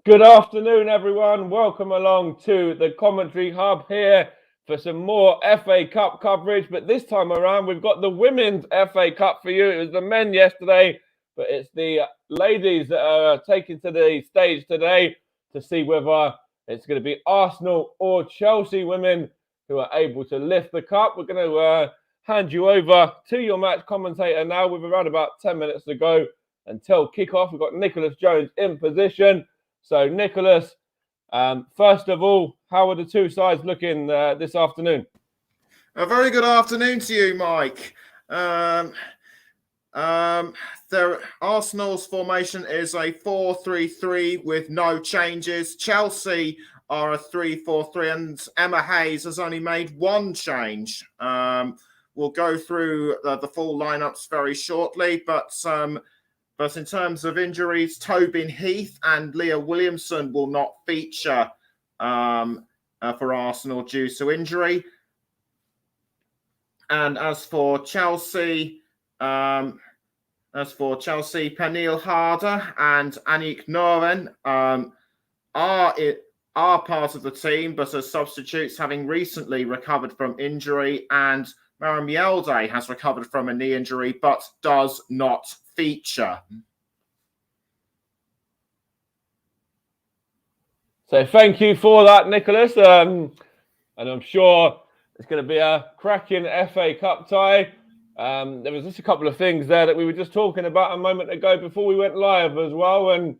Good afternoon, everyone. Welcome along to the Commentary Hub here for some more FA Cup coverage. But this time around, we've got the Women's FA Cup for you. It was the men yesterday, but it's the ladies that are taken to the stage today to see whether it's going to be Arsenal or Chelsea women who are able to lift the cup. We're going to hand you over to your match commentator now. We've around about 10 minutes to go until kickoff. We've got Nicholas Jones in position. So, Nicholas, first of all, how are the two sides looking this afternoon? A very good afternoon to you, Mike. Arsenal's formation is a 4-3-3 with no changes. Chelsea are a 3-4-3, and Emma Hayes has only made one change. We'll go through the full lineups very shortly, but in terms of injuries, Tobin Heath and Leah Williamson will not feature for Arsenal due to injury. And as for Chelsea, Pernille Harder and Annick Noren are part of the team, but as substitutes, having recently recovered from injury, and Mara Mjelde has recovered from a knee injury, but does not feature. So thank you for that, Nicholas. And I'm sure it's going to be a cracking FA Cup tie. There was just a couple of things there that we were just talking about a moment ago before we went live as well. And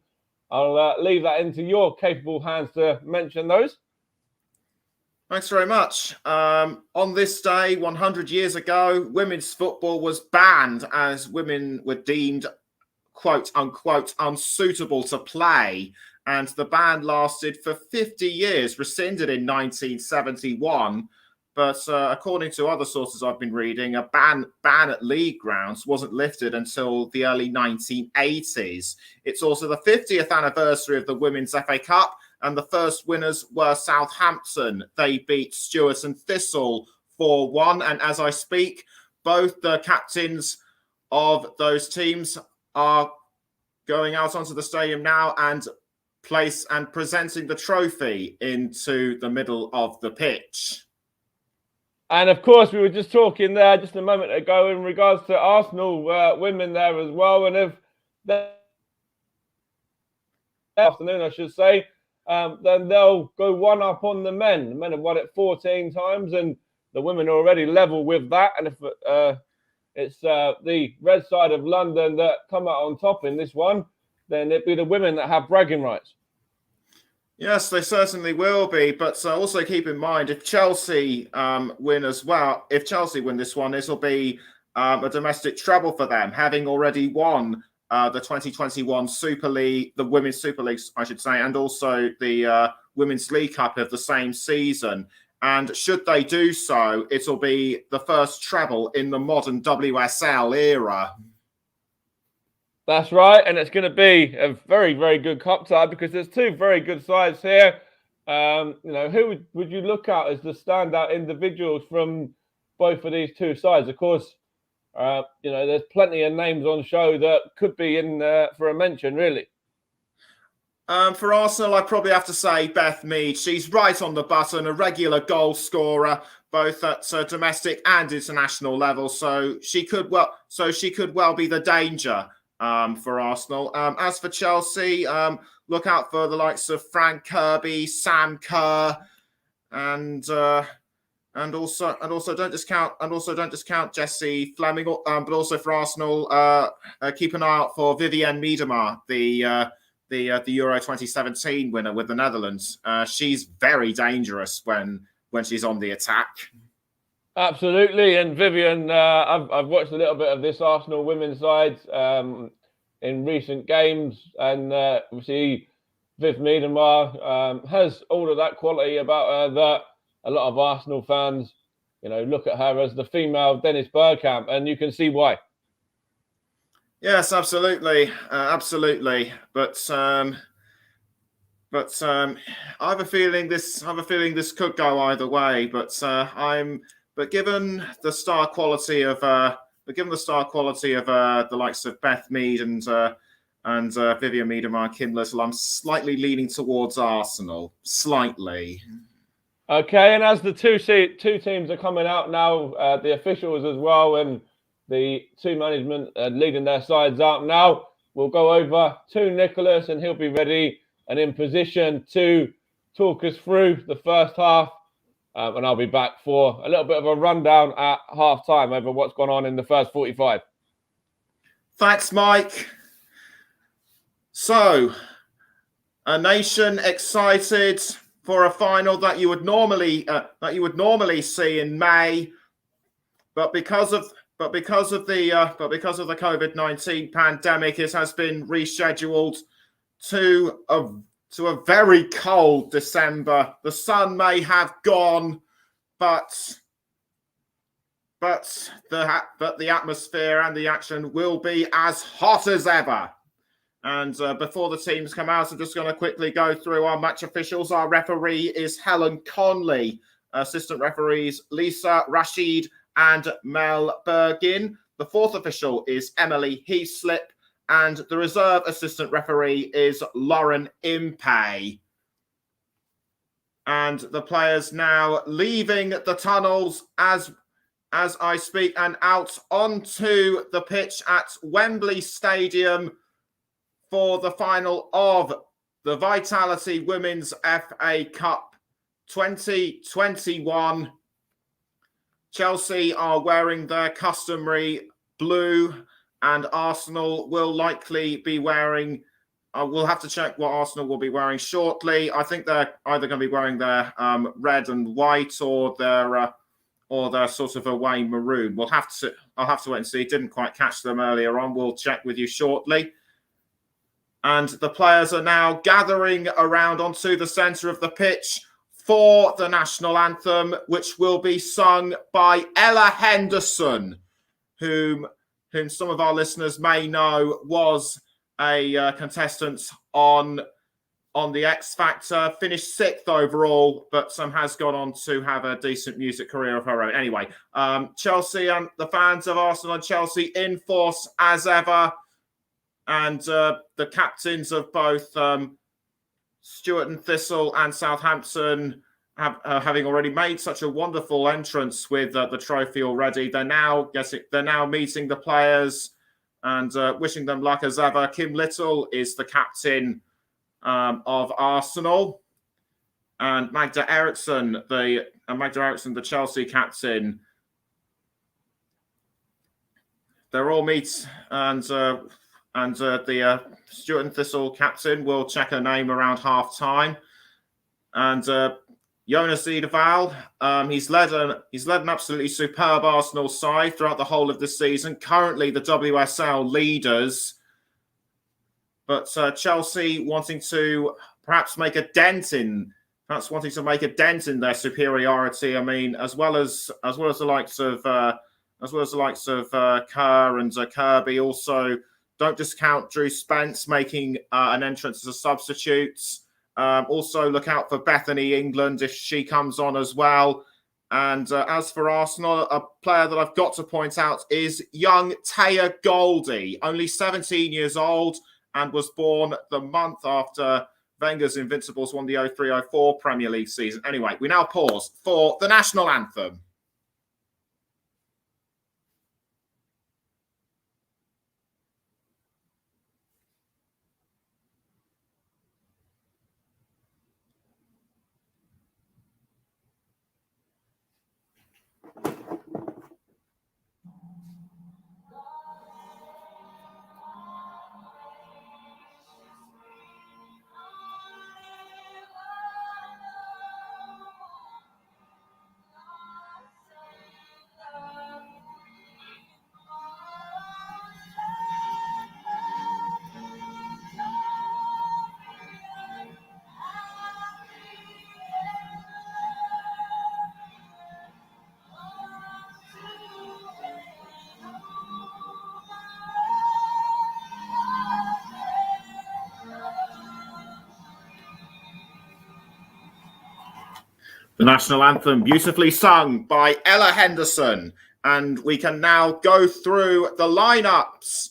I'll leave that into your capable hands to mention those. Thanks very much. On this day, 100 years ago, women's football was banned as women were deemed, quote unquote, unsuitable to play. And the ban lasted for 50 years, rescinded in 1971. But according to other sources I've been reading, a ban at league grounds wasn't lifted until the early 1980s. It's also the 50th anniversary of the Women's FA Cup, and the first winners were Southampton. They beat Stuart and Thistle 4-1. And as I speak, both the captains of those teams are going out onto the stadium now and presenting the trophy into the middle of the pitch. And of course, we were just talking there just a moment ago in regards to Arsenal women there as well. And if that afternoon, I should say, then they'll go one up on the men. The men have won it 14 times, and the women are already level with that. And if it's the red side of London that come out on top in this one, then it'd be the women that have bragging rights. Yes, they certainly will be. But also keep in mind, if Chelsea win as well, if Chelsea win this one, this will be a domestic treble for them, having already won the 2021 Super League, the Women's Super League, I should say, and also the Women's League Cup of the same season. And should they do so, it'll be the first treble in the modern WSL era. That's right, and it's going to be a very, very good cup tie because there's two very good sides here. Who would you look at as the standout individuals from both of these two sides? Of course, there's plenty of names on show that could be in for a mention, really. For Arsenal, I probably have to say Beth Mead. She's right on the button, a regular goal scorer, both at domestic and international level. So she could well be the danger for Arsenal. As for Chelsea, look out for the likes of Frank Kirby, Sam Kerr, and also don't discount Jessie Fleming. But also for Arsenal, keep an eye out for Vivienne Miedema, the Euro 2017 winner with the Netherlands. She's very dangerous when she's on the attack. Absolutely, and Vivian, I've watched a little bit of this Arsenal women's side in recent games, and obviously Viv Miedema has all of that quality about her that a lot of Arsenal fans, look at her as the female Dennis Bergkamp, and you can see why. Yes, absolutely. But I have a feeling this could go either way. But given the star quality of the likes of Beth Mead and and Vivian Miedema and Kim Little. I'm slightly leaning towards Arsenal, slightly. Okay, and as the two teams are coming out now, the officials as well, and the two management leading their sides out now, we'll go over to Nicholas, and he'll be ready and in position to talk us through the first half. And I'll be back for a little bit of a rundown at half time over what's gone on in the first 45. Thanks, Mike. So, a nation excited for a final that you would normally see in May, but because of the COVID-19 pandemic, it has been rescheduled to a very cold December. The sun may have gone, but the atmosphere and the action will be as hot as ever. And before the teams come out, I'm just going to quickly go through our match officials. Our referee is Helen Conley. Assistant referees Lisa Rashid and Mel Bergin. The fourth official is Emily Heaslip. And the reserve assistant referee is Lauren Impey. And the players now leaving the tunnels as I speak and out onto the pitch at Wembley Stadium for the final of the Vitality Women's FA Cup 2021. Chelsea are wearing their customary blue, and Arsenal will likely be wearing, we'll have to check what Arsenal will be wearing shortly. I think they're either going to be wearing their red and white or their sort of away maroon. I'll have to wait and see. Didn't quite catch them earlier on. We'll check with you shortly. And the players are now gathering around onto the centre of the pitch for the national anthem, which will be sung by Ella Henderson, whom some of our listeners may know was a contestant on the X Factor, finished 6th overall, but has gone on to have a decent music career of her own. Anyway, Chelsea and the fans of Arsenal and Chelsea in force as ever. And the captains of both Stuart and Thistle and Southampton, having already made such a wonderful entrance with the trophy already, they're now meeting the players and wishing them luck as ever. Kim Little is the captain of Arsenal, and Magda Eriksson, the Chelsea captain. They're all meet and the Stuart and Thistle captain will check her name around half time, and Jonas Edeval, he's led an absolutely superb Arsenal side throughout the whole of the season. Currently the WSL leaders, but Chelsea wanting to perhaps make a dent in their superiority. I mean, as well as the likes of Kerr and Kirby. Also, don't discount Drew Spence making an entrance as a substitute. Also, look out for Bethany England if she comes on as well. And as for Arsenal, a player that I've got to point out is young Taya Goldie, only 17 years old, and was born the month after Wenger's Invincibles won the 03-04 Premier League season. Anyway, we now pause for the national anthem. The national anthem, beautifully sung by Ella Henderson. And we can now go through the lineups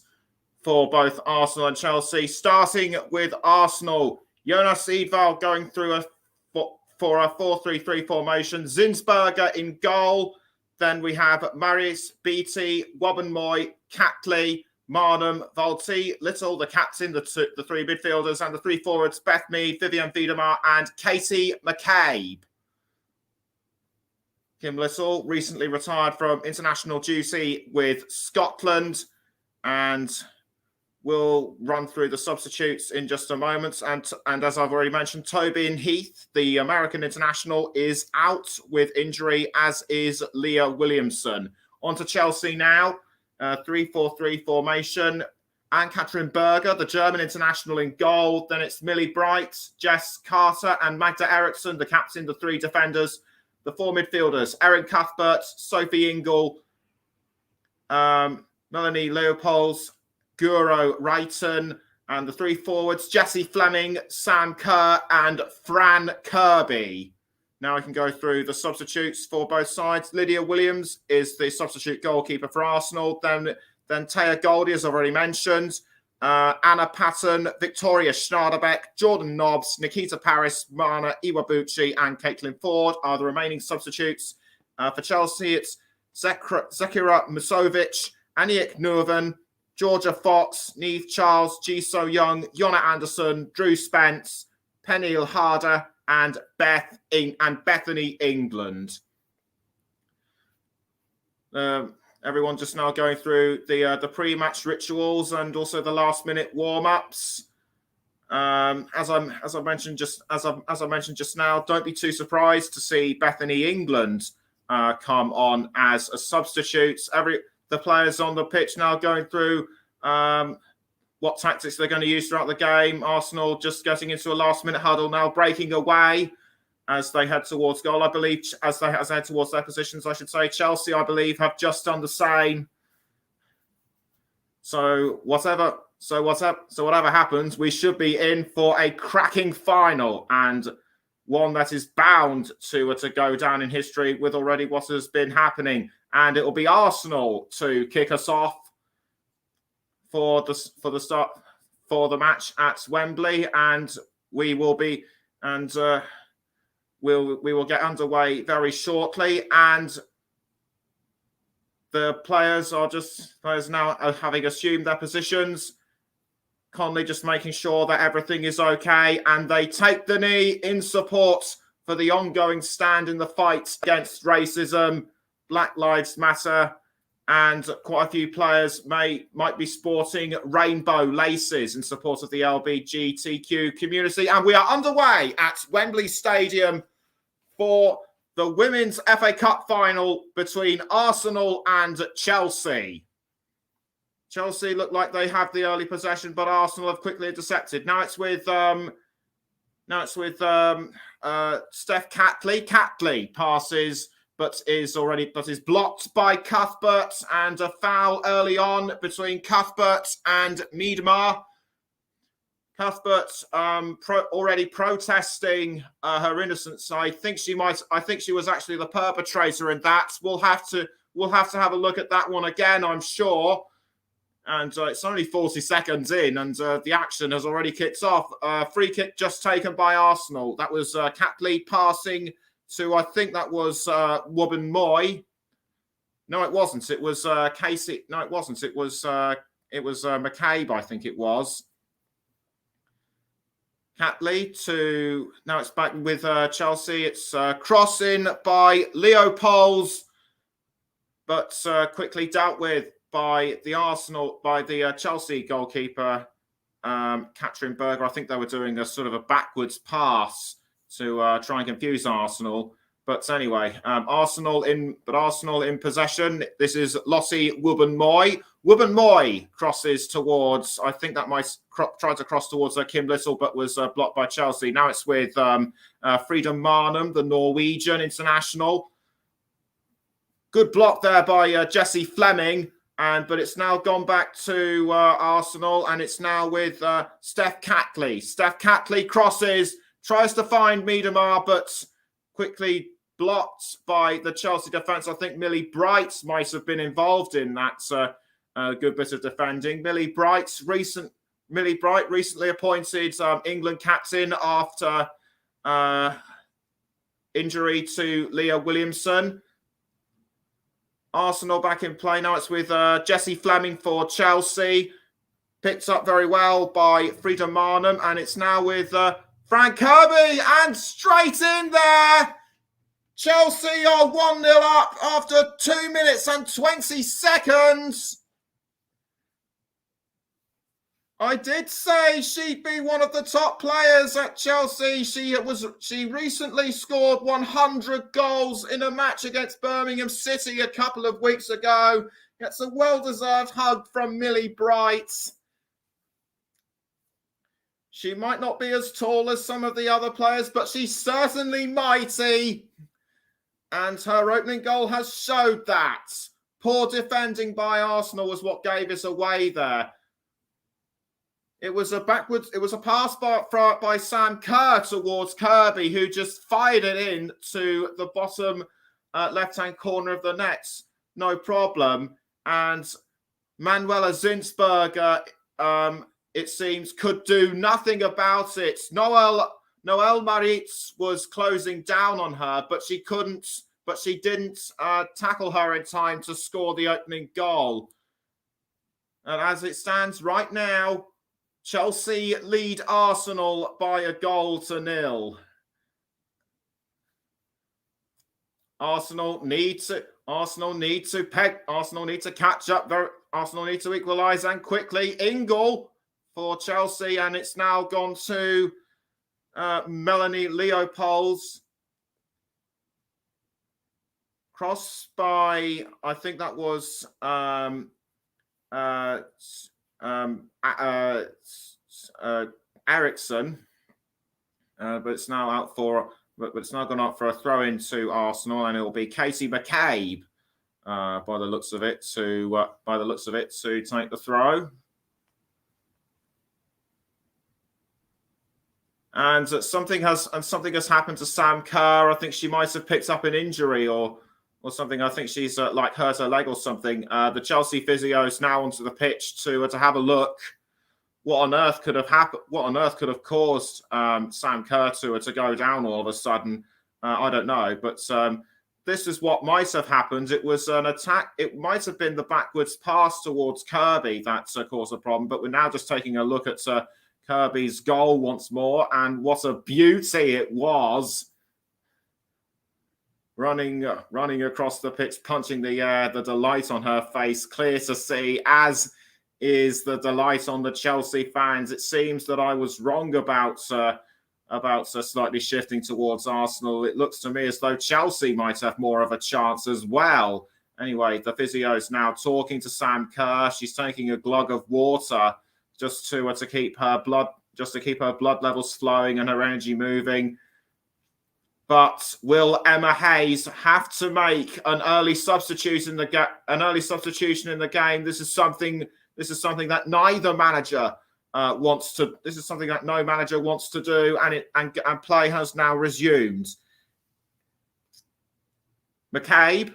for both Arsenal and Chelsea. Starting with Arsenal, Jonas Edvald going through for a 4-3-3 formation. Zinsberger in goal. Then we have Marius, Beattie, Wobbenmoy, Catley, Marnham, Volti, Little, the captain, the three midfielders, and the three forwards, Beth Mead, Vivian Wiedemar, and Katie McCabe. Kim Little recently retired from international duty with Scotland, and we'll run through the substitutes in just a moment. And as I've already mentioned, Tobin Heath, the American international, is out with injury, as is Leah Williamson. On to Chelsea now. 3-4-3 formation. Ann-Katrin Berger, the German international, in goal. Then it's Millie Bright, Jess Carter, and Magda Eriksson, the captain, the three defenders. The four midfielders, Erin Cuthbert, Sophie Ingle, Melanie Leopolds, Guro Wrighton, and the three forwards, Jessie Fleming, Sam Kerr, and Fran Kirby. Now I can go through the substitutes for both sides. Lydia Williams is the substitute goalkeeper for Arsenal. Then Taya Goldie, as I've already mentioned. Anna Patton, Victoria Schneiderbeck, Jordan Nobbs, Nikita Paris, Mana Iwabuchi, and Caitlin Ford are the remaining substitutes. For Chelsea, it's Zekira Musovic, Aniek Nurvan, Georgia Fox, Neve Charles, Ji So Young, Yona Anderson, Drew Spence, Peniel Harder, and Bethany England. Everyone just now going through the pre-match rituals and also the last-minute warm-ups. As I mentioned just now, don't be too surprised to see Bethany England come on as a substitute. The players on the pitch now going through what tactics they're going to use throughout the game. Arsenal just getting into a last-minute huddle now, breaking away as they head towards goal. I believe as they head towards their positions, I should say. Chelsea, I believe, have just done the same. So whatever happens, we should be in for a cracking final, and one that is bound to go down in history with already what has been happening. And it will be Arsenal to kick us off for the match at Wembley, and we will get underway very shortly. And the players now having assumed their positions. Conley just making sure that everything is okay, and they take the knee in support for the ongoing stand in the fight against racism. Black Lives Matter, and quite a few players might be sporting rainbow laces in support of the LGBTQ community. And we are underway at Wembley Stadium for the Women's FA Cup final between Arsenal and Chelsea. Chelsea look like they have the early possession, but Arsenal have quickly intercepted. Now it's with Steph Catley. Catley passes, but is blocked by Cuthbert, and a foul early on between Cuthbert and Miedemar. Cuthbert already protesting her innocence. I think she was actually the perpetrator in that. We'll have to have a look at that one again, I'm sure. And it's only 40 seconds in, and the action has already kicked off. Free kick just taken by Arsenal. That was Catley passing to, I think that was Wobbenmoy. No, it wasn't. It was Casey. No, it wasn't. It was McCabe, I think it was. Catley to, now it's back with Chelsea. It's crossing by Leopolds, but quickly dealt with by the Chelsea goalkeeper, Katrin Berger. I think they were doing a sort of a backwards pass to try and confuse Arsenal. But anyway, Arsenal in possession. This is Lottie Wubben-Moy. Wubben-Moy crosses towards, I think that might try to cross towards Kim Little, but was blocked by Chelsea. Now it's with Frida Marnham, the Norwegian international. Good block there by Jessie Fleming. But it's now gone back to Arsenal, and it's now with Steph Catley. Steph Catley crosses, tries to find Miedemar, but quickly blocked by the Chelsea defence. I think Millie Bright might have been involved in that a good bit of defending. Millie Bright recently appointed England captain after injury to Leah Williamson. Arsenal back in play now. It's with Jessie Fleming for Chelsea. Picked up very well by Frida Marnham, and it's now with Frank Kirby, and straight in there. Chelsea are 1-0 up after 2 minutes and 20 seconds. I did say she'd be one of the top players at Chelsea. She recently scored 100 goals in a match against Birmingham City a couple of weeks ago. Gets a well-deserved hug from Millie Bright. She might not be as tall as some of the other players, but she's certainly mighty. And her opening goal has showed that. Poor defending by Arsenal was what gave us away there. It was a pass by Sam Kerr towards Kirby, who just fired it in to the bottom left-hand corner of the net. No problem. And Manuela Zinsberger, it seems, could do nothing about it. Noelle Maritz was closing down on her, but she didn't tackle her in time to score the opening goal. And as it stands right now, Chelsea lead Arsenal by 1-0. Arsenal need to catch up. Arsenal need to equalise, and quickly. Ingle for Chelsea, and it's now gone to Melanie Leopolds. Cross by, I think that was Eriksson, but it's now out for. But it's now gone up for a throw into Arsenal, and it will be Katie McCabe, by the looks of it, to take the throw. And something has happened to Sam Kerr. I think she might have picked up an injury or something. I think she's like hurt her leg or something. The Chelsea physio is now onto the pitch to have a look. What on earth could have happened? What on earth could have caused Sam Kerr to go down all of a sudden? I don't know. But this is what might have happened. It was an attack. It might have been the backwards pass towards Kirby that caused a problem. But we're now just taking a look at Kirby's goal once more. And what a beauty it was. Running across the pitch, punching the air, the delight on her face, clear to see, as is the delight on the Chelsea fans. It seems that I was wrong about slightly shifting towards Arsenal. It looks to me as though Chelsea might have more of a chance as well. Anyway, the physio is now talking to Sam Kerr. She's taking a glug of water just to keep her blood levels flowing and her energy moving. But will Emma Hayes have to make an early substitution in the game? This is something that neither manager wants to. This is something that no manager wants to do, and play has now resumed. McCabe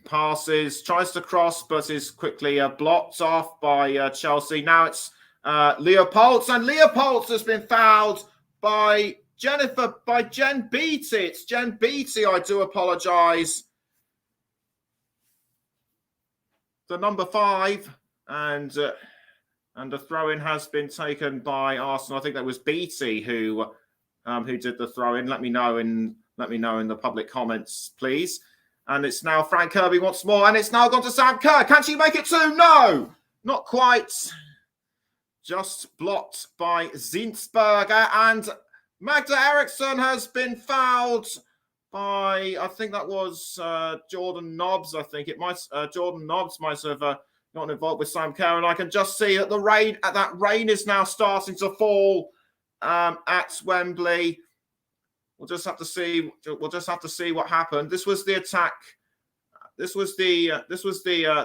passes, tries to cross, but is quickly blocked off by Chelsea. Now it's Leopolds, and Leopolds has been fouled by Jen Beattie. It's Jen Beattie. I do apologise. The number 5, and the throw-in has been taken by Arsenal. I think that was Beattie who did the throw-in. Let me know in the public comments, please. And it's now Frank Kirby once more, and it's now gone to Sam Kerr. Can she make it 2? No, not quite. Just blocked by Zinsberger, and Magda Eriksson has been fouled by, I think that was Jordan Nobbs. I think Jordan Nobbs might have gotten involved with Sam Kerr, and I can just see that that rain is now starting to fall at Wembley. We'll just have to see what happened. This was the attack. This was the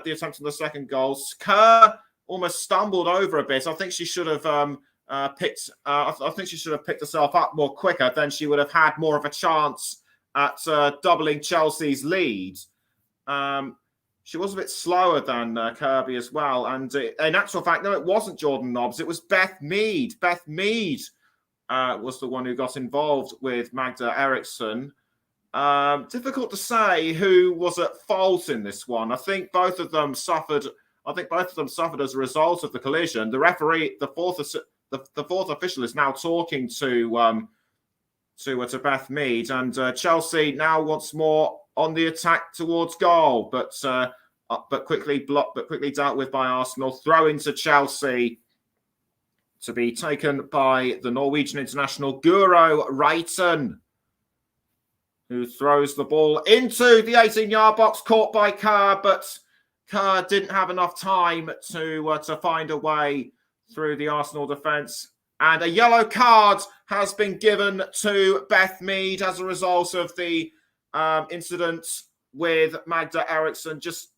attempt on the second goal. Kerr almost stumbled over a bit. I think she should have picked herself up more quicker. Then she would have had more of a chance at doubling Chelsea's lead. she was a bit slower than Kirby as well. And in actual fact, no, it wasn't Jordan Nobbs. It was Beth Mead. Beth Mead was the one who got involved with Magda Eriksson. Difficult to say who was at fault in this one. I think both of them suffered as a result of the collision. The referee, the fourth official, is now talking to Beth Mead, and Chelsea now once more on the attack towards goal, but quickly dealt with by Arsenal. Throw into Chelsea to be taken by the Norwegian international Guro Reiten, who throws the ball into the 18-yard box, caught by Kerr, but Kerr didn't have enough time to find a way through the Arsenal defence. And a yellow card has been given to Beth Mead as a result of the incident with Magda Eriksson. Just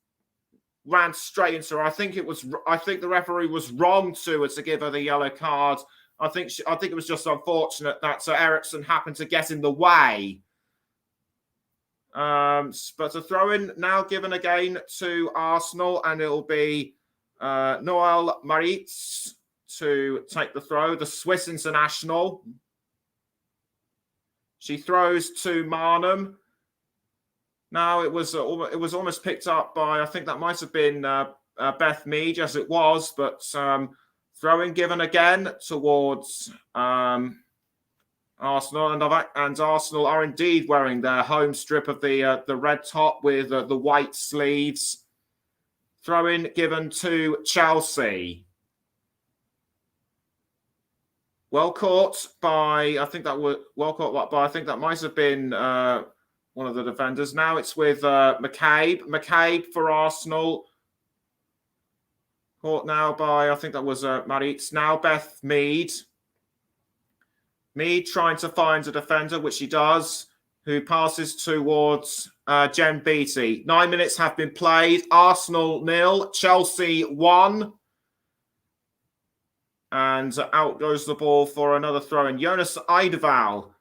ran straight into her. I think the referee was wrong to give her the yellow card. I think it was just unfortunate that Eriksson happened to get in the way. But a throw-in now given again to Arsenal, and it'll be Noelle Maritz to take the throw, the Swiss international. She throws to Marnham. Now it was almost picked up by, I think that might have been Beth Mead, as it was, but throw-in given again towards Arsenal, and Arsenal are indeed wearing their home strip of the red top with the white sleeves. Throw-in given to Chelsea. Well caught by, I think that might have been one of the defenders. Now it's with McCabe. McCabe for Arsenal. Caught now by, I think that was Maritz. Now Beth Mead. Mead trying to find a defender, which she does, who passes towards Jen Beattie. 9 minutes have been played. Arsenal 0, Chelsea 1. And out goes the ball for another throw-in. Jonas Eidevall,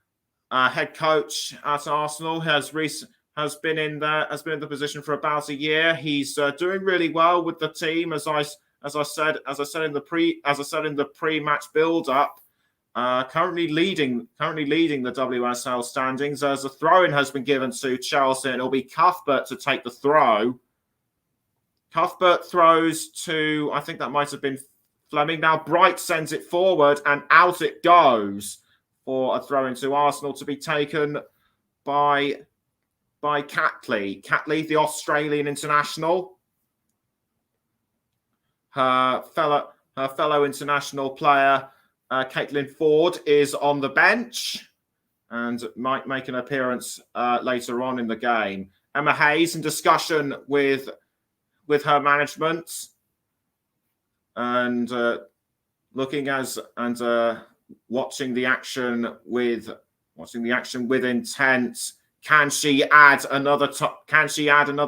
head coach at Arsenal, has been in the position for about a year. He's doing really well with the team, as I said in the pre-match build-up. Currently leading the WSL standings. As a throw-in has been given to Chelsea, and it'll be Cuthbert to take the throw. Cuthbert throws to, I think that might have been Fleming. Now Bright sends it forward, and out it goes for a throw-in to Arsenal, to be taken by Catley. Catley, the Australian international. Her fellow international player, Caitlin Ford, is on the bench and might make an appearance later on in the game. Emma Hayes in discussion with her management and watching the action with intent. Can she add another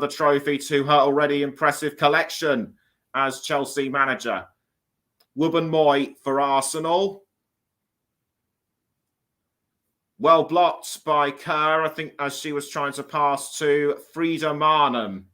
trophy to her already impressive collection as Chelsea manager? Wubben-Moy for Arsenal. Well blocked by Kerr, I think, as she was trying to pass to Frida Marnham.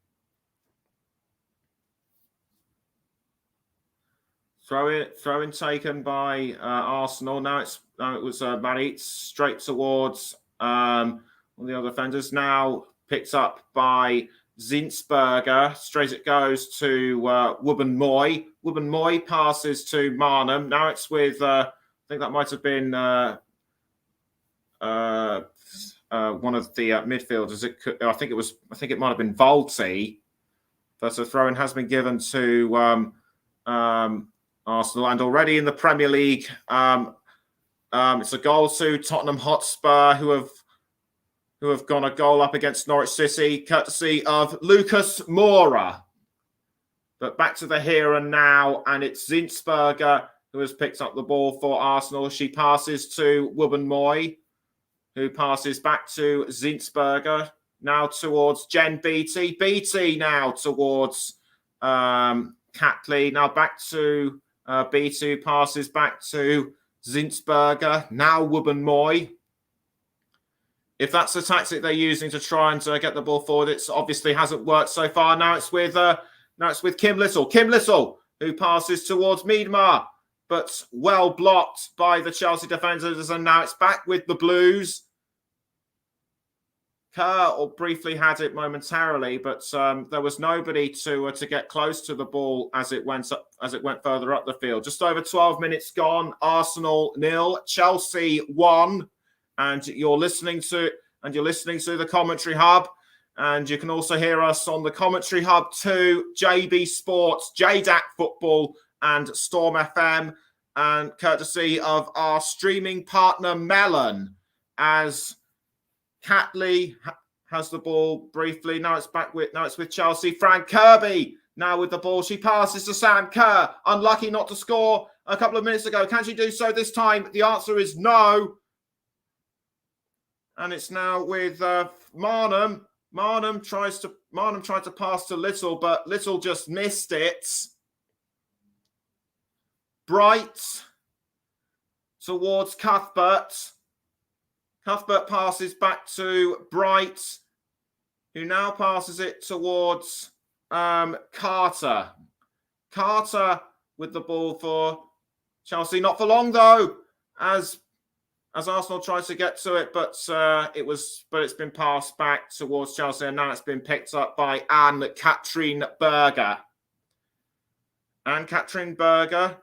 Throw in taken by Arsenal. Now it was Maritz straight towards one of the other defenders. Now picked up by Zinsberger. Straight it goes to Wubben-Moy. Wubben-Moy passes to Marnham. Now it's with I think that might have been one of the midfielders. I think it might have been Volti. But a throw-in has been given to Arsenal, and already in the Premier League, it's a goal to Tottenham Hotspur, who have gone a goal up against Norwich City, courtesy of Lucas Moura. But back to the here and now, and it's Zinsberger who has picked up the ball for Arsenal. She passes to Wubben-Moy, who passes back to Zinsberger, now towards Jen Beattie. Beattie now towards Catley. Now back to Beattie, passes back to Zinsberger. Now Wubben-Moy. if that's the tactic they're using to try and get the ball forward, it obviously hasn't worked so far. Now it's with Kim Little. Kim Little, who passes towards Miedema, but well blocked by the Chelsea defenders, and now it's back with the Blues. Kerr briefly had it momentarily, but there was nobody to get close to the ball as it went further up the field. Just over 12 minutes gone. Arsenal 0, Chelsea 1, and you're listening to the Commentary Hub, and you can also hear us on the Commentary Hub too, JB Sports, JDAC Football, and Storm FM, and courtesy of our streaming partner Melon, as Catley has the ball briefly. Now it's with Chelsea. Fran Kirby now with the ball. She passes to Sam Kerr. Unlucky not to score a couple of minutes ago. Can she do so this time? The answer is no. And it's now with Marnham. Marnham tried to pass to Little, but Little just missed it. Bright towards Cuthbert. Cuthbert passes back to Bright, who now passes it towards Carter. Carter with the ball for Chelsea. Not for long though, as Arsenal tries to get to it, but it's been passed back towards Chelsea, and now it's been picked up by Anne-Katrin Berger. Anne-Katrin Berger,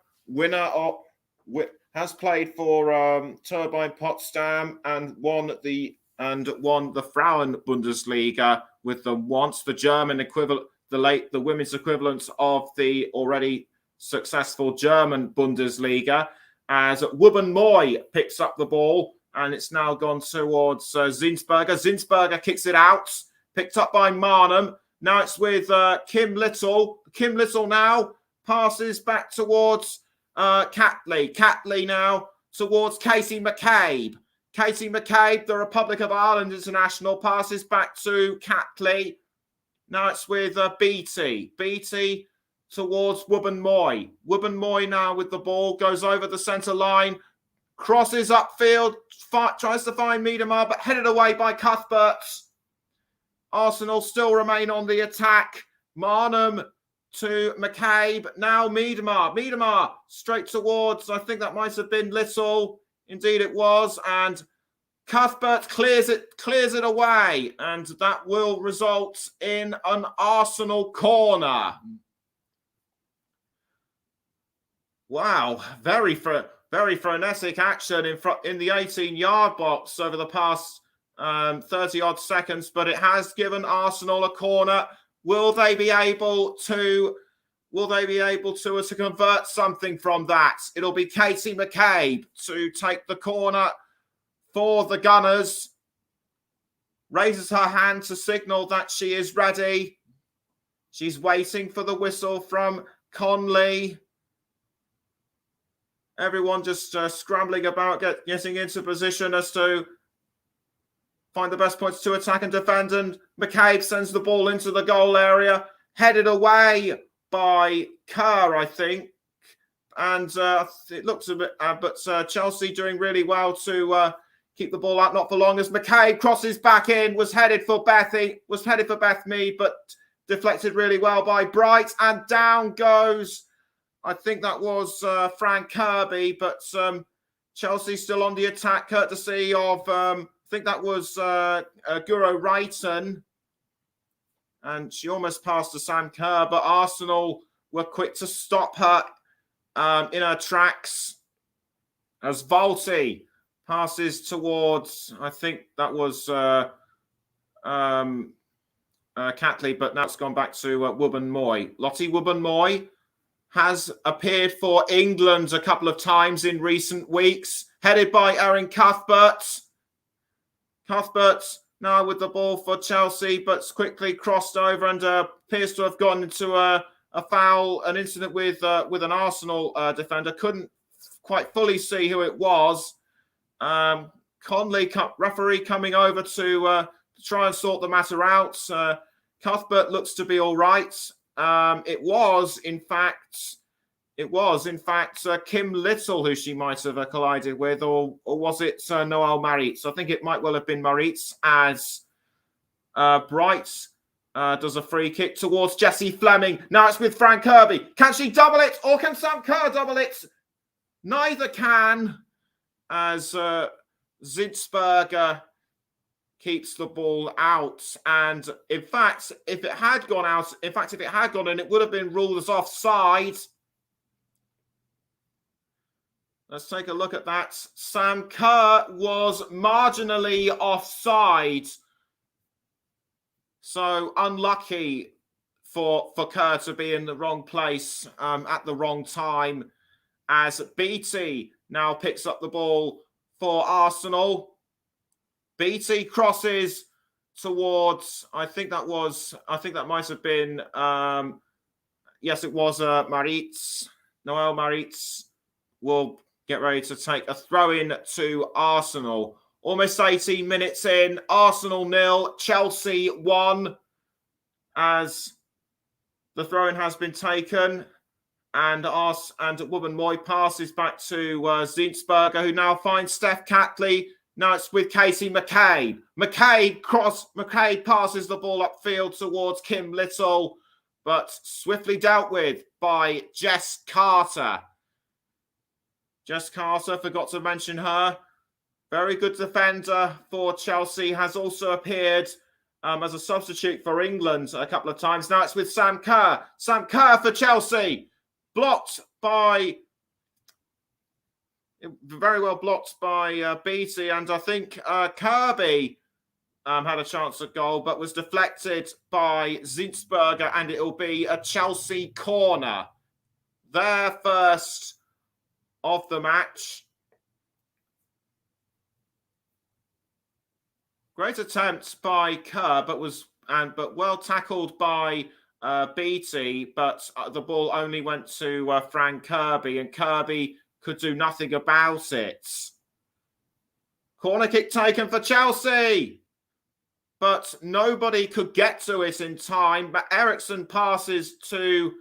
has played for Turbine Potsdam and won the Frauen Bundesliga with them once, the German equivalent, the women's equivalent of the already successful German Bundesliga. As Wubben Moy picks up the ball, and it's now gone towards Zinsberger. Zinsberger kicks it out, picked up by Marnham. Now it's with Kim Little. Kim Little now passes back towards Catley. Catley now towards Casey McCabe. Casey McCabe, the Republic of Ireland international, passes back to Catley. Now it's with Beattie. Beattie towards Wubben Moy. Wubben Moy now with the ball, goes over the centre line, crosses upfield, tries to find Miedema, but headed away by Cuthbert. Arsenal still remain on the attack. Marnham to McCabe. Now Miedema. Miedema straight towards, I think that might have been Little. Indeed it was. And Cuthbert clears it away. And that will result in an Arsenal corner. Wow. Very frenetic action in the 18-yard box over the past 30-odd seconds. But it has given Arsenal a corner. Will they be able to convert something from that? It'll be Katie McCabe to take the corner for the Gunners. Raises her hand to signal that she is ready. She's waiting for the whistle from Conley. Everyone just scrambling about, getting into position as to find the best points to attack and defend, and McCabe sends the ball into the goal area, headed away by Kerr, I think, and it looks a bit, but Chelsea doing really well to keep the ball out, not for long, as McCabe crosses back in, was headed for Beth Mead, but deflected really well by Bright, and down goes, I think that was Frank Kirby, but Chelsea still on the attack, courtesy of I think that was Guro Wrighton, and she almost passed to Sam Kerr, but Arsenal were quick to stop her in her tracks as Volti passes towards, I think that was Catley, but now it's gone back to Wubben Moy. Lottie Wubben Moy has appeared for England a couple of times in recent weeks, headed by Erin Cuthbert. Cuthbert now with the ball for Chelsea, but quickly crossed over and appears to have gone into a foul, an incident with an Arsenal defender. Couldn't quite fully see who it was. Conley, referee, coming over to try and sort the matter out. Cuthbert looks to be all right. It was, in fact, It was, in fact, Kim Little who she might have collided with, or was it Noelle Maritz? I think it might well have been Maritz, as Bright does a free kick towards Jessie Fleming. Now it's with Fran Kirby. Can she double it, or can Sam Kerr double it? Neither can, as Zinsberger keeps the ball out. And in fact, if it had gone out, if it had gone in, it would have been ruled as offside. Let's take a look at that. Sam Kerr was marginally offside. So unlucky for Kerr to be in the wrong place at the wrong time, as Beattie now picks up the ball for Arsenal. Beattie crosses towards, I think that might have been, yes, it was Maritz. Noelle Maritz will get ready to take a throw-in to Arsenal. Almost 18 minutes in, Arsenal 0, Chelsea 1, as the throw-in has been taken. And Woburn Moy passes back to Zinsberger, who now finds Steph Catley. Now it's with Katie McCabe. McCabe passes the ball upfield towards Kim Little, but swiftly dealt with by Jess Carter. Jess Carter, forgot to mention her. Very good defender for Chelsea, has also appeared as a substitute for England a couple of times. Now it's with Sam Kerr. Sam Kerr for Chelsea. Very well blocked by Beattie. And I think Kirby had a chance at goal, but was deflected by Zinsberger, and it'll be a Chelsea corner. Their first of the match. Great attempt by Kerr, but well tackled by Beattie, but the ball only went to Fran Kirby, and Kirby could do nothing about it. Corner kick taken for Chelsea, but nobody could get to it in time. But Eriksson passes to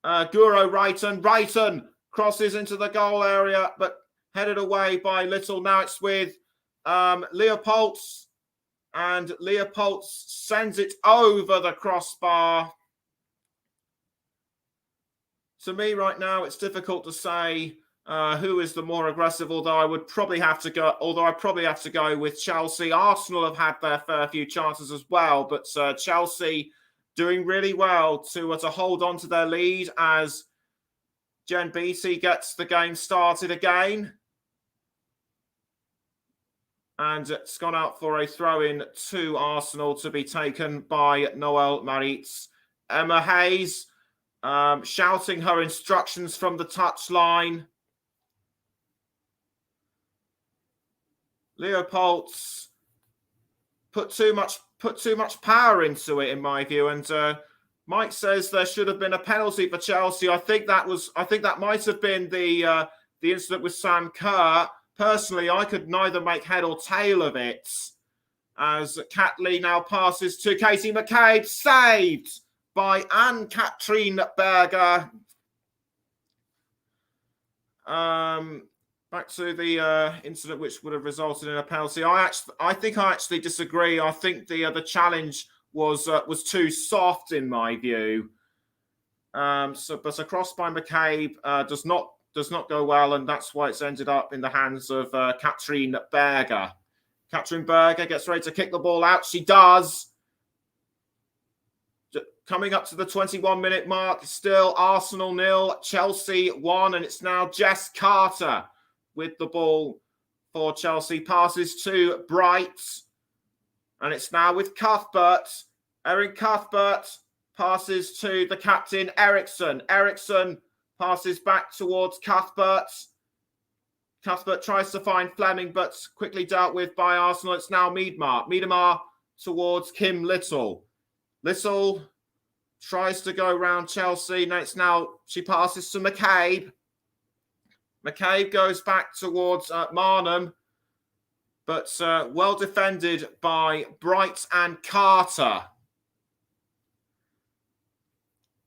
Guro Reiten. Reiten crosses into the goal area, but headed away by Little. Now it's with Leopolds, and Leopolds sends it over the crossbar. To me, right now, it's difficult to say who is the more aggressive. Although I probably have to go with Chelsea. Arsenal have had their fair few chances as well, but Chelsea doing really well to hold on to their lead as Jen Beattie gets the game started again. And it's gone out for a throw-in to Arsenal to be taken by Noelle Maritz. Emma Hayes shouting her instructions from the touchline. Leopolds put too much power into it, in my view. And Mike says there should have been a penalty for Chelsea. I think that might have been the incident with Sam Kerr. Personally, I could neither make head or tail of it, as Catley now passes to Katie McCabe, saved by Ann-Katrine Berger. Back to the incident which would have resulted in a penalty. I think I actually disagree. I think the challenge was too soft in my view. But a cross by McCabe does not go well, and that's why it's ended up in the hands of Katrine Berger. Katrine Berger gets ready to kick the ball out. She does. Coming up to the 21-minute mark, still Arsenal 0, Chelsea 1, and it's now Jess Carter with the ball for Chelsea. Passes to Bright, and it's now with Cuthbert. Erin Cuthbert passes to the captain, Eriksson. Eriksson passes back towards Cuthbert. Cuthbert tries to find Fleming, but quickly dealt with by Arsenal. It's now Miedemar. Miedemar towards Kim Little. Little tries to go round Chelsea. She passes to McCabe. McCabe goes back towards Marnham, but well defended by Bright and Carter.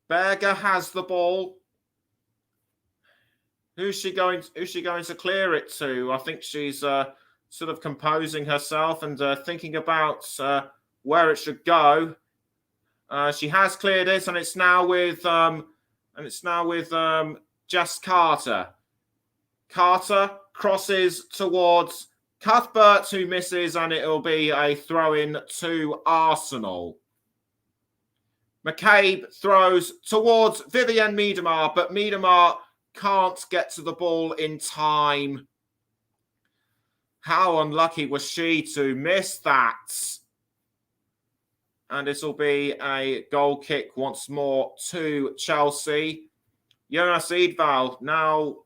Berger has the ball. Who's she going to clear it to? I think she's sort of composing herself and thinking about where it should go. She has cleared it, and it's now with Jess Carter. Carter crosses towards Cuthbert, who misses, and it'll be a throw-in to Arsenal. McCabe throws towards Vivienne Miedemar, but Miedemar can't get to the ball in time. How unlucky was she to miss that? And this will be a goal kick once more to Chelsea. Jonas Eidval now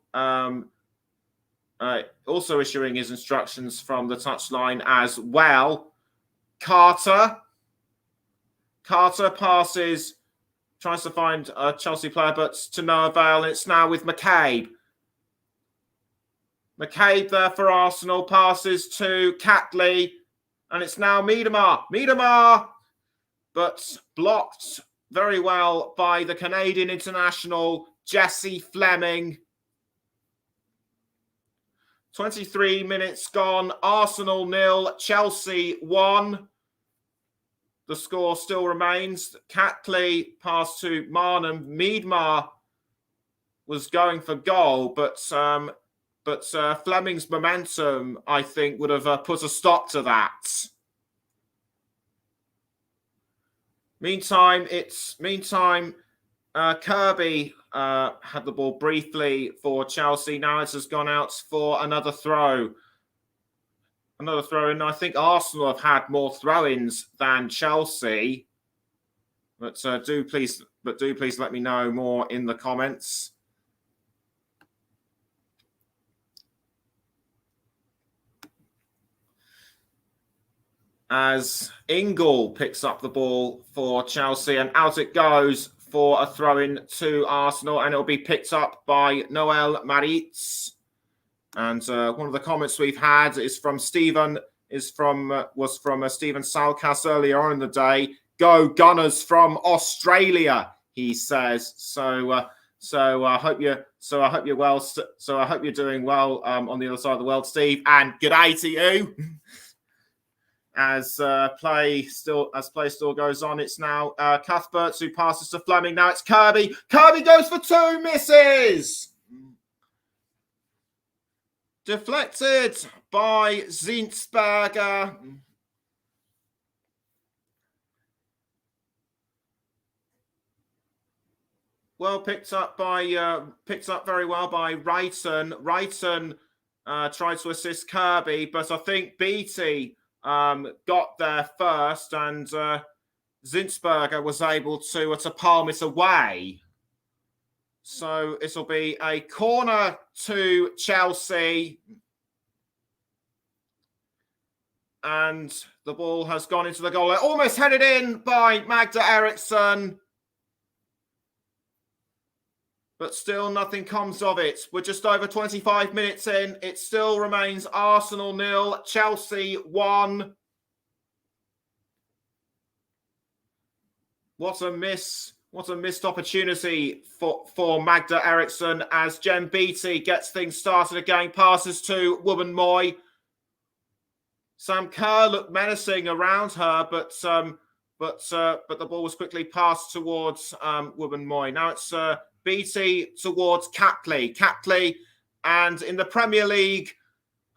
also issuing his instructions from the touchline as well. Carter passes, tries to find a Chelsea player, but to no avail. It's now with McCabe. McCabe there for Arsenal, passes to Catley, and it's now Miedemar, but blocked very well by the Canadian international, Jessie Fleming. 23 minutes gone, Arsenal 0, Chelsea 1. The score still remains. Catley passed to Marnham. Miedemar was going for goal, but Fleming's momentum, I think, would have put a stop to that. Meantime, Kirby had the ball briefly for Chelsea. Now it has gone out for another throw. Another throw-in. I think Arsenal have had more throw-ins than Chelsea. But do please let me know more in the comments. As Ingle picks up the ball for Chelsea, and out it goes for a throw-in to Arsenal, and it'll be picked up by Noel Maritz. And one of the comments we've had is from Stephen, was from Stephen Salkas earlier on in the day. Go Gunners from Australia, he says. So I hope you're well. So I hope you're doing well on the other side of the world, Steve. And good day to you. As play still goes on, it's now Cuthbert who passes to Fleming. Now it's Kirby. Kirby goes for 2, misses. Deflected by Zinsberger. Well picked up very well by Wrighton. Wrighton tried to assist Kirby, but I think Beattie got there first, and Zinsberger was able to palm it away. So it'll be a corner to Chelsea. And the ball has gone into the goal. Almost headed in by Magda Eriksson. But still nothing comes of it. We're just over 25 minutes in. It still remains Arsenal 0, Chelsea 1. What a missed opportunity for Magda Eriksson as Jen Beattie gets things started again. Passes to Woburn Moy. Sam Kerr looked menacing around her, but the ball was quickly passed towards Woburn Moy. Now it's Beattie towards Catley. Catley, and in the Premier League,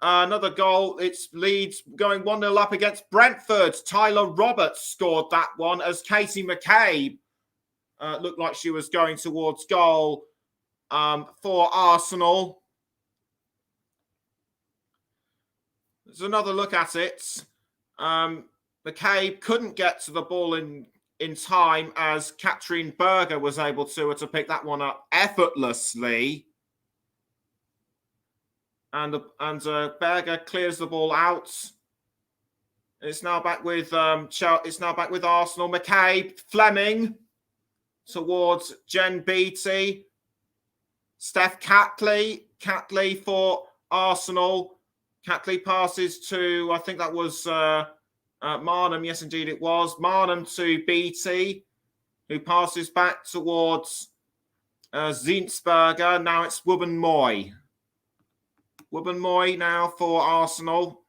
another goal. It's Leeds going 1-0 up against Brentford. Tyler Roberts scored that one as Katie McCabe looked like she was going towards goal for Arsenal. There's another look at it. McCabe couldn't get to the ball in time as Katrin Berger was able to pick that one up effortlessly. And Berger clears the ball out. It's now back with Arsenal. McCabe, Fleming towards Jen Beattie. Steph Catley for Arsenal. Catley passes to, I think that was Marnham. Yes, indeed it was. Marnham to Beattie, who passes back towards Zinsberger. Now it's Wubben-Moy. Wubben-Moy now for Arsenal.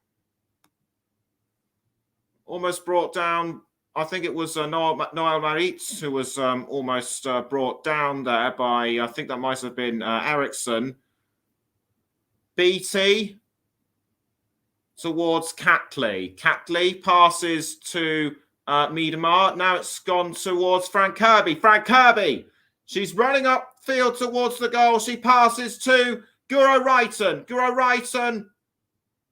Almost brought down, I think it was Noel Maritz who was almost brought down there by, I think that might have been Eriksson. BT towards Catley. Catley passes to Miedemar. Now it's gone towards Frank Kirby. Frank Kirby. She's running upfield towards the goal. She passes to Guro Reiten. Guro Reiten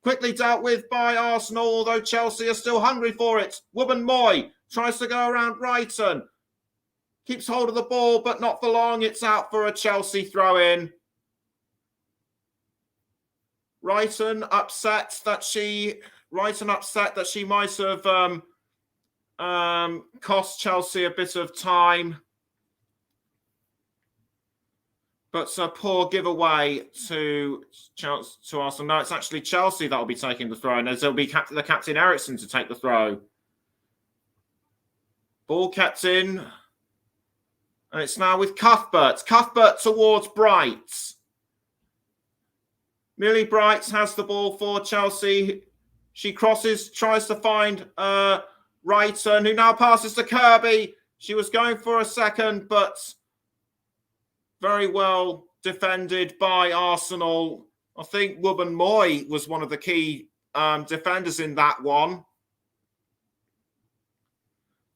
quickly dealt with by Arsenal, although Chelsea are still hungry for it. Wubben-Moy tries to go around Reiten. Keeps hold of the ball, but not for long. It's out for a Chelsea throw-in. Reiten upset that she might have cost Chelsea a bit of time. But a poor giveaway to Arsenal. No, it's actually Chelsea that will be taking the throw, and it'll be the captain Eriksson to take the throw. Ball kept in, and it's now with Cuthbert. Cuthbert towards Bright. Millie Bright has the ball for Chelsea. She crosses, tries to find Reiten, who now passes to Kirby. She was going for a second, but very well defended by Arsenal. I think Wubben-Moy was one of the key defenders in that one.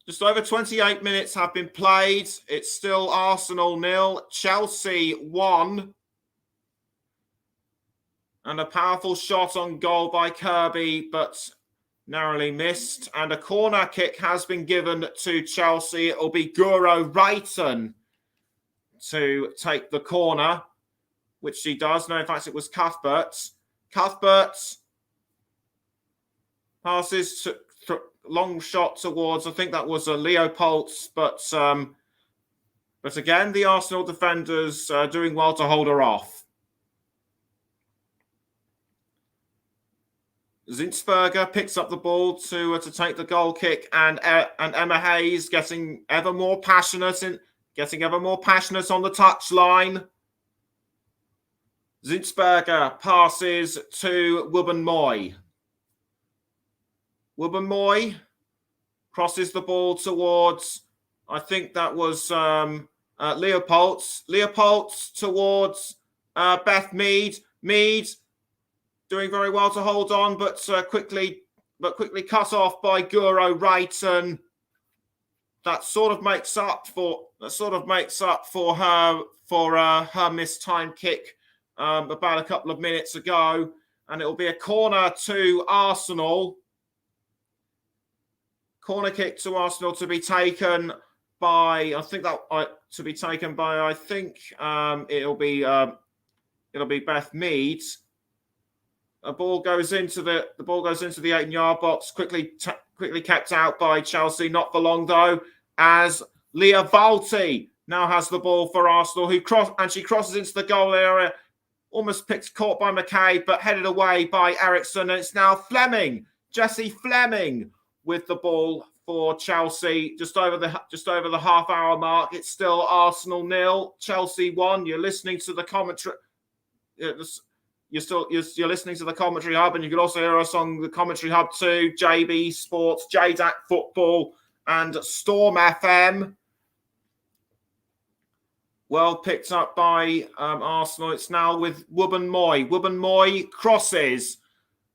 Just over 28 minutes have been played. It's still Arsenal 0, Chelsea 1. And a powerful shot on goal by Kirby, but narrowly missed. And a corner kick has been given to Chelsea. It'll be Guro Reiten to take the corner, which she does. No, in fact, it was Cuthbert. Cuthbert passes to long shot towards, I think that was a Leopolds, but again, the Arsenal defenders doing well to hold her off. Zinsberger picks up the ball to take the goal kick, and Emma Hayes getting ever more passionate on the touchline. Zinsberger passes to Wubben-Moy. Wubben-Moy crosses the ball towards, I think that was Leopolds. Leopolds towards Beth Mead. Mead doing very well to hold on, but quickly cut off by Guro Reiten. That sort of makes up for her mistimed kick about a couple of minutes ago, and it will be a corner to Arsenal. Corner kick to Arsenal to be taken by it'll be Beth Mead. The ball goes into the 8-yard box. Quickly kept out by Chelsea. Not for long though, as Leah Valti now has the ball for Arsenal, she crosses into the goal area. Almost caught by McKay, but headed away by Eriksson. And it's now Jessie Fleming, with the ball for Chelsea. Just over the half-hour mark. It's still Arsenal 0, Chelsea 1. You're listening to the commentary. You're listening to the commentary hub, and you can also hear us on the commentary hub too. JB Sports, JDAC Football, and Storm FM. Well picked up by Arsenal. It's now with Wubben-Moy. Wubben-Moy crosses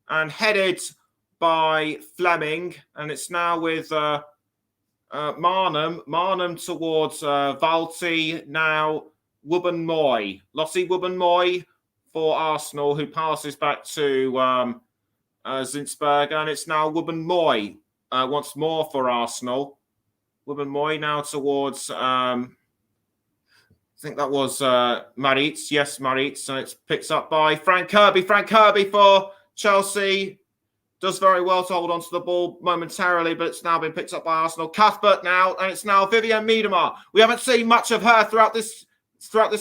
and headed by Fleming, and it's now with Marnham. Marnham towards Valti. Now Wubben-Moy. Lottie Wubben-Moy for Arsenal, who passes back to Zinsberger, and it's now Wubben-Moy once more for Arsenal. Wubben-Moy now towards, I think that was Maritz. Yes, Maritz. And it's picked up by Frank Kirby. Frank Kirby for Chelsea. Does very well to hold on to the ball momentarily, but it's now been picked up by Arsenal. Cuthbert now, and it's now Vivienne Miedemar. We haven't seen much of her throughout this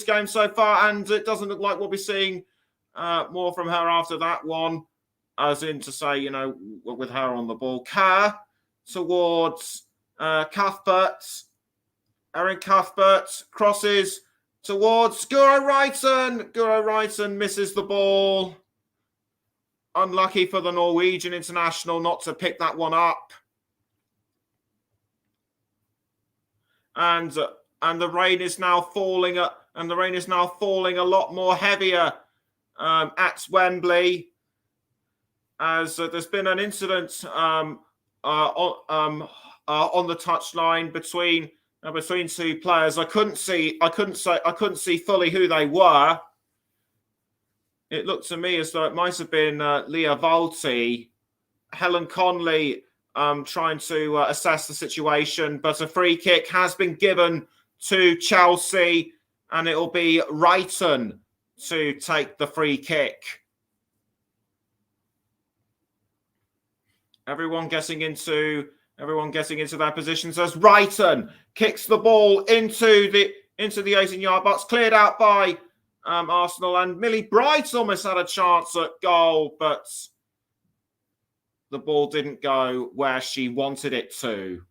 game so far, and it doesn't look like we'll be seeing more from her after that one, as in to say, with her on the ball. Kerr towards Cuthbert. Erin Cuthbert crosses towards Guro Reiten. Guro Reiten misses the ball. Unlucky for the Norwegian international not to pick that one up. And the rain is now falling. And the rain is now falling a lot more heavier at Wembley, as there's been an incident on the touchline between two players. I couldn't see fully who they were. It looked to me as though it might have been Leah Valti, Helen Conley trying to assess the situation, but a free kick has been given to Chelsea, and it will be Reiten to take the free kick. Everyone getting into their positions as Reiten kicks the ball into the 18-yard box, cleared out by Arsenal, and Millie Bright almost had a chance at goal, but the ball didn't go where she wanted it to.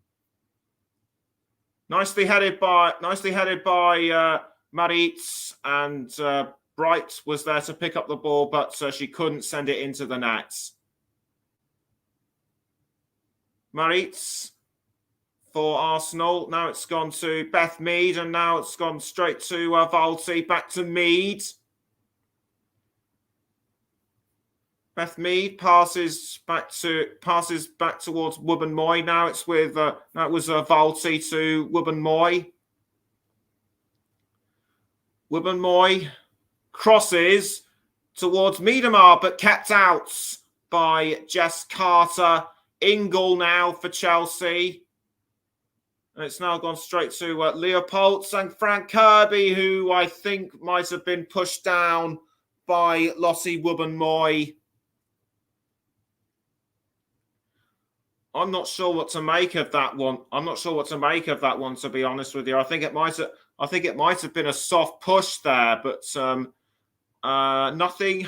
Nicely headed by Maritz, and Bright was there to pick up the ball, but she couldn't send it into the net. Maritz for Arsenal. Now it's gone to Beth Mead, and now it's gone straight to Valti. Back to Mead. Beth Mead passes back towards Wubben-Moy. Now it's with that was Valti to Wubben-Moy. Wubben-Moy crosses towards Miedemar, but kept out by Jess Carter. Ingle now for Chelsea. And it's now gone straight to Leopold and Frank Kirby, who I think might have been pushed down by Lottie Wubben-Moy. I'm not sure what to make of that one. To be honest with you. I think it might have been a soft push there, but nothing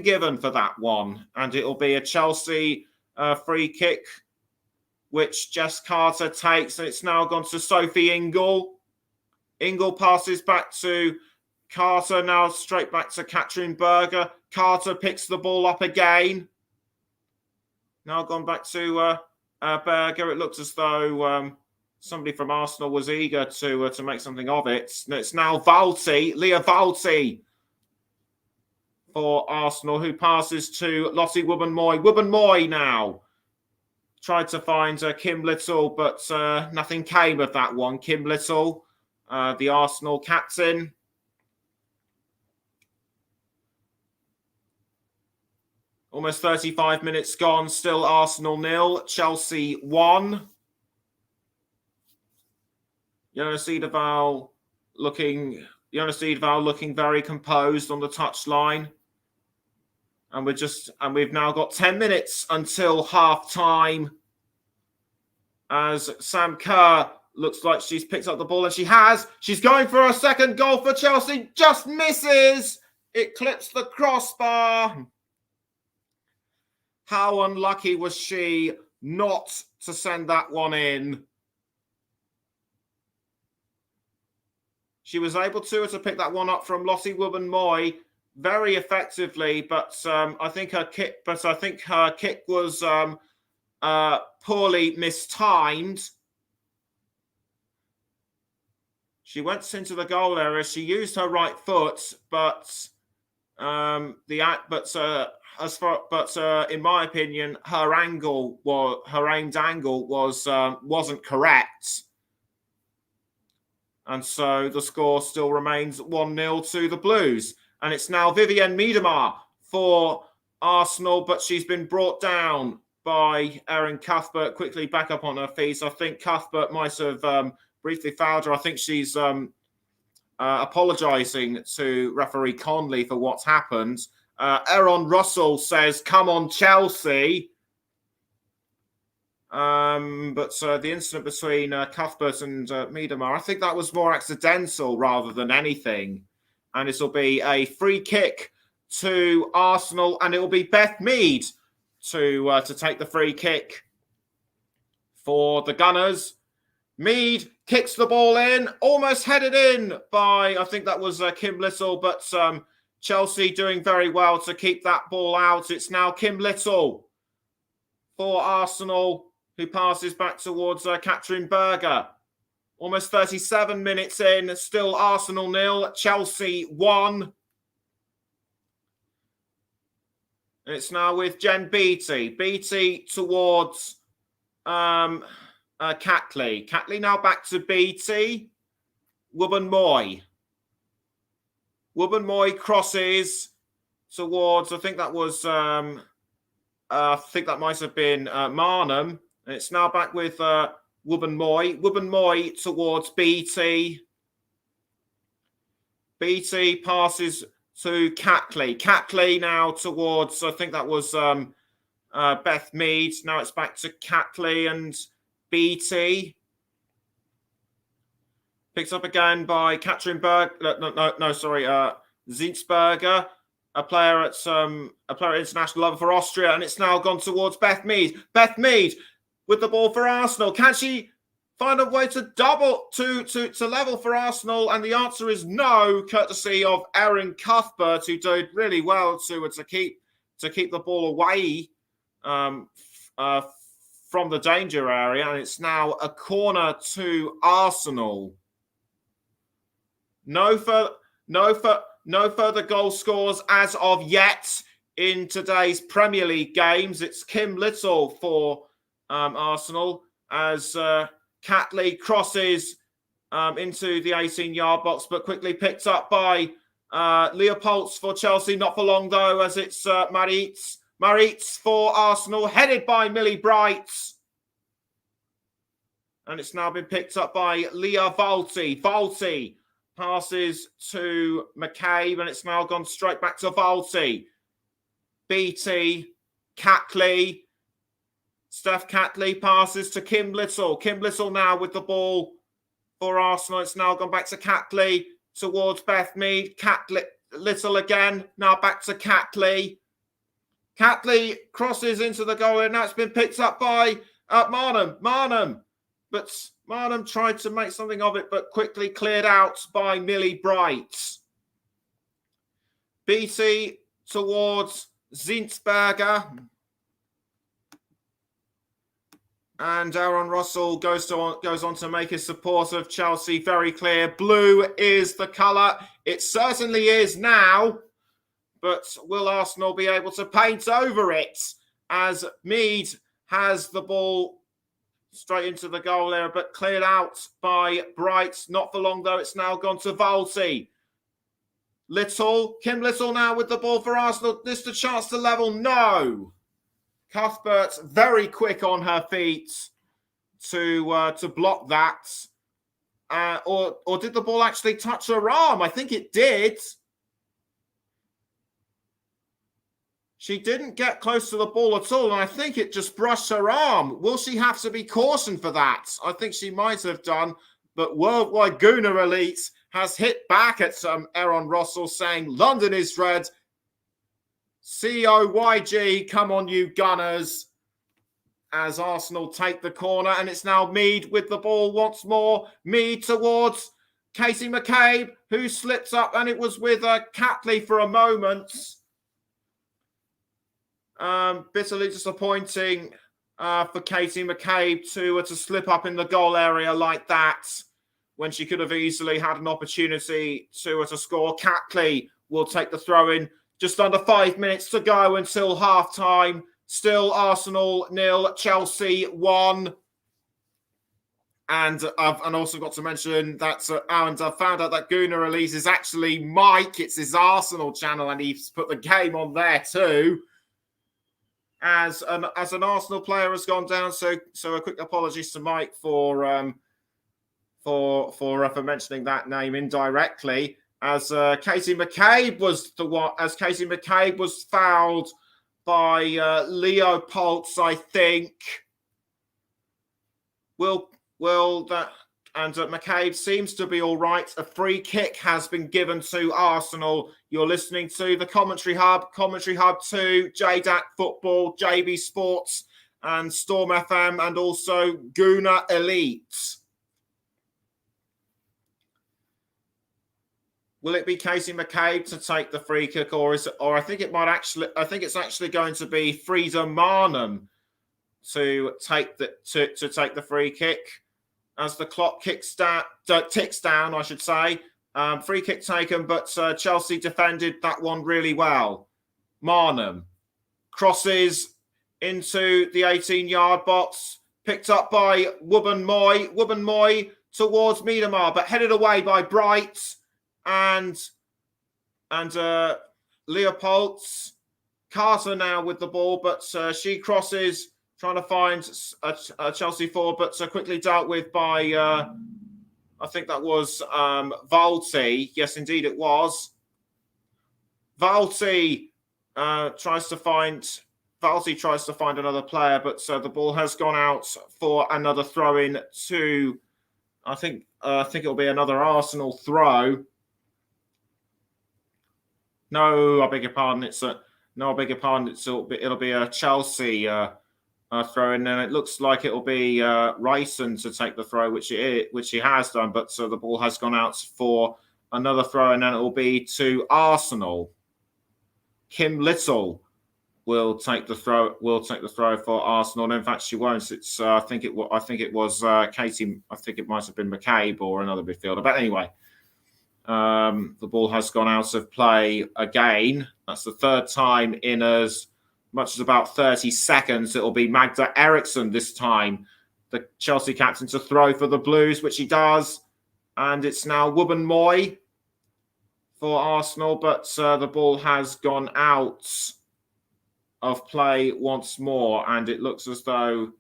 given for that one. And it'll be a Chelsea free kick, which Jess Carter takes, and it's now gone to Sophie Ingle. Ingle passes back to Carter, now straight back to Katrin Berger. Carter picks the ball up again. Now gone back to Berger. It looks as though somebody from Arsenal was eager to make something of it. It's now Leah Valti for Arsenal, who passes to Lottie Wubben-Moy. Wubben-Moy now tried to find Kim Little, but nothing came of that one. Kim Little, the Arsenal captain. Almost 35 minutes gone, still Arsenal 0, Chelsea 1. Jona Cedarval looking very composed on the touchline. And we've now got 10 minutes until half time, as Sam Kerr looks like she's picked up the ball, and she's going for a second goal for Chelsea, just misses. It clips the crossbar. How unlucky was she not to send that one in? She was able to pick that one up from Lottie Wubben-Moy very effectively, but I think her kick was poorly mistimed. She went into the goal area. She used her right foot, but in my opinion, her aimed angle wasn't correct. And so the score still remains 1-0 to the Blues. And it's now Vivienne Miedemar for Arsenal, but she's been brought down by Erin Cuthbert, quickly back up on her feet. I think Cuthbert might have briefly fouled her. I think she's apologising to referee Conley for what's happened. Aaron Russell says, "Come on, Chelsea." But the incident between Cuthbert and Miedemar, I think that was more accidental rather than anything. And this will be a free kick to Arsenal, and it will be Beth Mead to take the free kick for the Gunners. Mead kicks the ball in, almost headed in by, I think that was Kim Little, but Chelsea doing very well to keep that ball out. It's now Kim Little for Arsenal, who passes back towards Katrin Berger. Almost 37 minutes in, still Arsenal 0, Chelsea 1. And it's now with Jen Beattie. Beattie towards Catley. Catley now back to Beattie. Wubben-Moy. Wubben-Moy crosses towards, I think that was, I think that might have been Marnham. And it's now back with Wubben-Moy. Wubben-Moy towards Beattie. Beattie passes to Catley. Catley now towards, I think that was Beth Mead. Now it's back to Catley and Beattie. Picked up again by Katrin Berg. Zinsberger, a player at international level for Austria, and it's now gone towards Beth Mead. Beth Mead with the ball for Arsenal. Can she find a way to level for Arsenal? And the answer is no, courtesy of Erin Cuthbert, who did really well to keep the ball away from the danger area. And it's now a corner to Arsenal. No further goal scores as of yet in today's Premier League games. It's Kim Little for Arsenal as Catley crosses into the 18-yard box, but quickly picked up by Leopolds for Chelsea. Not for long, though, as it's Maritz. Maritz for Arsenal, headed by Millie Bright. And it's now been picked up by Leah Valti. Valti passes to McCabe, and it's now gone straight back to Valti. Beattie, Catley. Steph Catley passes to Kim Little. Kim Little now with the ball for Arsenal. It's now gone back to Catley towards Beth Mead. Catley, Little again. Now back to Catley. Catley crosses into the goal, and that's been picked up by Marnham. But Marnham tried to make something of it, but quickly cleared out by Millie Bright. Beattie towards Zinsberger. And Aaron Russell goes on to make his support of Chelsea very clear. Blue is the colour. It certainly is now. But will Arsenal be able to paint over it as Mead has the ball straight into the goal there, but cleared out by Bright. Not for long, though. It's now gone to Valti. Kim Little now with the ball for Arsenal. This a chance to level? No. Cuthbert very quick on her feet to block that. Or did the ball actually touch her arm? I think it did. She didn't get close to the ball at all, and I think it just brushed her arm. Will she have to be cautioned for that? I think she might have done, but Worldwide Gooner Elite has hit back at Aaron Russell, saying, London is red. COYG, come on, you Gunners. As Arsenal take the corner, and it's now Mead with the ball once more. Mead towards Casey McCabe, who slips up, and it was with Catley for a moment. Bitterly disappointing for Katie McCabe to slip up in the goal area like that when she could have easily had an opportunity to score. Catley will take the throw in. Just under 5 minutes to go until half time. Still Arsenal 0, Chelsea 1. And I've also got to mention that and I found out that Gooner Elise is actually Mike. It's his Arsenal channel, and he's put the game on there too. As an Arsenal player has gone down, so a quick apologies to Mike for mentioning that name indirectly. As Katie McCabe was fouled by Leo Poltz, I think. McCabe seems to be all right. A free kick has been given to Arsenal. You're listening to the Commentary Hub 2, JDAC Football, JB Sports, and Storm FM, and also Gooner Elite. will it be Katie McCabe to take the free kick, or I think it's actually going to be Frida Marnham to take the free kick as the clock ticks down, I should say. Free kick taken, but Chelsea defended that one really well. Marnham crosses into the 18-yard box, picked up by Wubben Moy towards Miedemar, but headed away by Bright and Leopolds. Carter now with the ball, but she crosses, trying to find a Chelsea forward, but quickly dealt with by, I think that was Valti. Yes, indeed it was. Valti tries to find another player, but the ball has gone out for another throw-in to, I think it'll be another Arsenal throw. No, I beg your pardon. It'll be a Chelsea throw in, and it looks like it'll be Ryson to take the throw, which he has done. But so the ball has gone out for another throw, and then it will be to Arsenal. Kim Little will take the throw. For Arsenal. In fact, she won't. It's I think it was Katie. I think it might have been McCabe or another midfielder. But anyway, the ball has gone out of play again. That's the third time in as much as about 30 seconds. It will be Magda Eriksson this time, the Chelsea captain, to throw for the Blues, which he does. And it's now Wubben Moy for Arsenal, but the ball has gone out of play once more, and it looks as though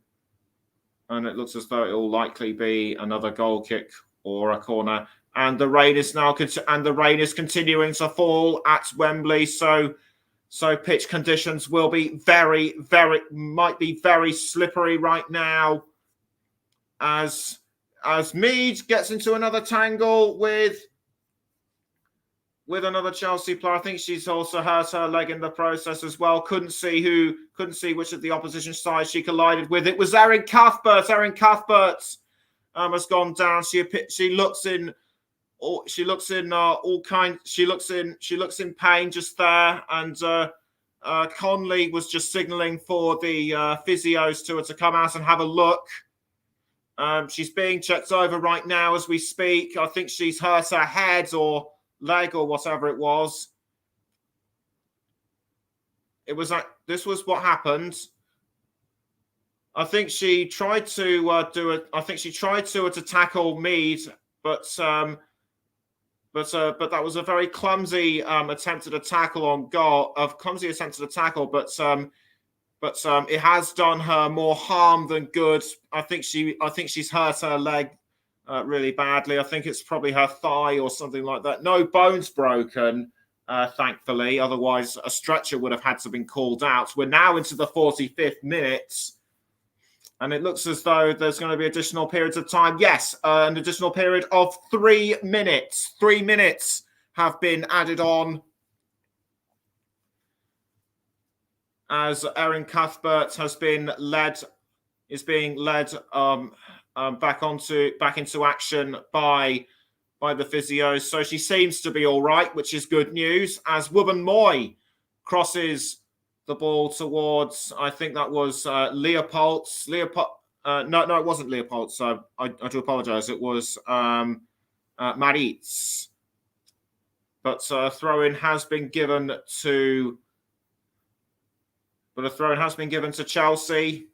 it will likely be another goal kick or a corner. And the rain is continuing to fall at Wembley, so pitch conditions will be might be very slippery right now as Mead gets into another tangle with another Chelsea player. I think she's also hurt her leg in the process as well. Couldn't see which of the opposition side she collided with. It was Erin Cuthbert. Erin Cuthbert has gone down. She looks in pain just there, and Conley was just signalling for the physios to come out and have a look. She's being checked over right now as we speak. I think she's hurt her head or leg or whatever it was. This was what happened. I think she tried to to tackle Mead, but that was a very clumsy attempted tackle on goal. But it has done her more harm than good. I think she's hurt her leg really badly. I think it's probably her thigh or something like that. No bones broken, thankfully. Otherwise, a stretcher would have had to been called out. We're now into the 45th minute, and it looks as though there's going to be additional periods of time. Yes, an additional period of 3 minutes. 3 minutes have been added on as Erin Cuthbert is being led back into action by the physios. So she seems to be all right, which is good news. As Wubben Moy crosses the ball towards, I think that was Leopolds. No, it wasn't Leopolds. So I do apologise. It was Maritz. But a throw-in has been given to. But a throw-in has been given to Chelsea.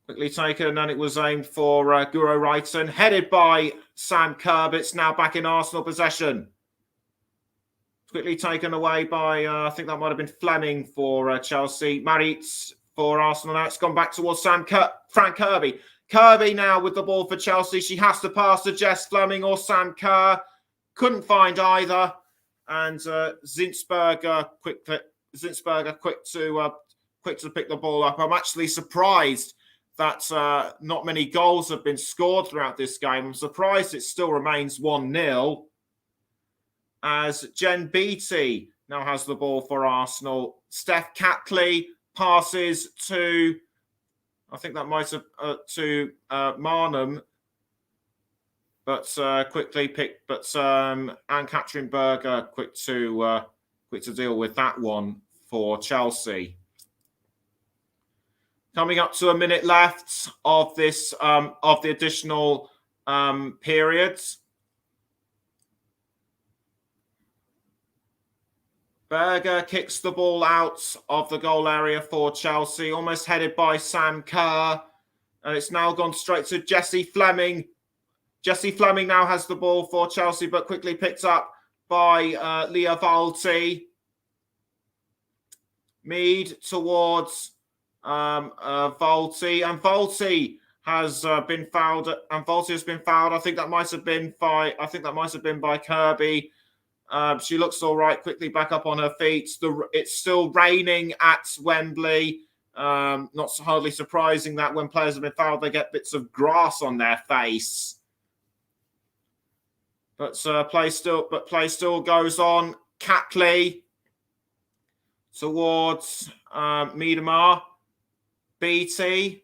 Quickly taken, and it was aimed for Guro Reiten, headed by Sam Kerr. It's now back in Arsenal possession. Quickly taken away by, I think that might have been Fleming for Chelsea. Maritz for Arsenal. Now it's gone back towards Frank Kirby. Kirby now with the ball for Chelsea. She has to pass to Jess Fleming or Sam Kerr. Couldn't find either. And Zinsberger quick to pick the ball up. I'm actually surprised that not many goals have been scored throughout this game. I'm surprised it still remains 1-0 as Jen Beattie now has the ball for Arsenal. Steph Catley passes to, I think that might have, to Marnham. but quickly picked. But Anne-Catherine Berger quick to deal with that one for Chelsea. Coming up to a minute left of this of the additional period. Berger kicks the ball out of the goal area for Chelsea, almost headed by Sam Kerr. And it's now gone straight to Jessie Fleming. Jessie Fleming now has the ball for Chelsea, but quickly picked up by Leah Valti. Mead towards Valti. And Valti has been fouled. And Valti has been fouled. I think that might have been by Kirby. She looks all right, quickly back up on her feet. It's still raining at Wembley. Not hardly surprising that when players have been fouled, they get bits of grass on their face. But play still goes on. Catley towards Miedemar. BT.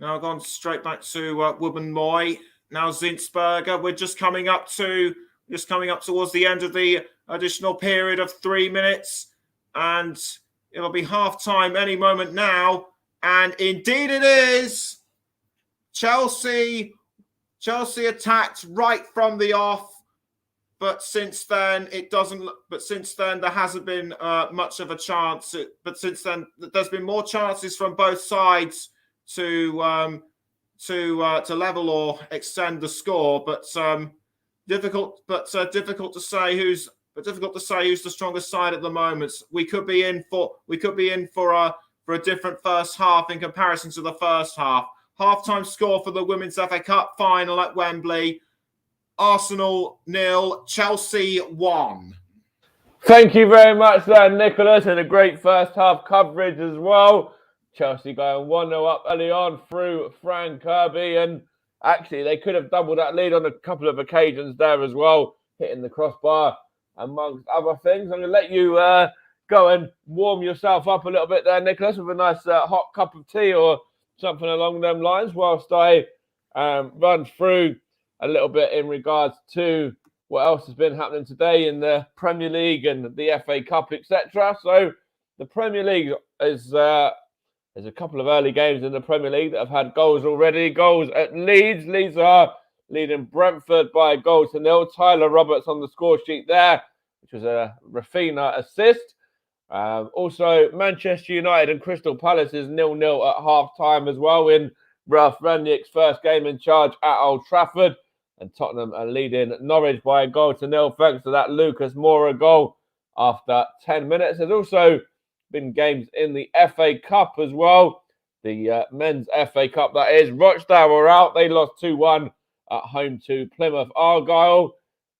Now gone straight back to Wubben-Moy. Now Zinsberger. We're just coming up towards the end of the additional period of 3 minutes. And it'll be half-time any moment now. And indeed it is. Chelsea attacked right from the off. But since then, there hasn't been much of a chance. But since then, there's been more chances from both sides to level or extend the score. But difficult to say who's the strongest side at the moment. We could be in for a different first half in comparison to the first half. Halftime score for the Women's FA Cup final at Wembley. Arsenal 0, Chelsea 1. Thank you very much there, Nicholas, and a great first half coverage as well. Chelsea going 1-0 up early on through Fran Kirby, and actually they could have doubled that lead on a couple of occasions there as well, hitting the crossbar amongst other things. I'm going to let you go and warm yourself up a little bit there, Nicholas, with a nice hot cup of tea or something along them lines, whilst I run through a little bit in regards to what else has been happening today in the Premier League and the FA Cup, etc. So the Premier League is there's a couple of early games in the Premier League that have had goals already. Goals at Leeds. Leeds are leading Brentford by 1-0. Tyler Roberts on the score sheet there, which was a Rafina assist. Also, Manchester United and Crystal Palace is 0-0 at half-time as well in Ralph Rangnick's first game in charge at Old Trafford. And Tottenham are leading Norwich by 1-0 thanks to that Lucas Moura goal after 10 minutes. There's also been games in the FA Cup as well. The men's FA Cup, that is. Rochdale were out. They lost 2-1 at home to Plymouth Argyle.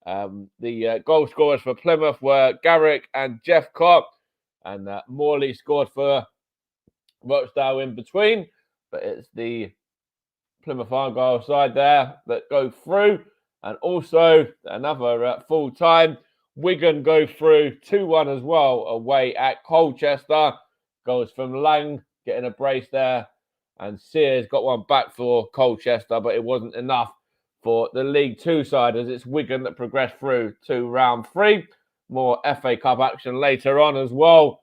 The goal scorers for Plymouth were Garrick and Jeff Cott. And Morley scored for Rochdale in between. But it's the Plymouth Argyle side there that go through. And also another full-time. Wigan go through 2-1 as well away at Colchester. Goals from Lang getting a brace there. And Sears got one back for Colchester, but it wasn't enough for the League Two side as it's Wigan that progressed through to round 3. More FA Cup action later on as well.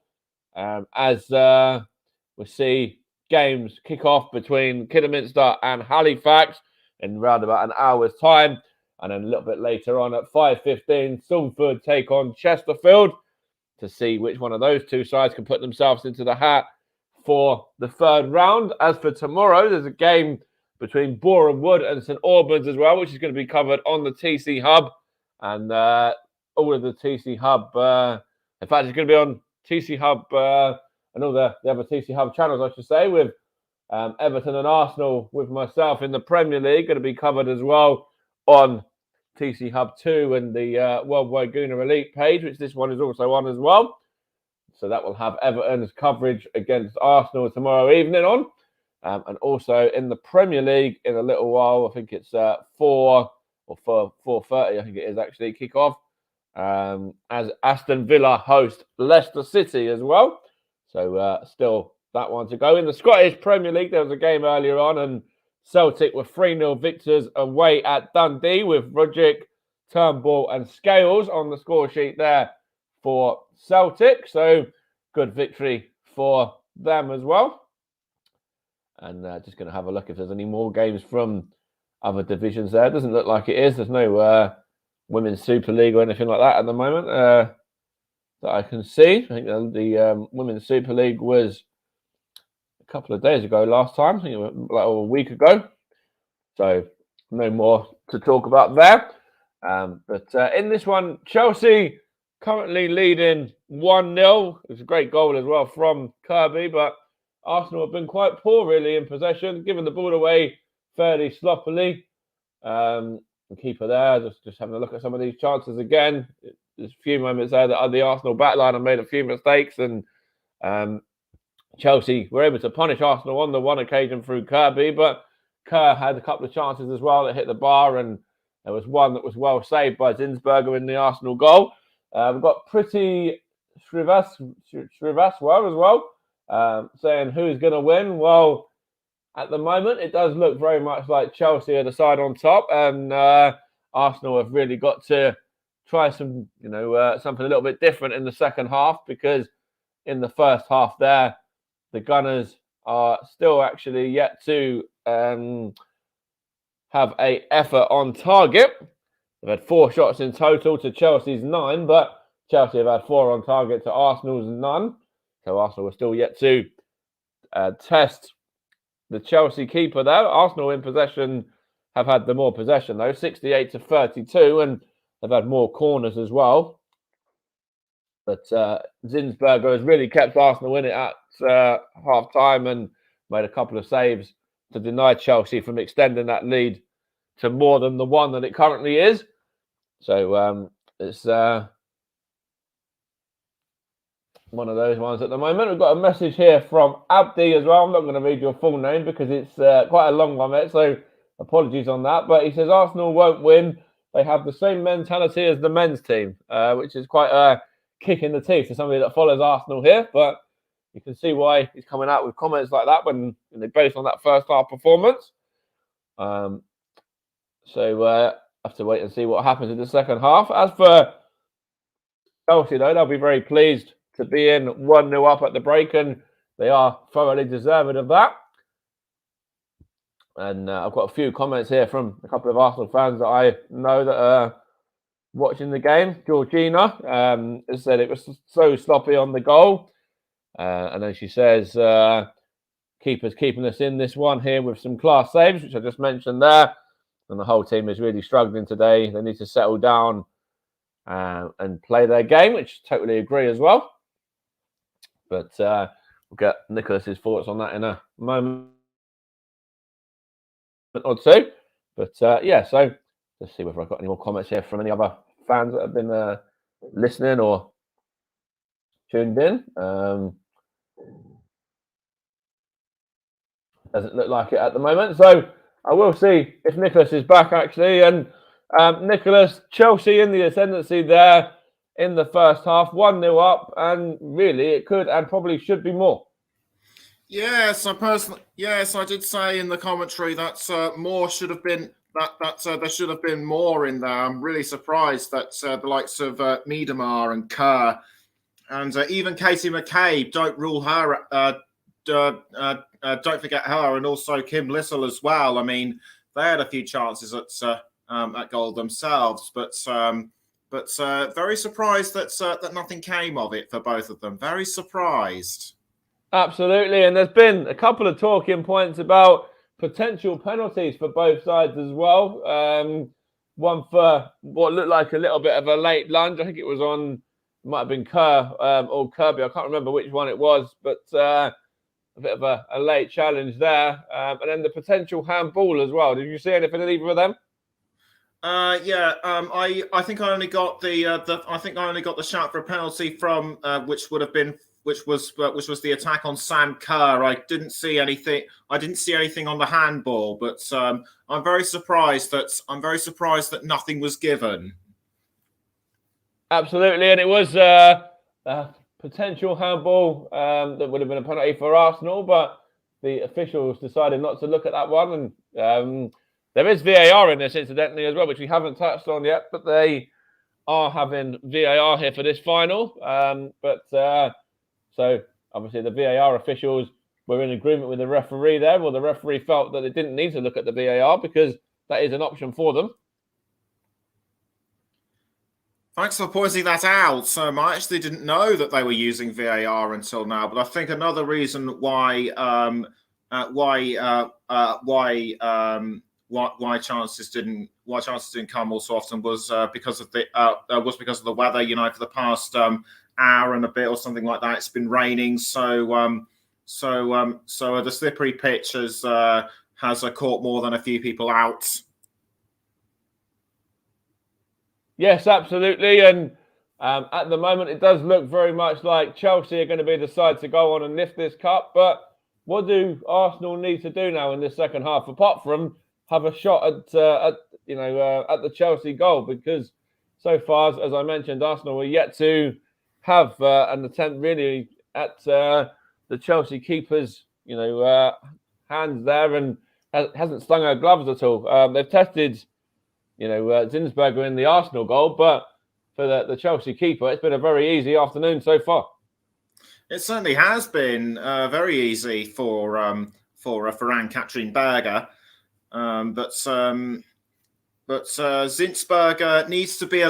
As we see games kick off between Kidderminster and Halifax in round about an hour's time. And then a little bit later on at 5:15, Salford take on Chesterfield to see which one of those two sides can put themselves into the hat for the third round. As for tomorrow, there's a game between Boreham Wood and St Albans as well, which is going to be covered on the TC Hub. And all of the TC Hub, in fact, it's going to be on TC Hub and all the other TC Hub channels, I should say, with Everton and Arsenal with myself in the Premier League, going to be covered as well on TC Hub 2 and the Worldwide Gooner Elite page, which this one is also on as well. So that will have Everton's coverage against Arsenal tomorrow evening on. And also in the Premier League in a little while, I think it's 4:30, I think it is actually, kick off. As Aston Villa host Leicester City as well. So still that one to go. In the Scottish Premier League, there was a game earlier on and Celtic were 3-0 victors away at Dundee with Roderick, Turnbull and Scales on the score sheet there for Celtic. So good victory for them as well. And just going to have a look if there's any more games from other divisions there. It doesn't look like it is. There's no Women's Super League or anything like that at the moment that I can see. I think the Women's Super League was a couple of days ago last time. I think it was like a week ago. So no more to talk about there. But in this one, Chelsea currently leading 1-0. It was a great goal as well from Kirby, but Arsenal have been quite poor, really, in possession, giving the ball away fairly sloppily. The keeper there, just having a look at some of these chances again. There's a few moments there that the Arsenal backline have made a few mistakes, and Chelsea were able to punish Arsenal on the one occasion through Kirby, but Kerr had a couple of chances as well that hit the bar, and there was one that was well saved by Zinsberger in the Arsenal goal. We've got Pretty Shrivaswar as well. Saying who's going to win. Well, at the moment, it does look very much like Chelsea are the side on top, and Arsenal have really got to try some, something a little bit different in the second half, because in the first half there, the Gunners are still actually yet to have an effort on target. They've had 4 shots in total to Chelsea's 9, but Chelsea have had 4 on target to Arsenal's none. So Arsenal are still yet to test the Chelsea keeper there. Arsenal in possession have had the more possession though, 68-32, and they've had more corners as well. But Zinsberger has really kept Arsenal in it at half time and made a couple of saves to deny Chelsea from extending that lead to more than the 1 that it currently is. So it's one of those ones at the moment. We've got a message here from Abdi as well. I'm not going to read your full name because it's quite a long one, mate, so apologies on that. But he says Arsenal won't win. They have the same mentality as the men's team, which is quite a kick in the teeth for somebody that follows Arsenal here. But you can see why he's coming out with comments like that when they're based on that first half performance. So have to wait and see what happens in the second half. As for Chelsea, though, they'll be very pleased to be in 1-0 up at the break, and they are thoroughly deserving of that. And I've got a few comments here from a couple of Arsenal fans that I know that are watching the game. Georgina has said it was so sloppy on the goal. And then she says, keeper's keeping us in this one here with some class saves, which I just mentioned there. And the whole team is really struggling today. They need to settle down and play their game, which I totally agree as well. But we'll get Nicholas's thoughts on that in a moment or two. But yeah, so let's see whether I've got any more comments here from any other fans that have been listening or tuned in. Doesn't look like it at the moment. So I will see if Nicholas is back, actually. And Nicholas, Chelsea in the ascendancy there in the first half, 1-0 up, and really it could and probably should be more. Yes, I did say in the commentary that more should have been that there should have been more in there. I'm really surprised that the likes of Miedemar and Kerr and even Katie McCabe, don't rule her. Don't forget her, and also Kim Little as well. I mean, they had a few chances at goal themselves, but very surprised that nothing came of it for both of them. Very surprised. Absolutely, and there's been a couple of talking points about potential penalties for both sides as well. One for what looked like a little bit of a late lunge. I think it was on, might have been Kerr or Kirby. I can't remember which one it was, but a bit of a late challenge there. And then the potential handball as well. Did you see anything in either of them? I think I only got the shout for a penalty from which was the attack on Sam Kerr. I didn't see anything on the handball, but I'm very surprised that nothing was given. Absolutely, and it was a potential handball that would have been a penalty for Arsenal, but the officials decided not to look at that one. And there is VAR in this, incidentally, as well, which we haven't touched on yet, but they are having VAR here for this final. So obviously the VAR officials were in agreement with the referee there. Well, the referee felt that they didn't need to look at the VAR because that is an option for them. Thanks for pointing that out. I actually didn't know that they were using VAR until now. But I think another reason why chances didn't come all so often was because of the weather. You know, for the past hour and a bit or something like that, it's been raining. So the slippery pitch has caught more than a few people out. Yes, absolutely. And at the moment, it does look very much like Chelsea are going to be the side to go on and lift this cup. But what do Arsenal need to do now in this second half, apart from have a shot at the Chelsea goal? Because so far, as I mentioned, Arsenal were yet to have an attempt really at the Chelsea keeper's hands there, and hasn't stung her gloves at all. They've tested Zinsberger in the Arsenal goal, but for the Chelsea keeper, it's been a very easy afternoon so far. It certainly has been very easy for Ann-Katrin Berger, but Zinsberger needs to be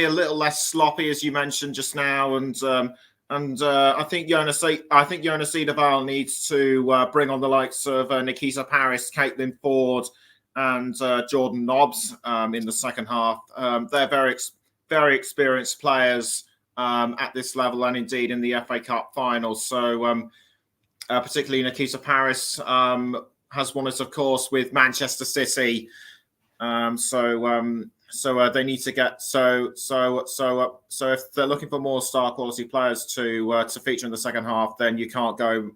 a little less sloppy, as you mentioned just now, and I think Jonas Ederval needs to bring on the likes of Nikita Paris, Caitlin Ford, and Jordan Nobbs in the second half. They're very experienced players at this level, and indeed in the FA Cup finals. So particularly Nikita Paris has won it, of course, with Manchester City. So they need to get so if they're looking for more star quality players to feature in the second half, then you can't go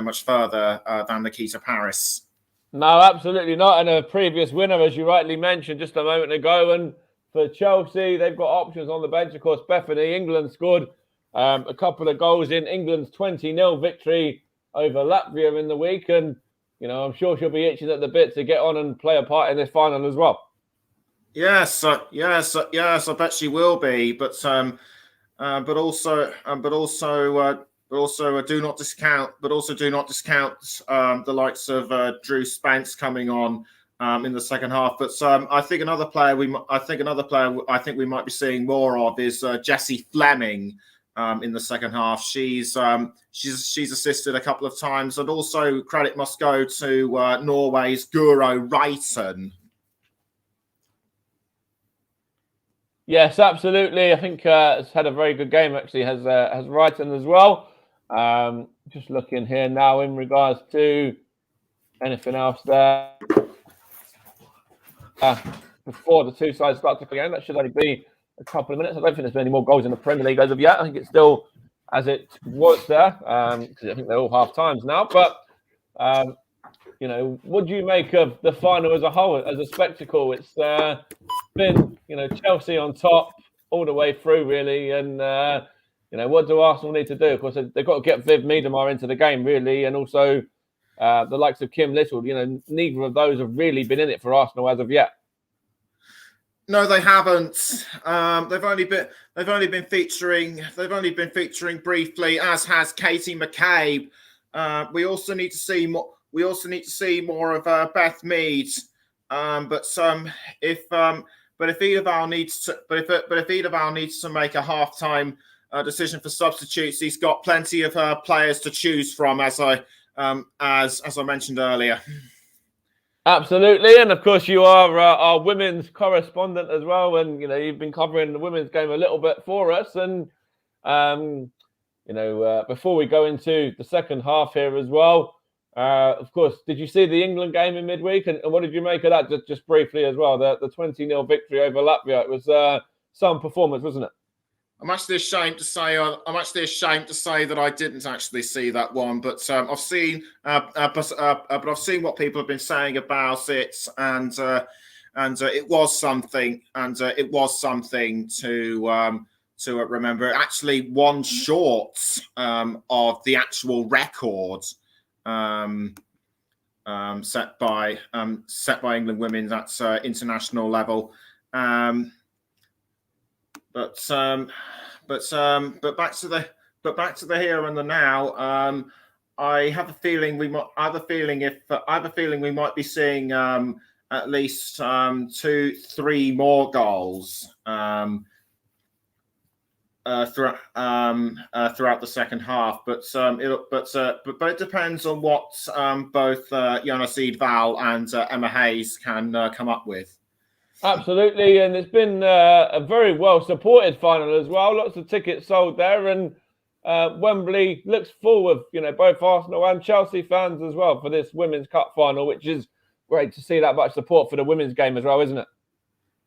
much further than Nikita Paris. No, absolutely not. And a previous winner, as you rightly mentioned just a moment ago. And for Chelsea, they've got options on the bench. Of course, Bethany, England scored a couple of goals in England's 20-0 victory over Latvia in the week. And, I'm sure she'll be itching at the bit to get on and play a part in this final as well. Yes, I bet she will be. But also do not discount the likes of Drew Spence coming on in the second half. But I think another player we might be seeing more of is Jessie Fleming in the second half. She's assisted a couple of times, and also credit must go to Norway's Guro Reiten. Yes, absolutely. I think has had a very good game. Actually, has Reiten as well. Just looking here now in regards to anything else there. Before the two sides start to play again, that should only be a couple of minutes. I don't think there's been any more goals in the Premier League as of yet. I think it's still as it was there, because I think they're all half times now. But what do you make of the final as a whole, as a spectacle? It's been Chelsea on top all the way through, really, and what do Arsenal need to do? Of course, they've got to get Viv Miedemar into the game, really, and also the likes of Kim Little. Neither of those have really been in it for Arsenal as of yet. No, they haven't. They've only been featuring briefly, as has Katie McCabe. We also need to see more. We also need to see more of Beth Mead. But if Ederval needs to make a halftime decision for substitutes, he's got plenty of players to choose from, as I mentioned earlier. Absolutely, and of course you are our women's correspondent as well, and you've been covering the women's game a little bit for us. And before we go into the second half here as well, of course, did you see the England game in midweek, and what did you make of that? Just briefly as well, the 20-0 victory over Latvia. It was some performance, wasn't it? I'm actually ashamed to say that I didn't actually see that one, but I've seen what people have been saying about it, and it was something, to remember. It actually won short of the actual record set by England women at international level. But back to the here and the now. I have a feeling we might be seeing at least 2-3 more goals throughout the second half, but it depends on what both Jonas Edvall and Emma Hayes can come up with. Absolutely, and it's been a very well supported final as well. Lots of tickets sold there, and Wembley looks full of both Arsenal and Chelsea fans as well for this Women's Cup final, which is great to see that much support for the women's game as well, isn't it?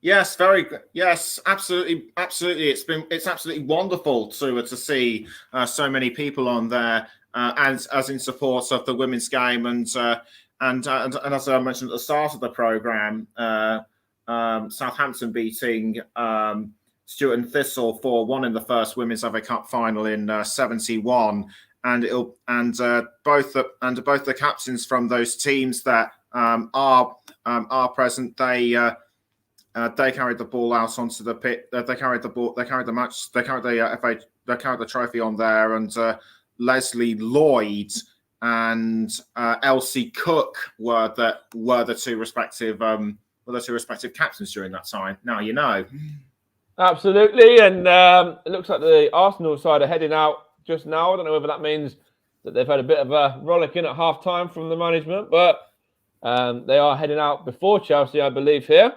Yes, very good. Yes, absolutely. It's absolutely wonderful to see so many people on there as in support of the women's game, and as I mentioned at the start of the program, Southampton beating Stuart and Thistle 4-1 in the first Women's FA Cup final in '71, and both the captains from those teams that are present, they carried the ball out onto the pit. They carried the match. They carried the trophy on there, and Leslie Lloyd and Elsie Cook were the two respective captains during that time. Now you know. Absolutely, and it looks like the Arsenal side are heading out just now. I don't know whether that means that they've had a bit of a rollicking at half time from the management, but they are heading out before Chelsea, I believe, here.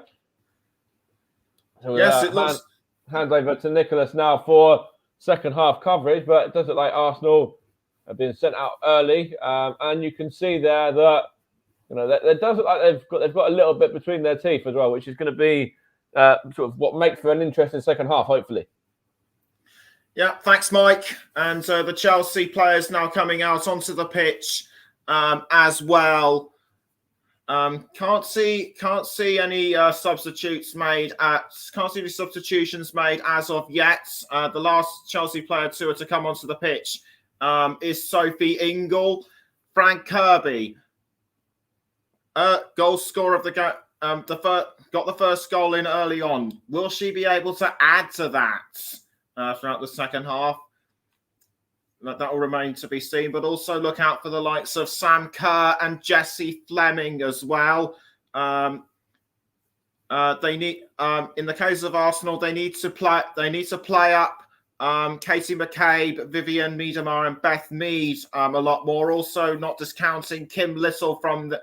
So yes, it looks. Hand over to Nicholas now for second half coverage, but it does look like Arsenal have been sent out early, and you can see there that it does look like they've got a little bit between their teeth as well, which is going to be sort of what makes for an interesting second half, hopefully. Yeah, thanks, Mike. And the Chelsea players now coming out onto the pitch as well. Can't see any substitutions made as of yet. The last Chelsea player to come onto the pitch is Sophie Ingle. Frank Kirby, goal scorer of the game, got the first goal in early on. Will she be able to add to that throughout the second half? That will remain to be seen, but also look out for the likes of Sam Kerr and Jessie Fleming as well. They need, in the case of Arsenal, they need to play up Katie McCabe, Vivian Miedemar, and Beth Mead a lot more. Also, not discounting Kim Little from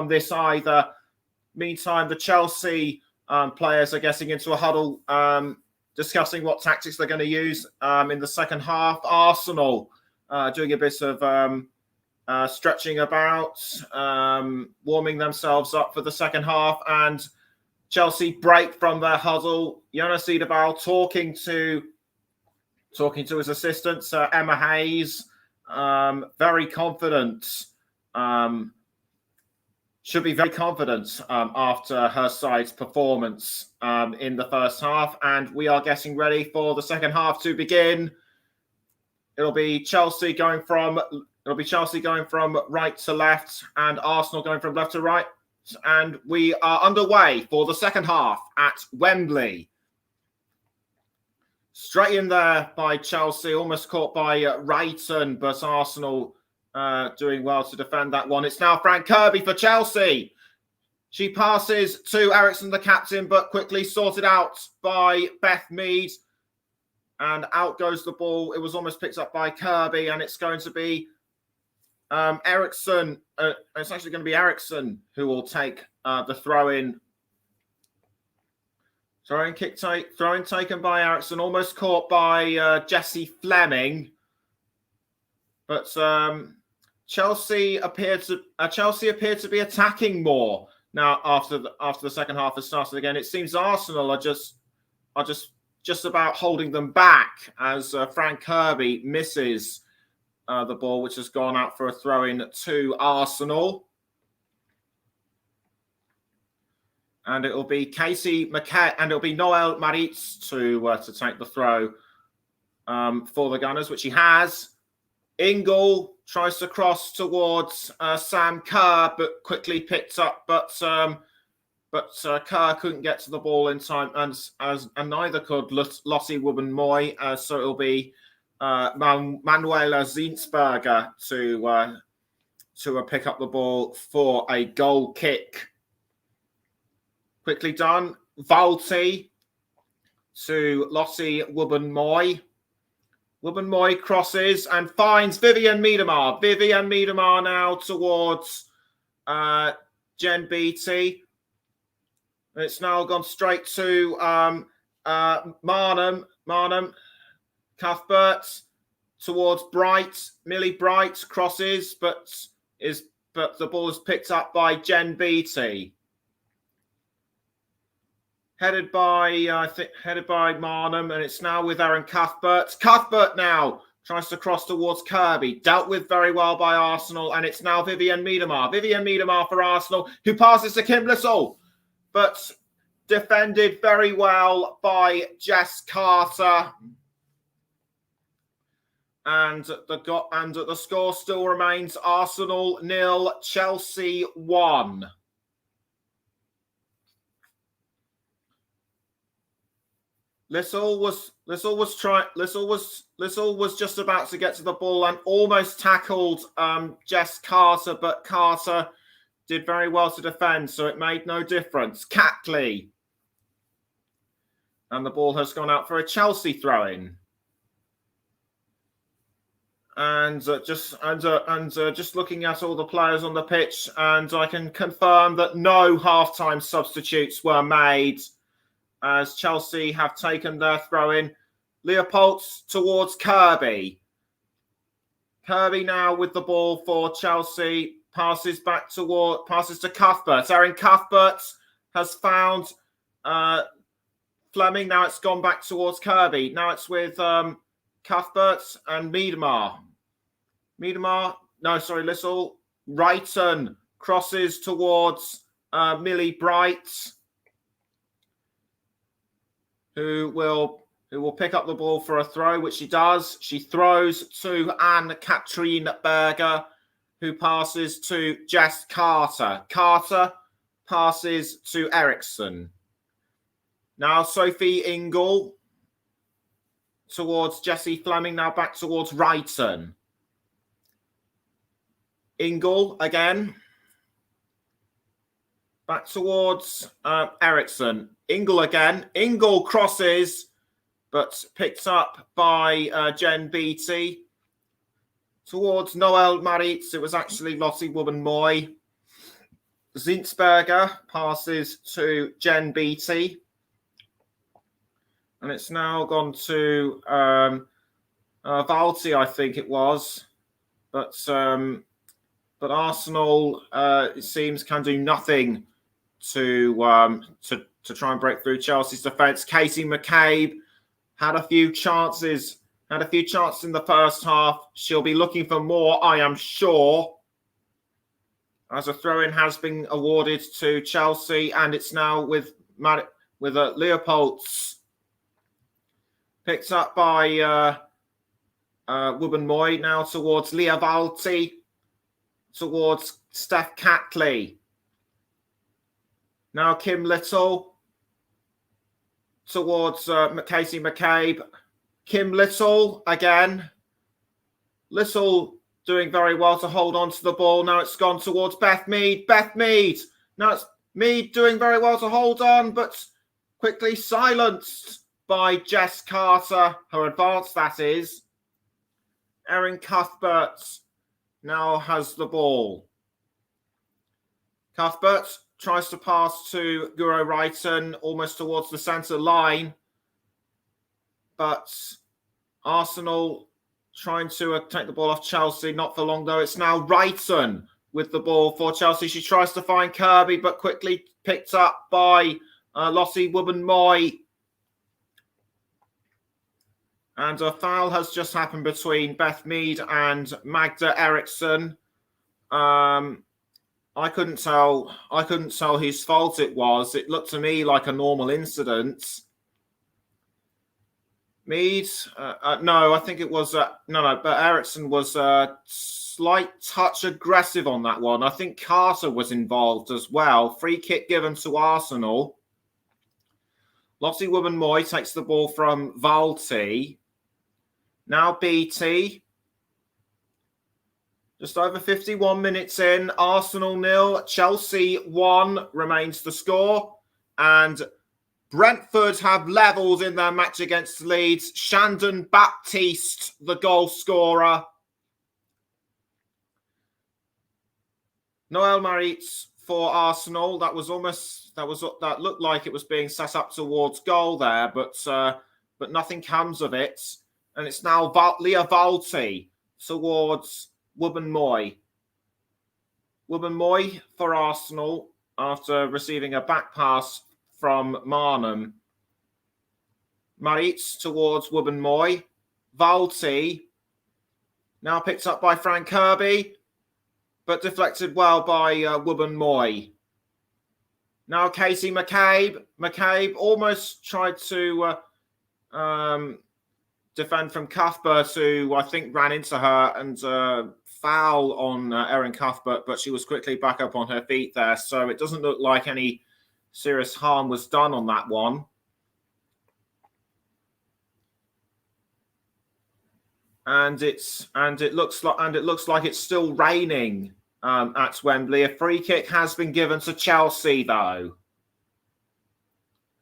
this either. Meantime, the Chelsea players are getting into a huddle, discussing what tactics they're going to use in the second half. Arsenal doing a bit of stretching about, warming themselves up for the second half, and Chelsea break from their huddle. Jonas Edvall talking to his assistant, Emma Hayes, very confident. Should be very confident after her side's performance in the first half, and we are getting ready for the second half to begin. It'll be Chelsea going from right to left, and Arsenal going from left to right, and we are underway for the second half at Wembley. Straight in there by Chelsea, almost caught by Rayton, but Arsenal doing well to defend that one. It's now Frank Kirby for Chelsea. She passes to Eriksson, the captain, but quickly sorted out by Beth Mead. And out goes the ball. It was almost picked up by Kirby, and it's going to be Eriksson. It's actually going to be Eriksson who will take the throw-in. Throw-in taken by Eriksson, almost caught by Jessie Fleming. But Chelsea appear to be attacking more now after the second half has started again. It seems Arsenal are just about holding them back as Frank Kirby misses the ball, which has gone out for a throw-in to Arsenal. And it will be Casey McKay, and it'll be Noel Maritz to take the throw for the Gunners, which he has. Ingle tries to cross towards Sam Kerr, but quickly picked up. But Kerr couldn't get to the ball in time, and neither could Lottie Woburn-Moy. So it'll be Manuela Zinsberger to pick up the ball for a goal kick. Quickly done. Valti to Lottie Woburn-Moy. Woburn-Moy crosses and finds Vivian Miedemar. Vivian Miedemar now towards Jen Beattie. It's now gone straight to Marnham. Cuthbert towards Bright. Millie Bright crosses, but the ball is picked up by Jen Beattie. Headed by Marnham, and it's now with Erin Cuthbert. Cuthbert now tries to cross towards Kirby. Dealt with very well by Arsenal, and it's now Vivian Miedemar. Vivian Miedemar for Arsenal, who passes to Kim Little, but defended very well by Jess Carter. And the score still remains Arsenal 0, Chelsea 1. Lissell was just about to get to the ball and almost tackled Jess Carter, but Carter did very well to defend, so it made no difference. Catley, and the ball has gone out for a Chelsea throw-in. And just looking at all the players on the pitch, and I can confirm that no half-time substitutes were made, as Chelsea have taken their throw-in. Leopolds towards Kirby. Kirby now with the ball for Chelsea. Passes to Cuthbert. Erin Cuthbert has found Fleming. Now it's gone back towards Kirby. Now it's with Cuthbert and Miedemar. Lissell. Wrighton crosses towards Millie Bright, who will pick up the ball for a throw, which she does. She throws to Anne-Katrine Berger, who passes to Jess Carter. Carter passes to Eriksson. Now Sophie Ingle towards Jessie Fleming, now back towards Wrighton. Ingle again. Back towards Eriksson. Ingle again. Ingle crosses, but picked up by Jen Beattie. Towards Noel Maritz, it was actually Lottie Woburn-Moy. Zinsberger passes to Jen Beattie. And it's now gone to Valti, I think it was. But Arsenal, it seems, can do nothing to try and break through Chelsea's defence. Katie McCabe had a few chances in the first half. She'll be looking for more, I am sure, as a throw-in has been awarded to Chelsea, and it's now with Leopolds. Picked up by Woburn-Moy, now towards Leah Valti, towards Steph Catley. Now Kim Little towards Casey McCabe. Kim Little again. Little doing very well to hold on to the ball. Now it's gone towards Beth Mead. Now it's Mead doing very well to hold on, but quickly silenced by Jess Carter. Her advance, that is. Erin Cuthbert now has the ball. Cuthbert tries to pass to Guro Wrighton, almost towards the centre line. But Arsenal trying to take the ball off Chelsea. Not for long, though. It's now Wrighton with the ball for Chelsea. She tries to find Kirby, but quickly picked up by Lottie Woburn-Moy. And a foul has just happened between Beth Mead and Magda Eriksson. I couldn't tell whose fault it was. It looked to me like a normal incident. Mead, no, I think it was no, but Eriksson was a slight touch aggressive on that one. I think Carter was involved as well. Free kick given to Arsenal. Lottie Woman-Moy takes the ball from Valti. Now BT. Just over 51 minutes in. Arsenal 0, Chelsea 1 remains the score. And Brentford have levelled in their match against Leeds. Shandon Baptiste, the goal scorer. Noel Maritz for Arsenal. That looked like it was being set up towards goal there, but nothing comes of it. And it's now Leah Valti towards Woman-Moy. Woman-Moy for Arsenal after receiving a back pass from Marnham. Maritz towards Woman-Moy. Valti now picked up by Frank Kirby, but deflected well by Woman-Moy. Now Casey McCabe. McCabe almost tried to defend from Cuthbert, who I think ran into her and foul on Erin Cuthbert, but she was quickly back up on her feet there. So it doesn't look like any serious harm was done on that one. And it looks like it's still raining at Wembley. A free kick has been given to Chelsea though,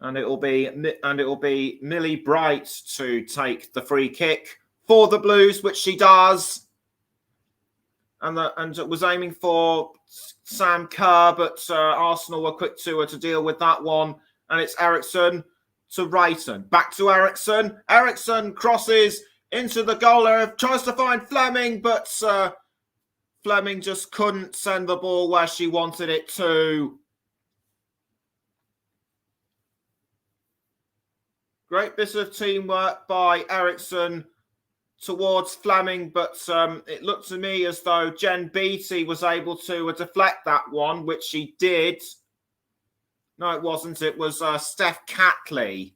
and it will be Millie Bright to take the free kick for the Blues, which she does, and it was aiming for Sam Kerr, but Arsenal were quick to deal with that one, and it's Eriksson to Wrighton, back to Eriksson. Eriksson crosses into the goal area, tries to find Fleming, but Fleming just couldn't send the ball where she wanted it to. Great bit of teamwork by Eriksson towards Fleming, but it looked to me as though Jen Beattie was able to deflect that one, which she did. No, it wasn't. It was Steph Catley.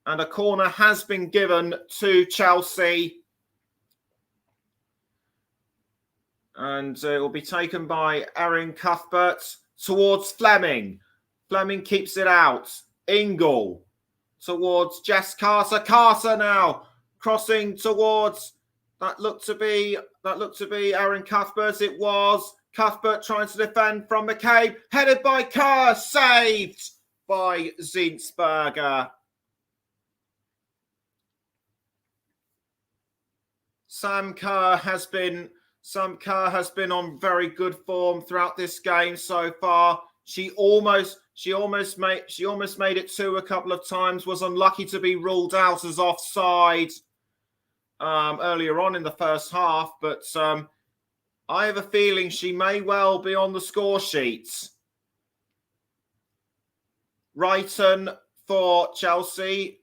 And a corner has been given to Chelsea. And it will be taken by Erin Cuthbert towards Fleming. Fleming keeps it out. Ingle towards Jess Carter. Carter now crossing towards that looked to be Erin Cuthbert. It was Cuthbert trying to defend from McCabe. Headed by Kerr. Saved by Zinsberger. Sam Kerr has been on very good form throughout this game so far. She almost made it 2 a couple of times. Was unlucky to be ruled out as offside earlier on in the first half, but I have a feeling she may well be on the score sheet. Wrighton for Chelsea,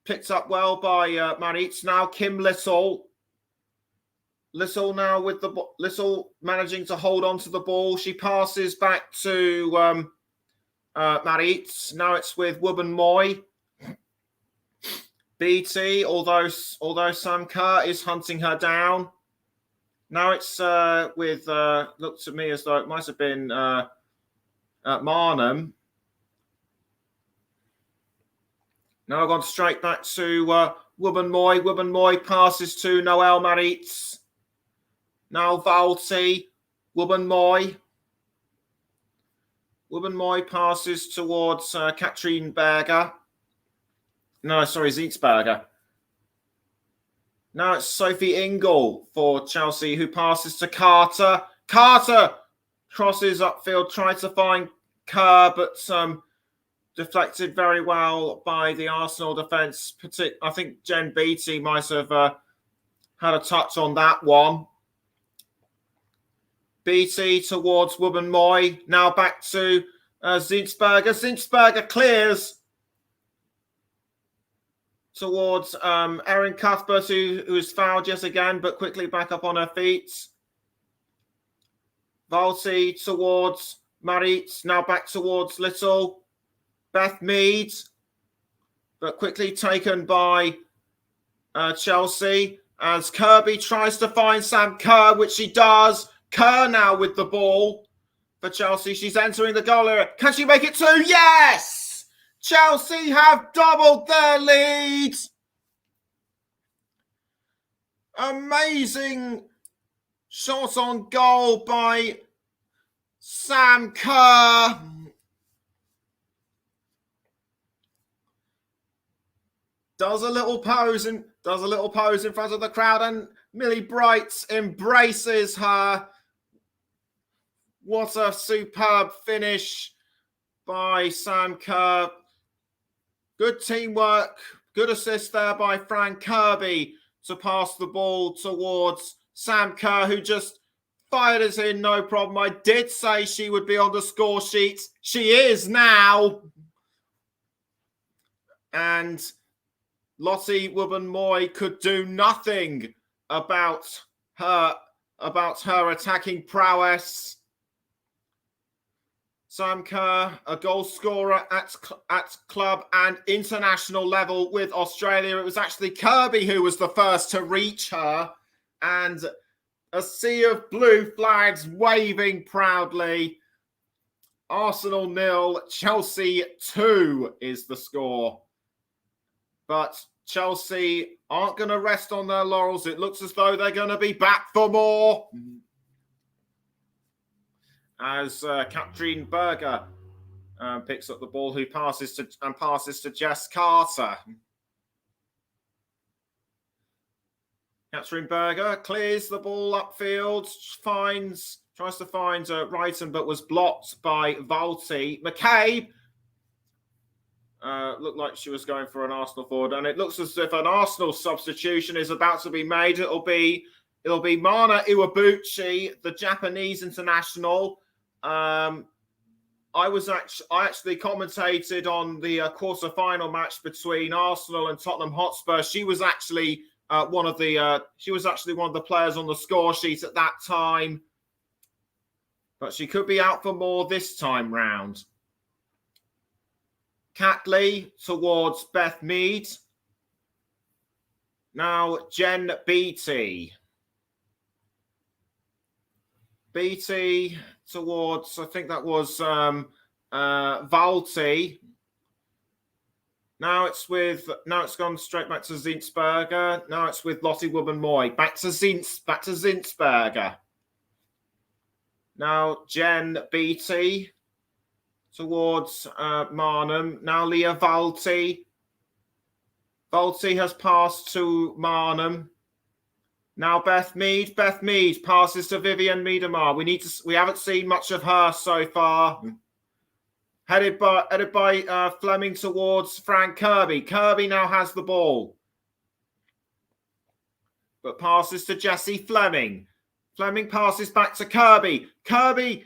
picked up well by Maritz. Now Kim Little. Little now with the Little managing to hold on to the ball. She passes back to Maritz. Now it's with Woman-Moy. BT, although Sam Kerr is hunting her down. Now it's with looked to me as though it might have been Marnham. Now I've gone straight back to Woman-Moy. Woman-Moy passes to Noel Maritz. Now Valti, Woman-Moy. Woman-Moy passes towards Katrin Berger. No, sorry, Zinsberger. Now it's Sophie Ingle for Chelsea, who passes to Carter. Carter crosses upfield, tries to find Kerr, but deflected very well by the Arsenal defence. I think Jen Beattie might have had a touch on that one. BT towards Woman-Moy. Now back to Zinsberger. Zinsberger clears towards Erin Cuthbert, who is fouled yet again, but quickly back up on her feet. Valti towards Maritz. Now back towards Little. Beth Mead, but quickly taken by Chelsea, as Kirby tries to find Sam Kerr, which she does. Kerr now with the ball for Chelsea. She's entering the goal area. Can she make it 2? Yes! Chelsea have doubled their lead. Amazing shot on goal by Sam Kerr. Does a little pose in front of the crowd, and Millie Bright embraces her. What a superb finish by Sam Kerr. Good teamwork, good assist there by Fran Kirby to pass the ball towards Sam Kerr, who just fired us in, no problem. I did say she would be on the score sheet. She is now. And Lottie Wubben-Moy could do nothing about her attacking prowess. Sam Kerr, a goal scorer at club and international level with Australia. It was actually Kirby who was the first to reach her. And a sea of blue flags waving proudly. Arsenal 0, Chelsea 2 is the score. But Chelsea aren't going to rest on their laurels. It looks as though they're going to be back for more. As Katrine Berger picks up the ball, who passes to Jess Carter. Katrine Berger clears the ball upfield, tries to find Wrighton, but was blocked by Valti. McCabe looked like she was going for an Arsenal forward, and it looks as if an Arsenal substitution is about to be made. It'll be Mana Iwabuchi, the Japanese international. I actually commentated on the quarter-final match between Arsenal and Tottenham Hotspur. She was actually one of the players on the score sheet at that time, but she could be out for more this time round. Catley towards Beth Mead. Now Jen Beattie. Beattie towards, I think that was Valti. Now it's gone straight back to Zinsberger. Now it's with Lottie Wubben-Moy. Back to Zinsberger. Now Jen Beattie towards Marnham. Now Leah Valti. Valti has passed to Marnham. Now Beth Mead. Beth Mead passes to Vivian Miedemar. We haven't seen much of her so far. Headed by Fleming towards Frank Kirby. Kirby now has the ball, but passes to Jessie Fleming. Fleming passes back to Kirby. Kirby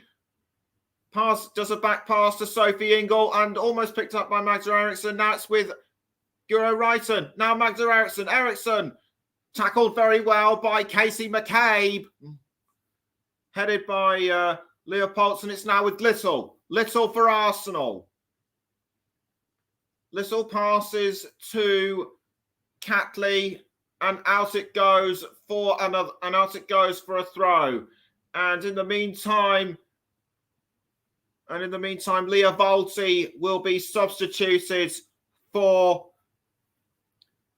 does a back pass to Sophie Ingle and almost picked up by Magda Eriksson. Now it's with Guro Wrighton. Now Magda Eriksson. Eriksson tackled very well by Casey McCabe. Headed by Leopoldson. It's now with Little. Little for Arsenal. Little passes to Catley, and out it goes for a throw. And in the meantime, Leah Valti will be substituted for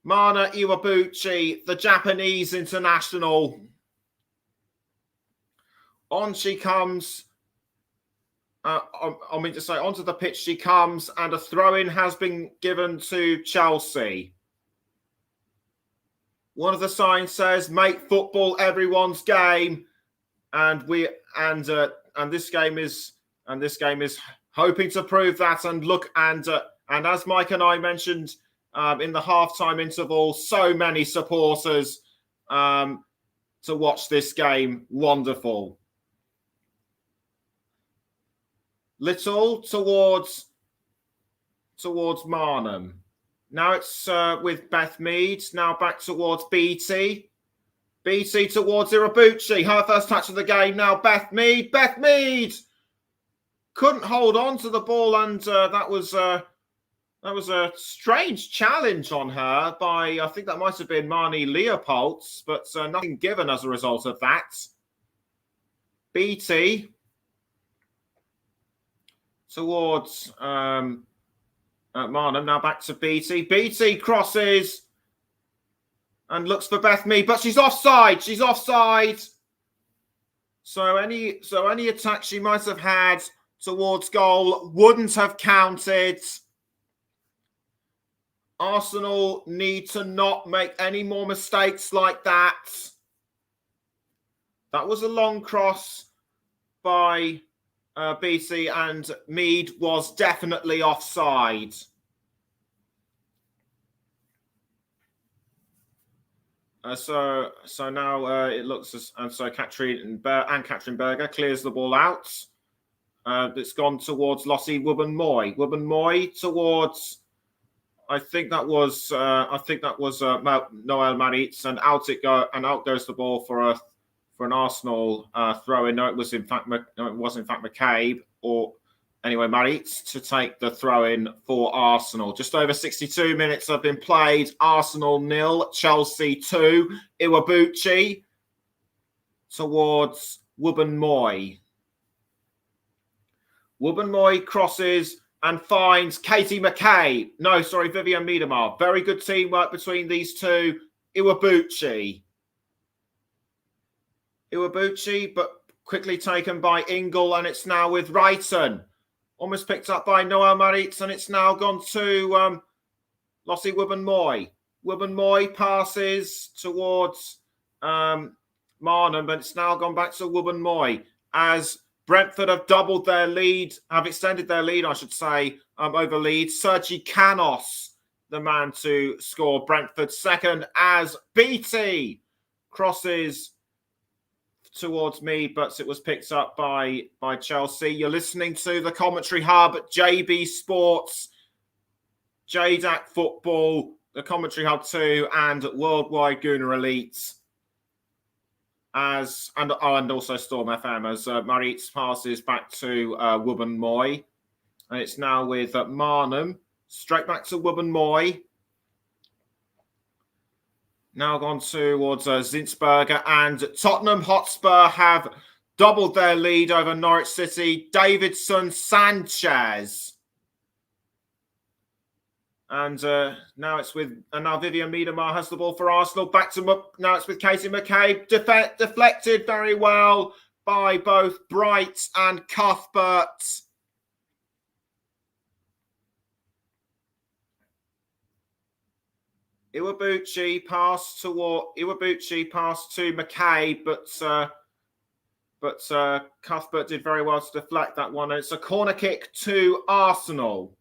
Mana Iwabuchi, the Japanese international. On she comes. Onto the pitch she comes, and a throw-in has been given to Chelsea. One of the signs says, "Make football everyone's game," and this game is hoping to prove that. And as Mike and I mentioned in the halftime interval, so many supporters to watch this game. Wonderful. Little towards Marnham. Now it's with Beth Mead. Now back towards Beattie. Beattie towards Irabuchi. Her first touch of the game. Now Beth Mead. Beth Mead couldn't hold on to the ball, and that was That was a strange challenge on her by, I think that might have been Marnie Leopolds, but nothing given as a result of that. BT towards Marnham. Now back to BT. BT crosses and looks for Beth Mead, but she's offside. She's offside. So any attack she might have had towards goal wouldn't have counted. Arsenal need to not make any more mistakes like that. That was a long cross by BT, and Mead was definitely offside. So now it looks as, and so Katrin Berger clears the ball out. It's gone towards Lossie Wubben-Moy. Wubben-Moy towards, I think that was Noel Maritz, and out goes the ball for an Arsenal throw in. No, it was in fact McCabe, or anyway Maritz to take the throw in for Arsenal. Just over 62 minutes have been played. Arsenal 0, Chelsea 2. Iwabuchi towards Wubben-Moy. Wubben-Moy crosses and finds Katie McCabe. No, sorry, Vivian Miedemar. Very good teamwork between these two. Iwabuchi, but quickly taken by Ingle, and it's now with Wrighton. Almost picked up by Noel Maritz, and it's now gone to Lossie Wubben-Moy. Wubben-Moy passes towards Marnham, but it's now gone back to Wubben-Moy as Brentford have extended their lead, I should say, over Leeds. Sergi Canos, the man to score Brentford's second, as BT crosses towards me, but it was picked up by Chelsea. You're listening to the Commentary Hub, JB Sports, JDAC Football, the Commentary Hub 2, and Worldwide Gooner Elite. And also Storm FM, as Maritz passes back to Wubben-Moy. And it's now with Marnham. Straight back to Wubben-Moy. Now gone towards Zinsberger, and Tottenham Hotspur have doubled their lead over Norwich City. Davidson Sanchez. And now Vivian Miedemar has the ball for Arsenal. Now it's with Katie McCabe. Deflected very well by both Bright and Cuthbert. Iwabuchi passed to McCabe, but Cuthbert did very well to deflect that one. And it's a corner kick to Arsenal.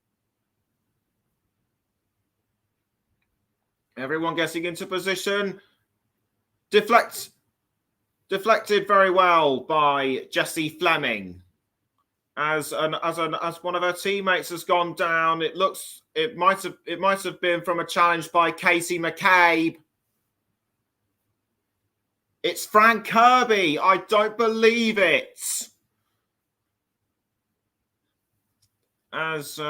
Everyone getting into position. Deflected very well by Jessie Fleming. As one of her teammates has gone down, it might have been from a challenge by Katie McCabe. It's Fran Kirby. I don't believe it. As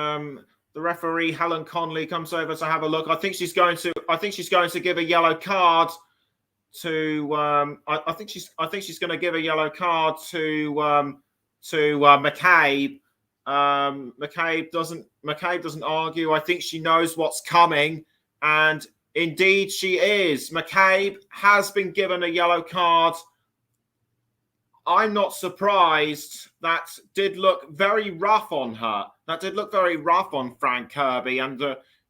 the referee Helen Conley comes over to have a look. I think she's going to give a yellow card to. I think she's going to give a yellow card to McCabe. McCabe doesn't argue. I think she knows what's coming, and indeed she is. McCabe has been given a yellow card. I'm not surprised. That did look very rough on her. That did look very rough on Fran Kirby, and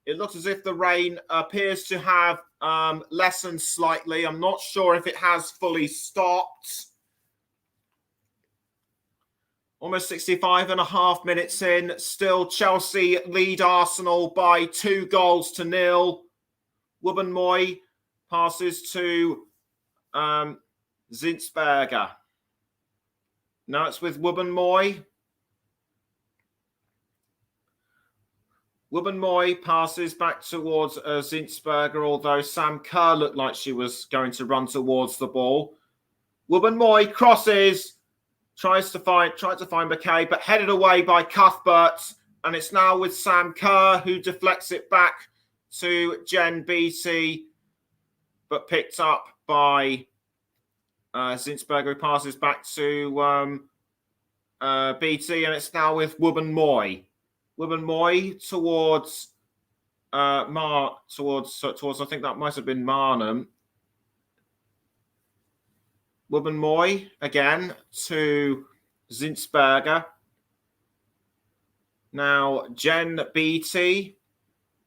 it looks as if the rain appears to have lessened slightly. I'm not sure if it has fully stopped. Almost 65 and a half minutes in. Still Chelsea lead Arsenal by 2-0. Wubben-Moy passes to Zinsberger. Now it's with Wubben-Moy. Wubben-Moy passes back towards Zinsberger, although Sam Kerr looked like she was going to run towards the ball. Wubben-Moy crosses, tried to find McCabe, but headed away by Cuthbert. and it's now with Sam Kerr, who deflects it back to Jen Beattie, but picked up by Zinsberger, who passes back to Beattie, and it's now with Wubben Moy. Wubben Moy towards towards I think that might have been Marnham. Wubben Moy again to Zinsberger. Now Jen Beattie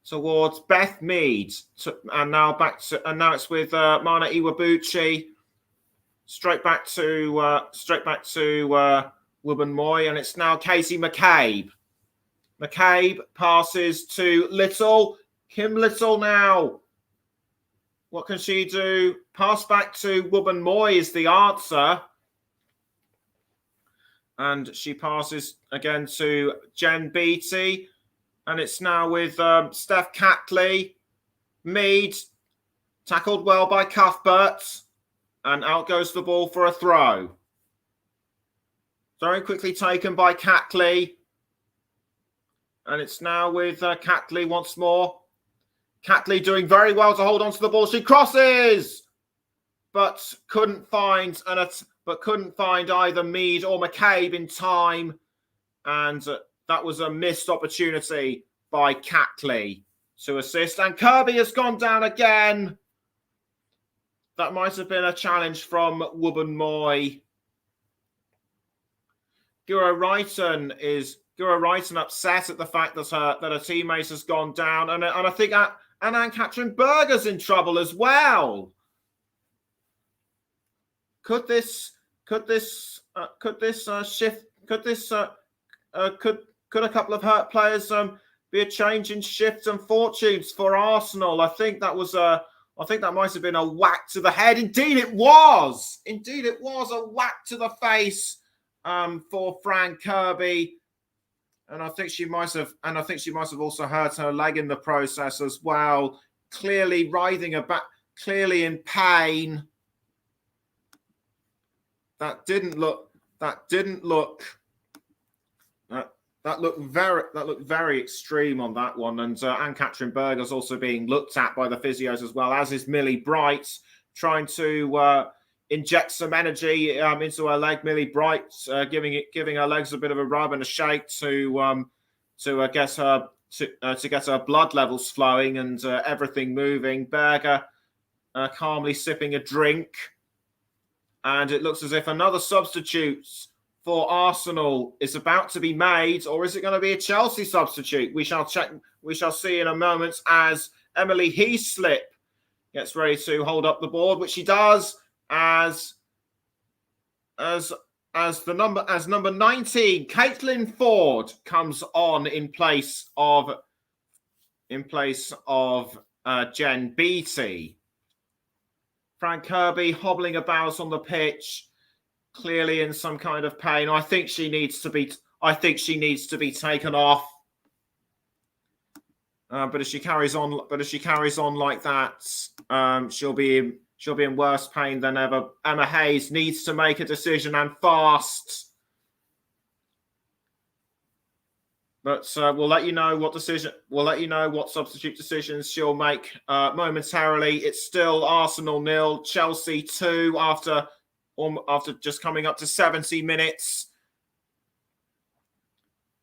towards Beth Mead, and now it's with Mana Iwabuchi. Straight back to Wubben Moy, and it's now Casey McCabe. McCabe passes to Little. Kim Little now. What can she do? Pass back to Wubben Moy is the answer. And she passes again to Jen Beattie. And it's now with Steph Catley. Mead tackled well by Cuthbert. And out goes the ball for a throw. Very quickly taken by Catley. And it's now with Catley once more. Catley doing very well to hold on to the ball. She crosses, but couldn't find either Mead or McCabe in time, and that was a missed opportunity by Catley to assist. And Kirby has gone down again. That might have been a challenge from Wubben Moy. Guro Wrighton upset at the fact that her teammate has gone down, and I think Anne-Catherine Berger's in trouble as well. Could a couple of hurt players be a change in shifts and fortunes for Arsenal? I think that might have been a whack to the head. Indeed, it was. Indeed, it was a whack to the face for Fran Kirby. And I think she might have also hurt her leg in the process as well. Clearly writhing about, clearly in pain. That looked very extreme on that one. And Anne-Catherine Berger's also being looked at by the physios as well, as is Millie Bright, trying to inject some energy into her leg. Millie Bright giving her legs a bit of a rub and a shake to get her blood levels flowing and everything moving. Berger calmly sipping a drink, and it looks as if another substitute for Arsenal is about to be made, or is it going to be a Chelsea substitute? We shall check. We shall see in a moment as Emily Heaslip gets ready to hold up the board, which she does. As number 19, Caitlin Ford comes on in place of Jen Beattie. Fran Kirby hobbling about on the pitch, clearly in some kind of pain. I think she needs to be taken off. But if she carries on like that, she'll be in worse pain than ever. Emma Hayes needs to make a decision, and fast. But we'll let you know what substitute decisions she'll make momentarily. It's still Arsenal 0, Chelsea 2 after just coming up to 70 minutes.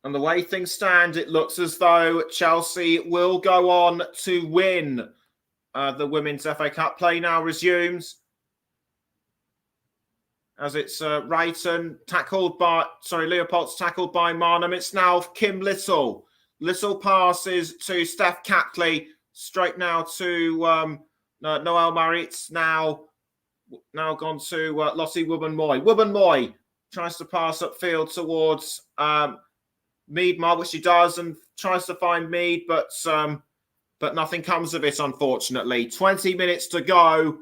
And the way things stand, it looks as though Chelsea will go on to win the Women's FA Cup. Play now resumes. As it's Leopold's tackled by Marnham. It's now Kim Little. Little passes to Steph Catley. Straight now to Noelle Maritz. Now gone to Lottie Wubben Moy. Wubben Moy tries to pass upfield towards Mead, which she does, and tries to find Mead, but nothing comes of it, unfortunately. 20 minutes to go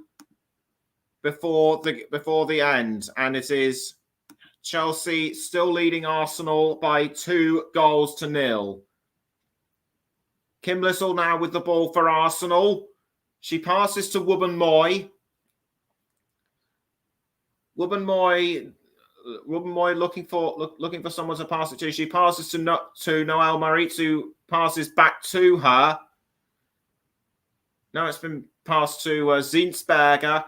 before the end, and it is Chelsea still leading Arsenal by 2-0. Kim Little now with the ball for Arsenal. She passes to Wubben Moy. Wubben Moy Moy looking for someone to pass it to. She passes to Noelle Maritz, who passes back to her. Now it's been passed to Zinsberger.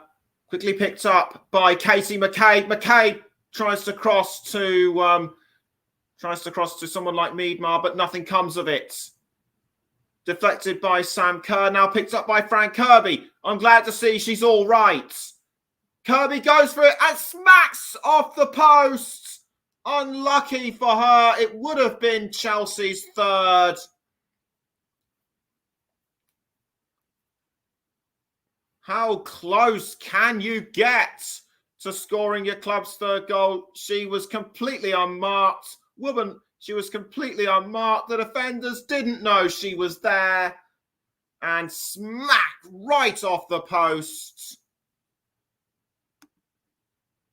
Quickly picked up by Katie McCabe. McCabe tries to cross to someone like Miedmar, but nothing comes of it. Deflected by Sam Kerr. Now picked up by Fran Kirby. I'm glad to see she's all right. Kirby goes for it and smacks off the post. Unlucky for her. It would have been Chelsea's third. How close can you get to scoring your club's third goal? She was completely unmarked. She was completely unmarked. The defenders didn't know she was there. And smacked right off the post.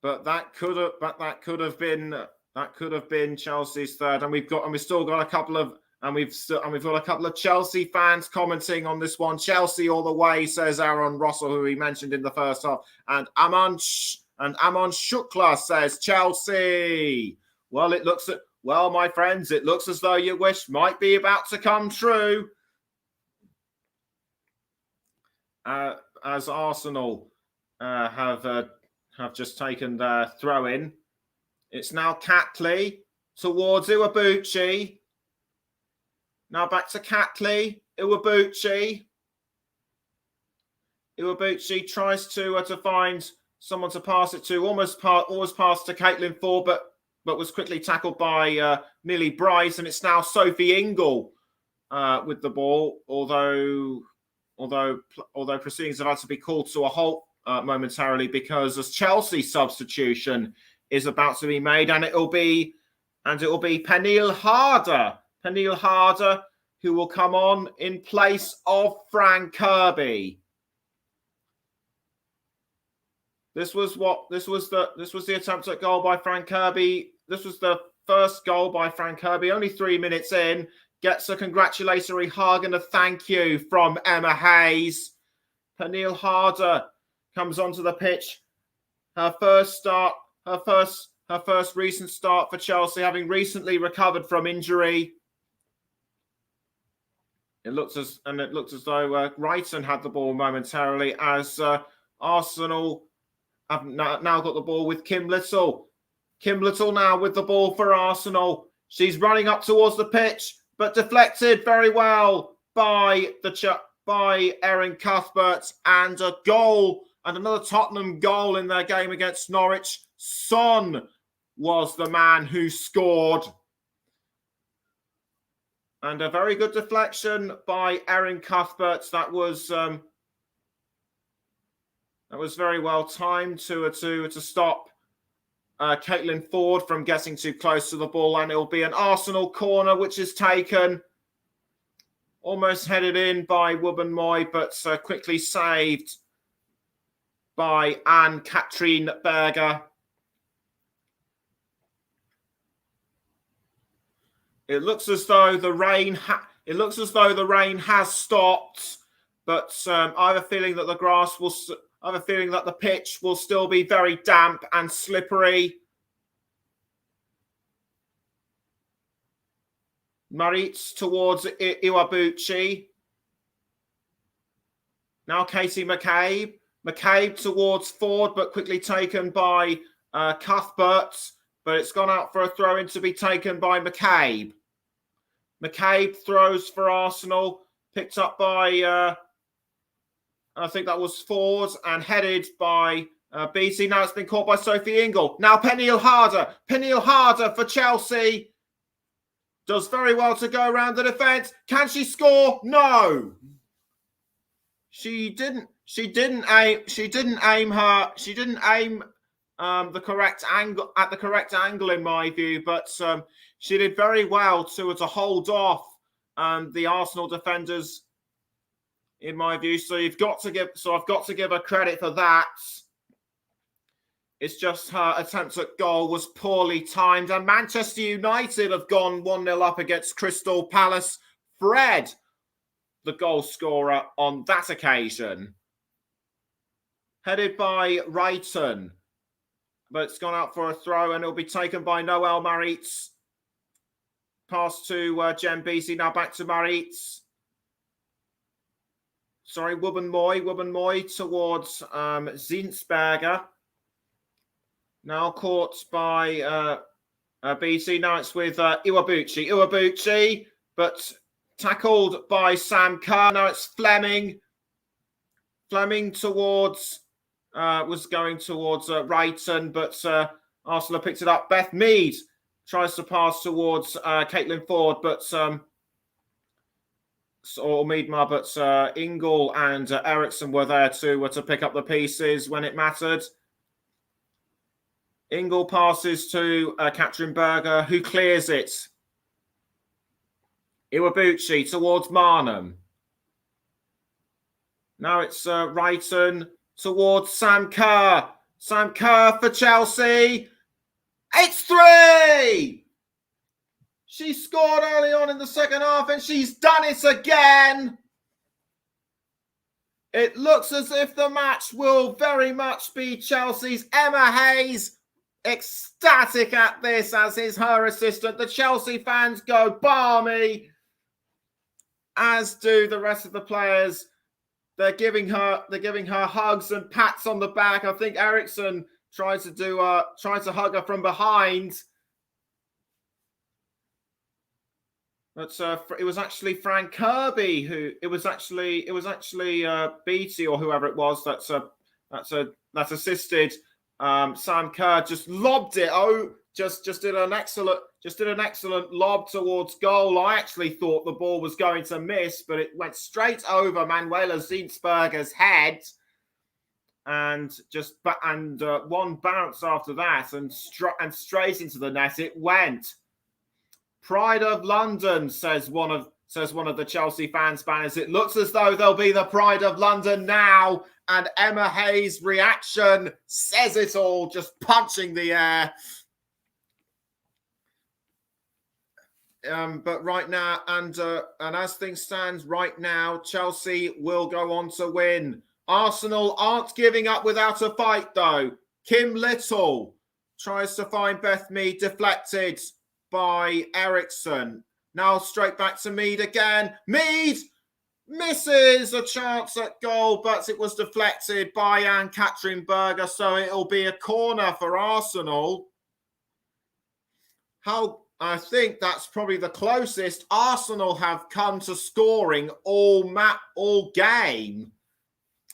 But that could have been Chelsea's third. And we've got a couple of Chelsea fans commenting on this one. Chelsea all the way, says Aaron Russell, who we mentioned in the first half. And Amon Shukla says Chelsea. Well, my friends, it looks as though your wish might be about to come true. As Arsenal have just taken their throw in. It's now Catley towards Iwabuchi. Now back to Catley. Iwabuchi. Iwabuchi tries to find someone to pass it to. Almost passed to Caitlin Ford, but was quickly tackled by Millie Bryce, and it's now Sophie Ingle with the ball. Although proceedings have had to be called to a halt momentarily because a Chelsea substitution is about to be made, and it will be Peniel Harder. Peniel Harder, who will come on in place of Fran Kirby. This was the attempt at goal by Fran Kirby. This was the first goal by Fran Kirby. Only 3 minutes in, gets a congratulatory hug and a thank you from Emma Hayes. Peniel Harder comes onto the pitch. Her first recent start for Chelsea, having recently recovered from injury. It looks as though Wrighton had the ball momentarily as Arsenal have now got the ball with Kim Little. Kim Little now with the ball for Arsenal. She's running up towards the pitch, but deflected very well by Erin Cuthbert, and a goal, and another Tottenham goal in their game against Norwich. Son was the man who scored. And a very good deflection by Erin Cuthbert. That was very well timed to stop Caitlin Ford from getting too close to the ball, and it will be an Arsenal corner which is taken. Almost headed in by Wubben-Moy, but quickly saved by Anne-Katrine Berger. It looks as though the rain has stopped, but I have a feeling that the pitch will still be very damp and slippery. Maritz towards Iwabuchi. Now Katie McCabe. McCabe towards Ford, but quickly taken by Cuthbert. But it's gone out for a throw-in to be taken by McCabe. McCabe throws for Arsenal. Picked up by, I think that was Ford, and headed by Beattie. Now it's been caught by Sophie Ingle. Now Peniel Harder. Peniel Harder for Chelsea. Does very well to go around the defence. Can she score? No. She didn't aim the correct angle in my view, but she did very well to hold off the Arsenal defenders in my view. So I've got to give her credit for that. It's just her attempt at goal was poorly timed, and Manchester United have gone 1-0 up against Crystal Palace. Fred, the goal scorer on that occasion. Headed by Wrighton. but it's gone out for a throw, and it'll be taken by Noel Maritz. Pass to Jem Beattie. Now back to Maritz. Sorry, Wubben-Moy towards Zinsberger. Now caught by Beattie. Now it's with Iwabuchi, but tackled by Sam Kerr. Now it's Fleming. Fleming towards, was going towards Wrighton, but Arsenal picked it up. Beth Mead tries to pass towards Caitlin Ford, but Ingle and Eriksson were there to pick up the pieces when it mattered. Ingle passes to Katrin Berger, who clears it. Iwabuchi towards Marnham. Now it's Wrighton towards Sam Kerr. Sam Kerr for Chelsea. It's 3! She scored early on in the second half, and she's done it again. It looks as if the match will very much be Chelsea's. Emma Hayes ecstatic at this, as is her assistant. The Chelsea fans go balmy, as do the rest of the players. They're giving her hugs and pats on the back. I think Eriksson tries to hug her from behind. But it was actually Frank Kirby who it was actually Beattie or whoever it was that assisted Sam Kerr. Just lobbed it. Just did an excellent lob towards goal. I actually thought the ball was going to miss, but it went straight over Manuela Zinsberger's head, and one bounce after that, and straight into the net it went. Pride of London, says one of the Chelsea fans' banners. It looks as though they'll be the Pride of London now, and Emma Hayes' reaction says it all, just punching the air. But right now, and as things stand right now, Chelsea will go on to win. Arsenal aren't giving up without a fight, though. Kim Little tries to find Beth Mead, deflected by Eriksson. Now straight back to Mead again. Mead misses a chance at goal, but it was deflected by Ann-Katrin Berger, so it'll be a corner for Arsenal. I think that's probably the closest Arsenal have come to scoring all game.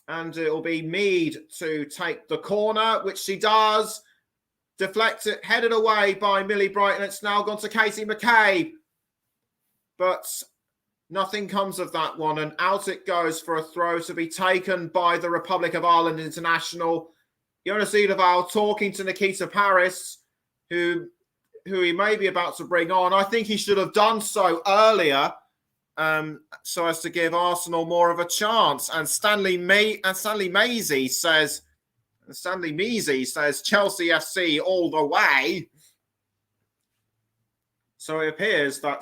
And it'll be Mead to take the corner, which she does. Deflected, headed away by Millie Brighton. It's now gone to Katie McCabe. But nothing comes of that one. And out it goes for a throw to be taken by the Republic of Ireland international. Jonas Edeval talking to Nikita Paris, who he may be about to bring on. I think he should have done so earlier, so as to give Arsenal more of a chance. And Stanley Measy says Chelsea FC all the way. So it appears that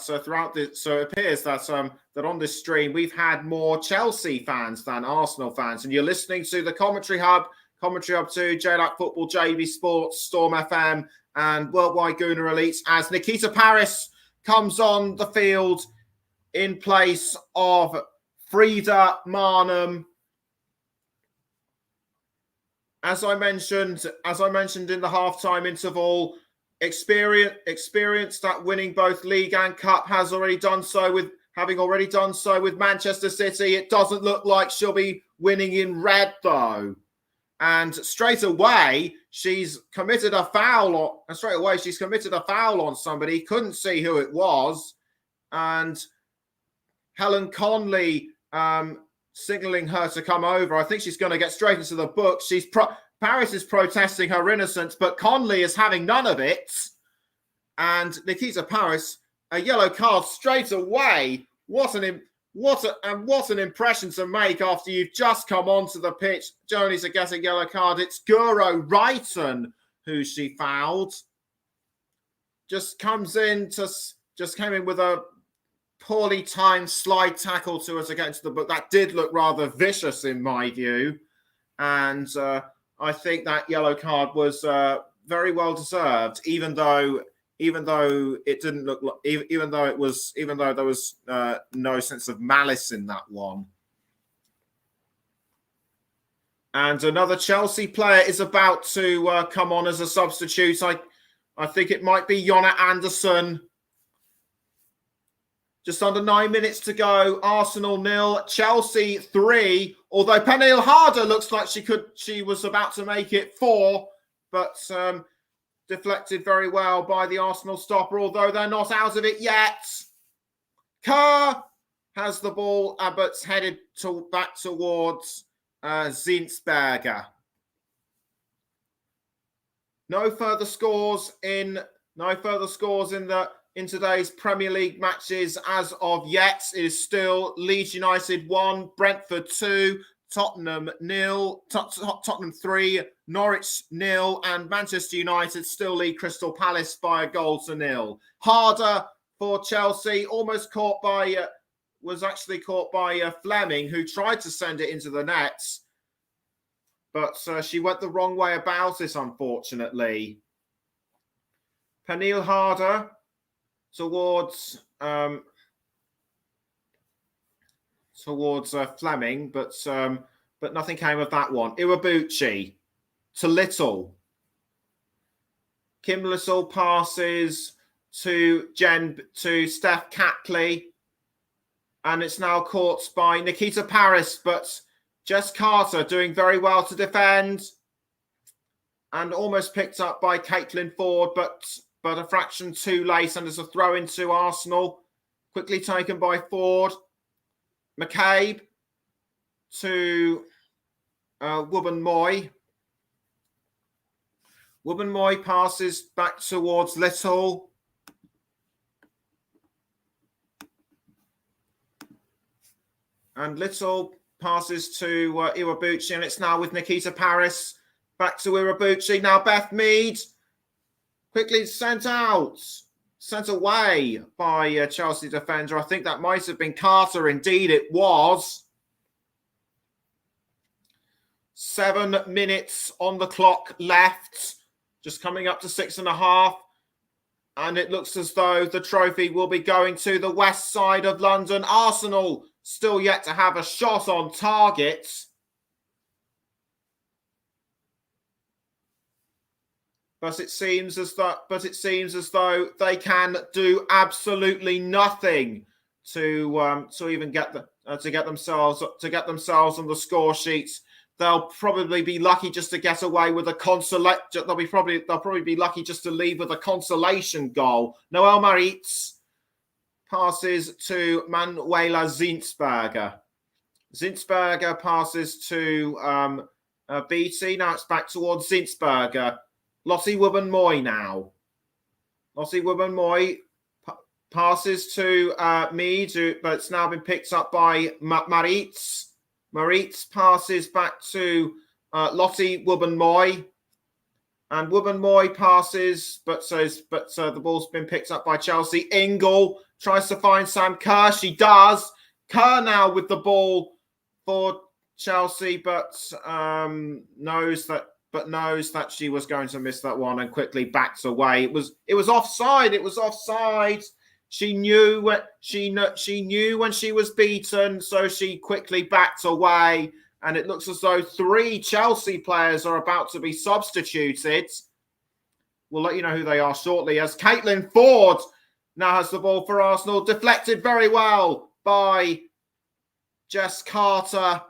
that on this stream we've had more Chelsea fans than Arsenal fans. And you're listening to the Commentary Hub 2, JLAC Football, JB Sports, Storm FM, and Worldwide Gooner Elites, as Nikita Paris comes on the field in place of Frida Marnham. As I mentioned in the halftime interval, experience at winning both league and cup, having already done so with Manchester City. It doesn't look like she'll be winning in red though. And straight away she's committed a foul on somebody. Couldn't see who it was, and Helen Conley signaling her to come over. I think she's going to get straight into the book. Paris is protesting her innocence, but Conley is having none of it. And Nikita Paris, a yellow card straight away. What an impression to make after you've just come onto the pitch. Only to get a yellow card. It's Guro Wrighton who she fouled. Just came in with a poorly timed slide tackle to her to get into the book. That did look rather vicious in my view. And I think that yellow card was very well deserved, even though it didn't look like, even though there was no sense of malice in that one. And another Chelsea player is about to come on as a substitute. I think it might be Jonna Andersson. Just under 9 minutes to go. Arsenal 0, Chelsea 3. Although Pernille Harder looks like she was about to make it 4, but deflected very well by the Arsenal stopper. Although they're not out of it yet. Kerr has the ball, but headed back towards Zinsberger. No further scores in today's Premier League matches as of yet. It is still Leeds United 1, Brentford 2, Tottenham 0, Tottenham 3, Norwich 0, and Manchester United still lead Crystal Palace by a 1-0. Harder for Chelsea, almost caught by Fleming, who tried to send it into the net, but she went the wrong way about it, unfortunately. Pernille Harder towards Fleming, but nothing came of that one. Iwabuchi to Little. Kim Little passes to Steph Catley, and it's now caught by Nikita Paris, but Jess Carter doing very well to defend, and almost picked up by Caitlin Ford, but a fraction too late, and there's a throw into Arsenal. Quickly taken by Ford. McCabe to Wubben-Moy. Wubben-Moy passes back towards Little. And Little passes to Iwabuchi, and it's now with Nikita Paris. Back to Iwabuchi. Now Beth Mead. Quickly sent away by a Chelsea defender. I think that might have been Carter. Indeed, it was. 7 minutes on the clock left. Just coming up to 6.5. And it looks as though the trophy will be going to the west side of London. Arsenal still yet to have a shot on target. But it seems as though they can do absolutely nothing to even get themselves on the score sheets. They'll probably be lucky just to get away with a consolation. They'll probably be lucky just to leave with a consolation goal. Noelle Maritz passes to Manuela Zinsberger. Zinsberger passes to Beattie. Now it's back towards Zinsberger. Lottie Wubben-Moy now. Lottie Wubben-Moy passes to Mead, but it's now been picked up by Maritz. Maritz passes back to Lottie Wubben-Moy. And Wubben-Moy passes, but the ball's been picked up by Chelsea. Ingle tries to find Sam Kerr. She does. Kerr now with the ball for Chelsea, but knows that she was going to miss that one and quickly backs away. It was offside. It was offside. She knew when she was beaten, so she quickly backed away. And it looks as though 3 Chelsea players are about to be substituted. We'll let you know who they are shortly, as Caitlin Ford now has the ball for Arsenal. Deflected very well by Jess Carter.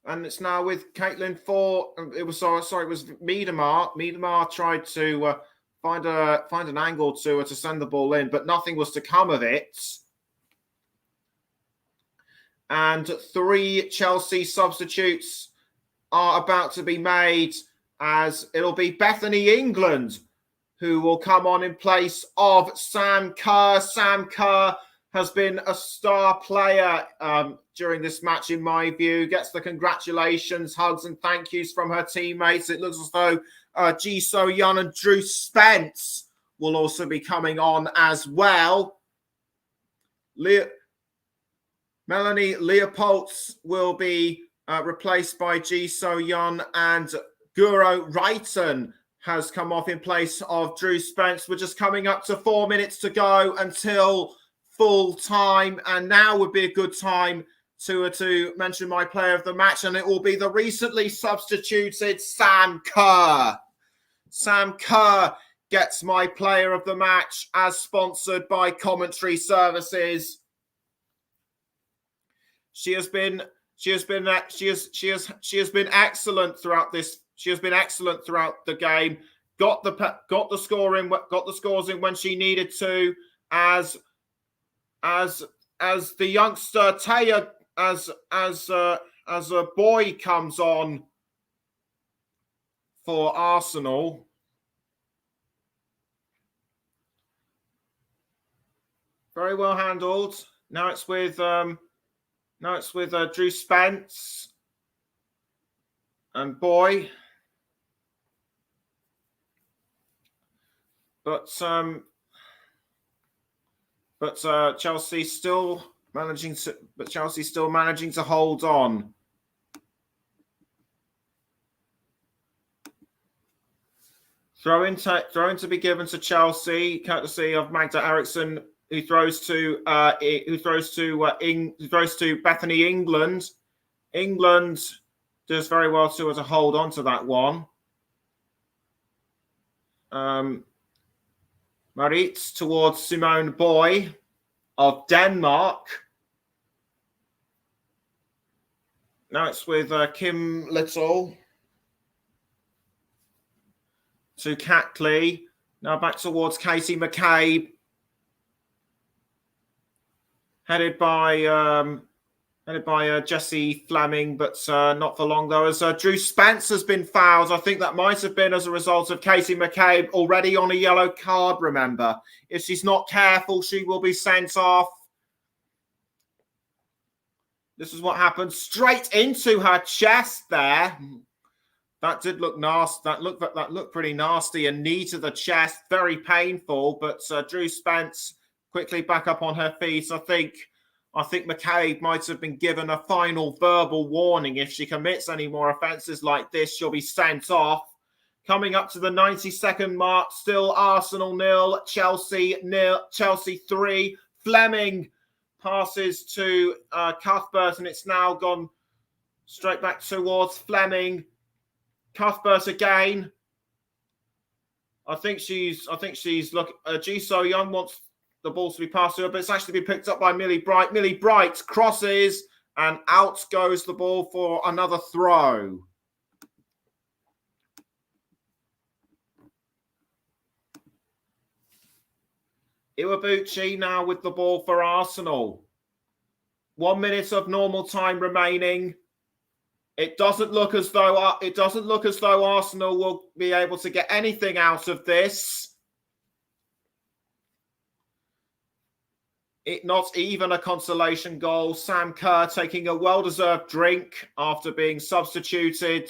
And it's now with Caitlin Ford. It was Miedemar. Miedemar tried to find an angle to send the ball in, but nothing was to come of it. And 3 Chelsea substitutes are about to be made, as it'll be Bethany England who will come on in place of Sam Kerr. Sam Kerr has been a star player during this match, in my view. Gets the congratulations, hugs and thank yous from her teammates. It looks as though Ji So-yeon and Drew Spence will also be coming on as well. Melanie Leopolds will be replaced by Ji So-yeon, and Guro Wrighton has come off in place of Drew Spence. We're just coming up to 4 minutes to go until full time, and now would be a good time to mention my player of the match, and it will be the recently substituted Sam Kerr. Sam Kerr gets my player of the match, as sponsored by Commentary Services. She has been excellent throughout this. She has been excellent throughout the game. Got the scores in when she needed to. As the youngster Taya, as a boy comes on for Arsenal. Very well handled. Now it's with Drew Spence and Boy. But Chelsea still managing to hold on. Throw in to be given to Chelsea, courtesy of Magda Eriksson, who throws to Bethany England. England does very well to hold on to that one. Marit towards Simone Boy of Denmark. Now it's with Kim Little to Catley. Now back towards Katie McCabe. Headed by Jessie Fleming, but not for long though, as Drew Spence has been fouled. I think that might have been as a result of Katie McCabe already on a yellow card, remember. If she's not careful, she will be sent off. This is what happened. Straight into her chest there. That did look nasty. That looked pretty nasty, and knee to the chest. Very painful, but Drew Spence quickly back up on her feet. I think McCabe might have been given a final verbal warning. If she commits any more offences like this, she'll be sent off. Coming up to the 92nd mark, still Arsenal 0, Chelsea 3. Fleming passes to Cuthbert, and it's now gone straight back towards Fleming. Cuthbert again. I think she's look. Ji So Young wants the ball to be passed to her, but it's actually been picked up by Millie Bright. Millie Bright crosses, and out goes the ball for another throw. Iwabuchi now with the ball for Arsenal. 1 minute of normal time remaining. It doesn't look as though Arsenal will be able to get anything out of this. Not even a consolation goal. Sam Kerr taking a well-deserved drink after being substituted.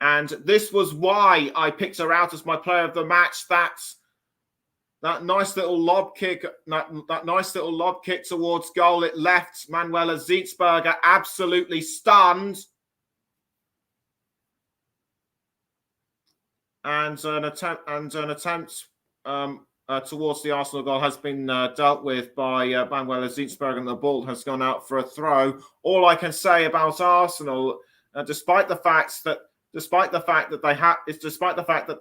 And this was why I picked her out as my player of the match. That nice little lob kick, that nice little lob kick towards goal. It left Manuela Zietsberger absolutely stunned. And an attempt towards the Arsenal goal has been dealt with by Manuela Zietsberger, and the ball has gone out for a throw. All I can say about Arsenal, despite the fact that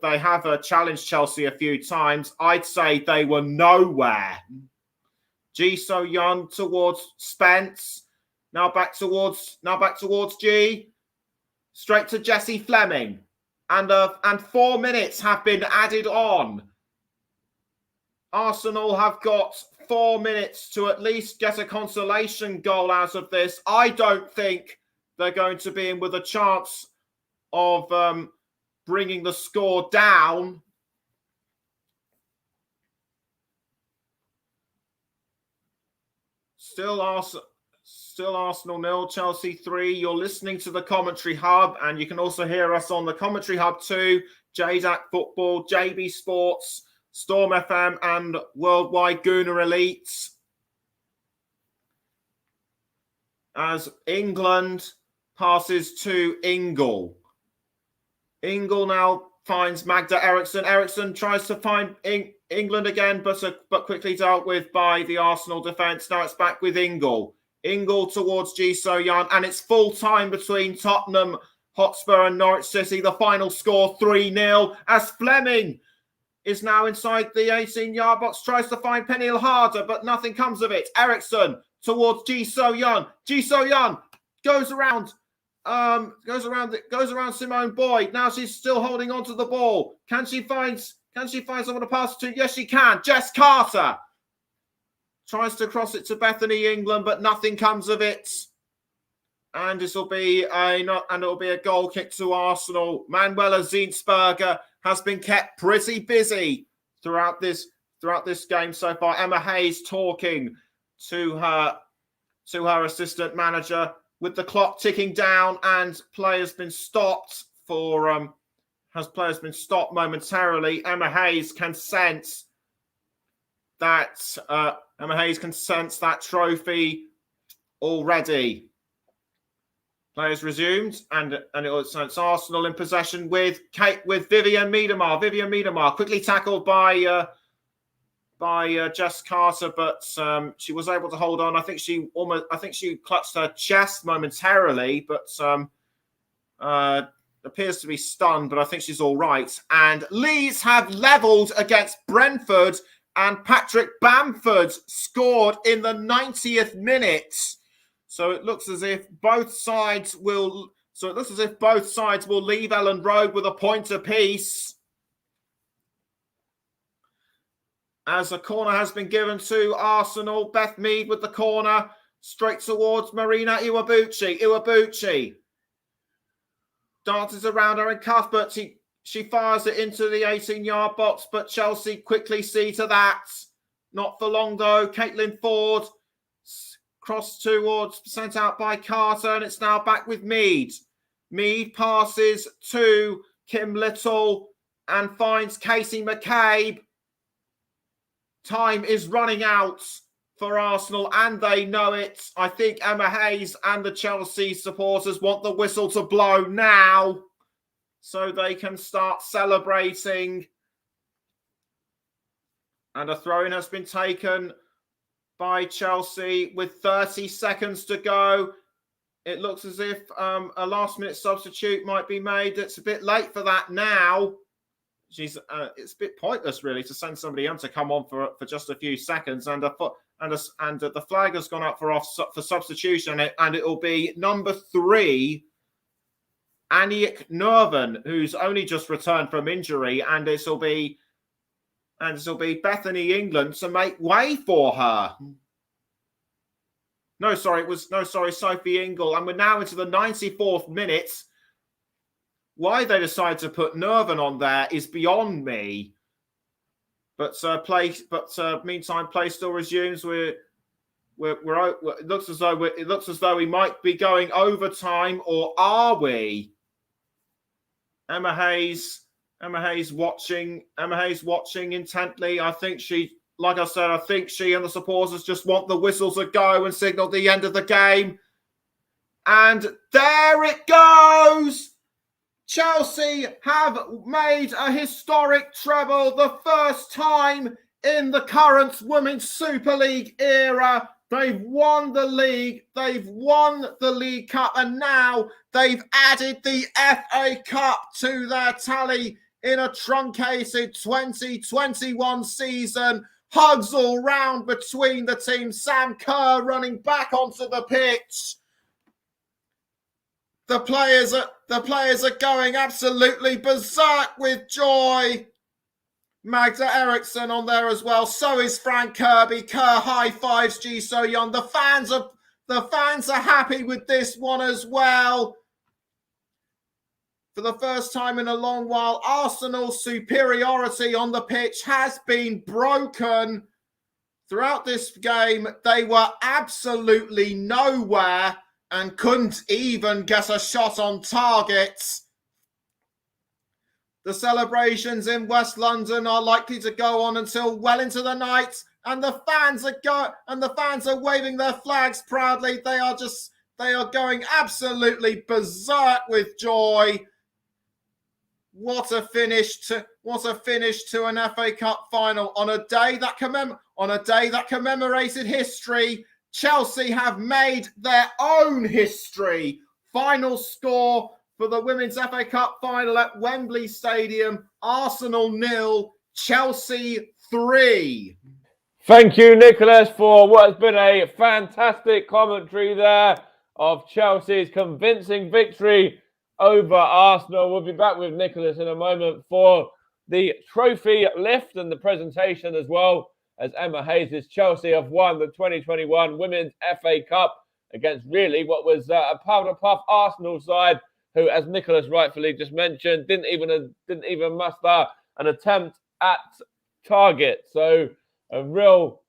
they have challenged Chelsea a few times, I'd say they were nowhere. Ji So Young towards Spence. Now back towards G. Straight to Jessie Fleming. And 4 minutes have been added on. Arsenal have got 4 minutes to at least get a consolation goal out of this. I don't think they're going to be in with a chance of bringing the score down. Still Arsenal 0, Chelsea 3. You're listening to the Commentary Hub, and you can also hear us on the Commentary Hub too. JDAC Football, JB Sports, Storm FM, and Worldwide Gooner Elites. As England passes to Ingle. Ingle now finds Magda Eriksson. Eriksson tries to find England again, but quickly dealt with by the Arsenal defence. Now it's back with Ingle. Ingle towards Ji So-yeon, and it's full time between Tottenham Hotspur and Norwich City. The final score 3-0 as Fleming is now inside the 18-yard box, tries to find Peniel Harder, but nothing comes of it. Eriksson towards Ji So-yeon. Ji So-yeon goes around Simone Boyd. Now she's still holding on to the ball. Can she find someone to pass to? Yes, she can. Jess Carter tries to cross it to Bethany England, but nothing comes of it. And it'll be a goal kick to Arsenal. Manuela Zinsberger has been kept pretty busy throughout this game so far. Emma Hayes talking to her assistant manager with the clock ticking down, and play has been stopped momentarily. Emma Hayes can sense that trophy already. Players resumed, and it's Arsenal in possession with Vivian Miedemar. Vivian Miedemar quickly tackled by Jess Carter, but she was able to hold on. I think she clutched her chest momentarily, but appears to be stunned. But I think she's all right. And Leeds have levelled against Brentford, and Patrick Bamford scored in the 90th minute. So it looks as if both sides will leave Ellen Road with a point apiece. As a corner has been given to Arsenal, Beth Mead with the corner straight towards Marina Iwabuchi. Iwabuchi dances around her in Cuthbert. She fires it into the 18-yard box, but Chelsea quickly see to that. Not for long though. Caitlin Ford cross towards, sent out by Carter, and it's now back with Mead. Mead passes to Kim Little and finds Casey McCabe. Time is running out for Arsenal, and they know it. I think Emma Hayes and the Chelsea supporters want the whistle to blow now so they can start celebrating. And a throw-in has been taken by Chelsea with 30 seconds to go. It looks as if a last-minute substitute might be made. It's a bit late for that now. It's a bit pointless, really, to send somebody on to come on for just a few seconds. And the flag has gone up for substitution, and it will be number 3, Aniek Nerven, who's only just returned from injury, and this will be Bethany England to make way for her. Sophie Ingle. And we're now into the 94th minute. Why they decide to put Nerven on there is beyond me. But meantime, play still resumes. It looks as though we might be going overtime, or are we? Emma Hayes watching intently. I think she and the supporters just want the whistle to go and signal the end of the game. And there it goes. Chelsea have made a historic treble, the first time in the current Women's Super League era. They've won the league, they've won the League Cup, and now they've added the FA Cup to their tally in a truncated 2021 season. Hugs all round between the teams. Sam Kerr running back onto the pitch. The players are going absolutely berserk with joy. Magda Eriksson on there as well. So is Frank Kirby. Kerr high fives Ji So-yeon. The fans are happy with this one as well. For the first time in a long while, Arsenal's superiority on the pitch has been broken. Throughout this game, they were absolutely nowhere and couldn't even get a shot on target. The celebrations in West London are likely to go on until well into the night, and the fans are waving their flags proudly. They are going absolutely berserk with joy. What a finish to an FA Cup final on a day that commemorated history. Chelsea have made their own history. Final score for the Women's FA Cup final at Wembley Stadium: Arsenal 0, Chelsea 3. Thank you, Nicholas, for what has been a fantastic commentary there of Chelsea's convincing victory over Arsenal. We'll be back with Nicholas in a moment for the trophy lift and the presentation, as well as Emma Hayes' Chelsea have won the 2021 Women's FA Cup against really what was a powder puff Arsenal side who, as Nicholas rightfully just mentioned, didn't even muster an attempt at target. So a real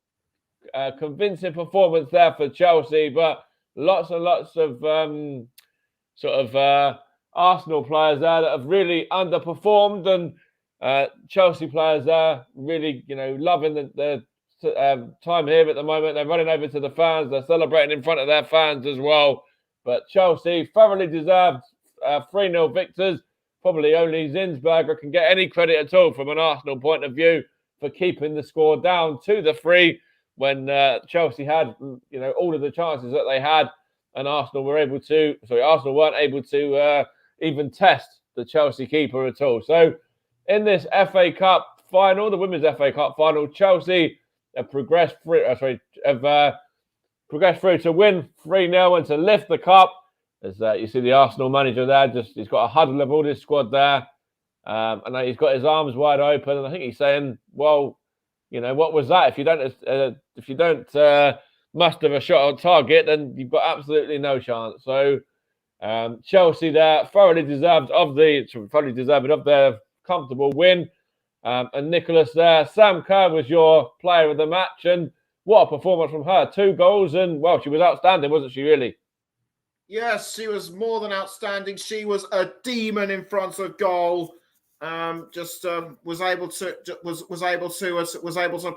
convincing performance there for Chelsea, but lots and lots of Arsenal players there that have really underperformed, and Chelsea players there really, loving the time here at the moment. They're running over to the fans. They're celebrating in front of their fans as well. But Chelsea thoroughly deserved 3-0 victors. Probably only Zinsberger can get any credit at all from an Arsenal point of view for keeping the score down to the 3 when Chelsea had, all of the chances that they had, and Arsenal weren't able to even test the Chelsea keeper at all. So in this FA Cup final, the Women's FA Cup final, Chelsea have progressed through to win 3-0 and to lift the cup. As you see the Arsenal manager there, he's got a huddle of all his squad there. And he's got his arms wide open, and I think he's saying, "Well, what was that? If you don't muster a shot on target, then you've got absolutely no chance." So Chelsea there thoroughly deserved of their comfortable win. And Nicholas there, Sam Kerr was your player of the match, and what a performance from her! 2 goals, and well, she was outstanding, wasn't she? Really. Yes, she was more than outstanding. She was a demon in front of goal. Was able to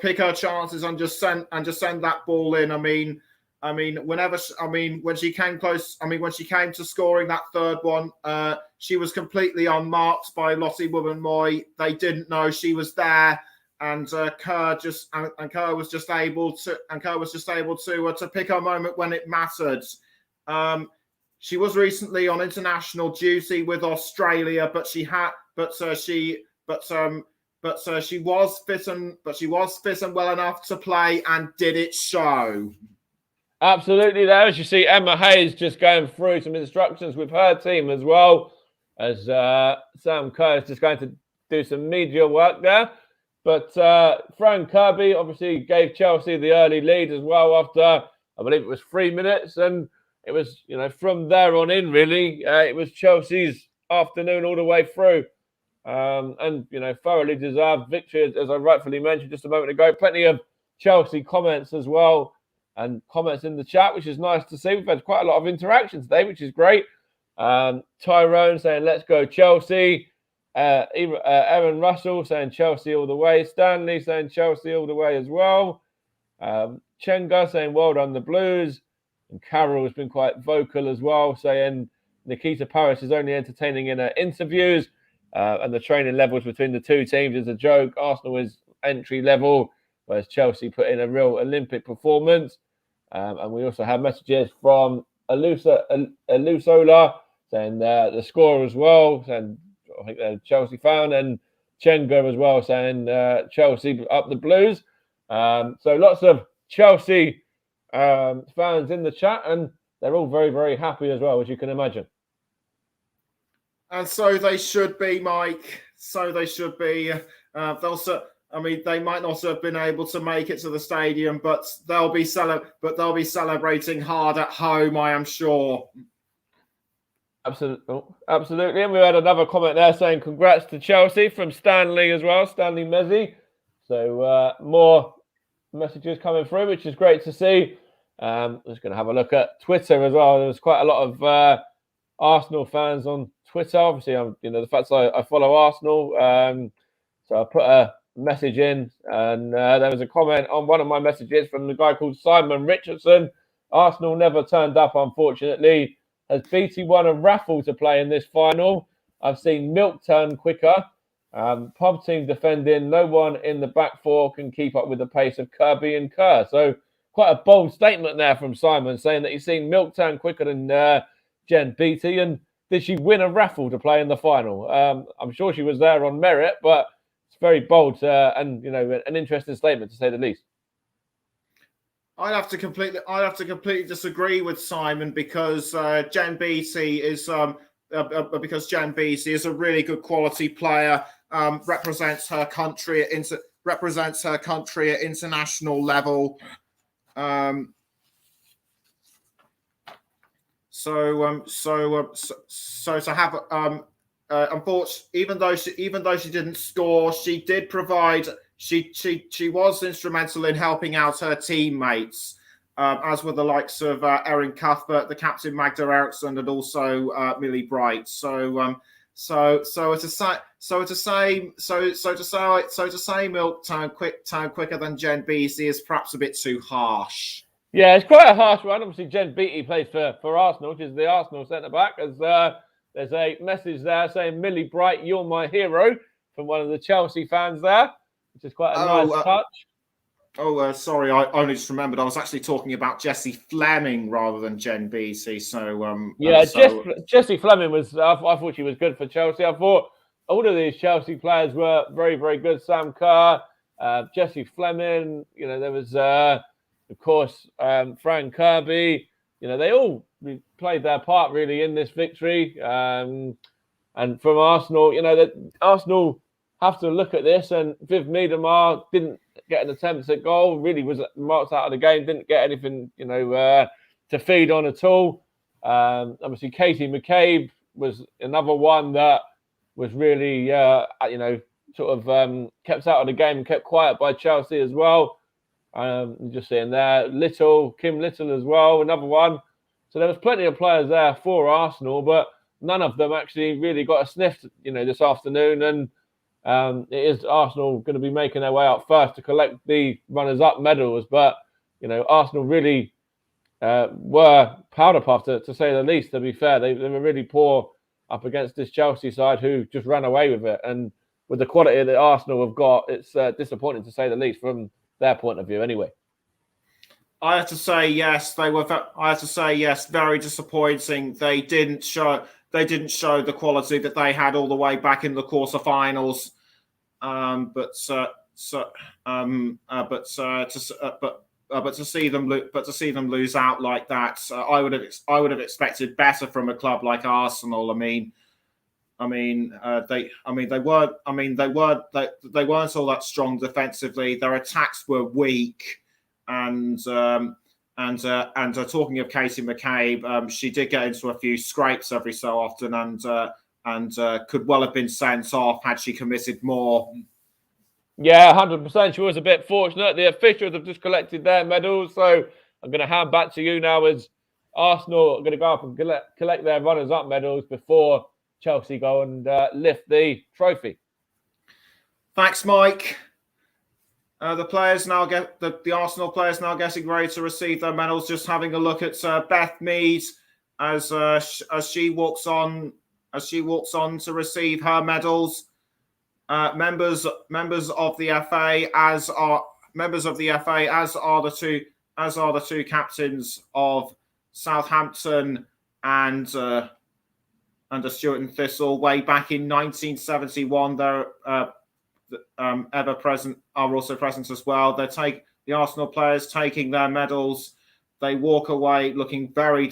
pick her chances and just send that ball in. When she came close, when she came to scoring that third one, she was completely unmarked by Lottie Woman-Moy. They didn't know she was there, and Kerr was just able to pick her moment when it mattered. She was recently on international duty with Australia, but she was fit and well enough to play, and did it show. Absolutely there. As you see, Emma Hayes just going through some instructions with her team as well, as Sam Kerr is just going to do some media work there. But Fran Kirby obviously gave Chelsea the early lead as well after, I believe it was 3 minutes, and it was, from there on in, really, it was Chelsea's afternoon all the way through. And thoroughly deserved victory, as I rightfully mentioned just a moment ago. Plenty of Chelsea comments as well, and comments in the chat, which is nice to see. We've had quite a lot of interaction today, which is great. Tyrone saying, "Let's go Chelsea." Aaron Russell saying Chelsea all the way. Stanley saying Chelsea all the way as well. Chenga saying, "Well done, the Blues." And Carol has been quite vocal as well, saying Nikita Paris is only entertaining in her interviews, and the training levels between the two teams is a joke. Arsenal is entry level, whereas Chelsea put in a real Olympic performance. And we also have messages from Alusola saying the score as well, saying I think they're Chelsea fan, and Chenga as well saying Chelsea up the Blues. So lots of Chelsea fans in the chat, and they're all very, very happy as well, as you can imagine. And so they should be, Mike. So they should be. They might not have been able to make it to the stadium, but they'll be celebrating hard at home, I am sure. Absolutely. And we had another comment there saying congrats to Chelsea from Stanley as well, Stanley Mezzi. So more messages coming through, which is great to see. I'm just going to have a look at Twitter as well. There's quite a lot of Arsenal fans on Twitter. Obviously, the fact that I follow Arsenal. So I put a message in, and there was a comment on one of my messages from the guy called Simon Richardson. Arsenal never turned up, unfortunately. Has BT won a raffle to play in this final? I've seen milk turn quicker. Pub team defending, no one in the back four can keep up with the pace of Kirby and Kerr. So quite a bold statement there from Simon, saying that he's seen milk turn quicker than Jen Beattie. And did she win a raffle to play in the final? I'm sure she was there on merit, but it's very bold and an interesting statement to say the least. I'd have to completely disagree with Simon because Jen Beattie is a really good quality player. Represents her country at international level. So to have unfortunately, even though she didn't score, she did provide. She was instrumental in helping out her teammates, as were the likes of Erin Cuthbert, the captain Magda Eriksson, and also Millie Bright. So to say milk turn quicker than Jen Beattie is perhaps a bit too harsh. Yeah, it's quite a harsh one. Obviously, Jen Beattie plays for Arsenal, which is the Arsenal centre back. As there's a message there saying, "Millie Bright, you're my hero," from one of the Chelsea fans there, which is quite a nice touch. Sorry, I only just remembered I was actually talking about Jessie Fleming rather than Jen Beattie. Jessie Fleming was. I thought she was good for Chelsea. I thought all of these Chelsea players were very, very good. Sam Kerr, Jessie Fleming. There was, of course, Fran Kirby. They all played their part really in this victory. And from Arsenal, that Arsenal have to look at this. And Viv Miedemar didn't get an attempt at goal, really was marked out of the game, didn't get anything, to feed on at all. Obviously, Katie McCabe was another one that was really, kept out of the game and kept quiet by Chelsea as well. Just seeing there, Kim Little as well, another one. So there was plenty of players there for Arsenal, but none of them actually really got a sniff, this afternoon. And it is Arsenal going to be making their way up first to collect the runners-up medals. But, Arsenal really were powder puffed, to say the least, to be fair. They were really poor up against this Chelsea side who just ran away with it. And with the quality that Arsenal have got, it's disappointing, to say the least, from their point of view anyway. I have to say yes. Very disappointing. They didn't show the quality that they had all the way back in the quarterfinals. But to see them lose out like that, I would have expected better from a club like Arsenal. They weren't all that strong defensively. Their attacks were weak, and talking of Katie McCabe, she did get into a few scrapes every so often, and could well have been sent off had she committed more. Yeah, 100%. She was a bit fortunate. The officials have just collected their medals, so I'm going to hand back to you now, as Arsenal are going to go up and collect their runners-up medals before Chelsea go and lift the trophy. Thanks, Mike. The Arsenal players now getting ready to receive their medals. Just having a look at Beth Mead as she walks on to receive her medals. Members of the FA, as are the two captains of Southampton and Stuart and Thistle way back in 1971. They're ever present, are also present as well. The Arsenal players taking their medals. They walk away looking very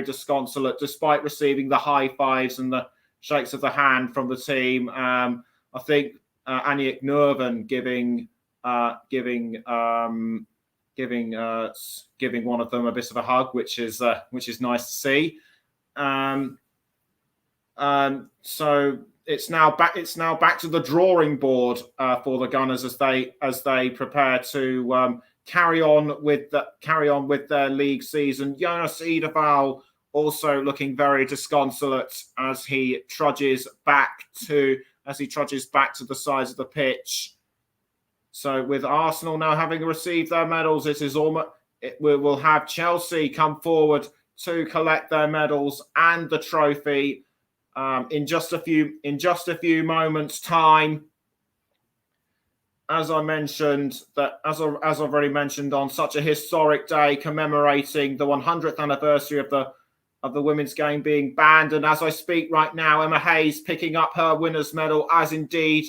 disconsolate, despite receiving the high fives and the shakes of the hand from the team. I think Aniek Nurven giving one of them a bit of a hug, which is nice to see. So it's now back to the drawing board for the Gunners as they prepare to carry on with their league season. Jonas Edeval also looking very disconsolate as he trudges back to the sides of the pitch. So with Arsenal now having received their medals, we will have Chelsea come forward to collect their medals and the trophy. in just a few moments' time. As I mentioned, as I've already mentioned, on such a historic day commemorating the 100th anniversary of the women's game being banned, and as I speak right now, Emma Hayes picking up her winner's medal, as indeed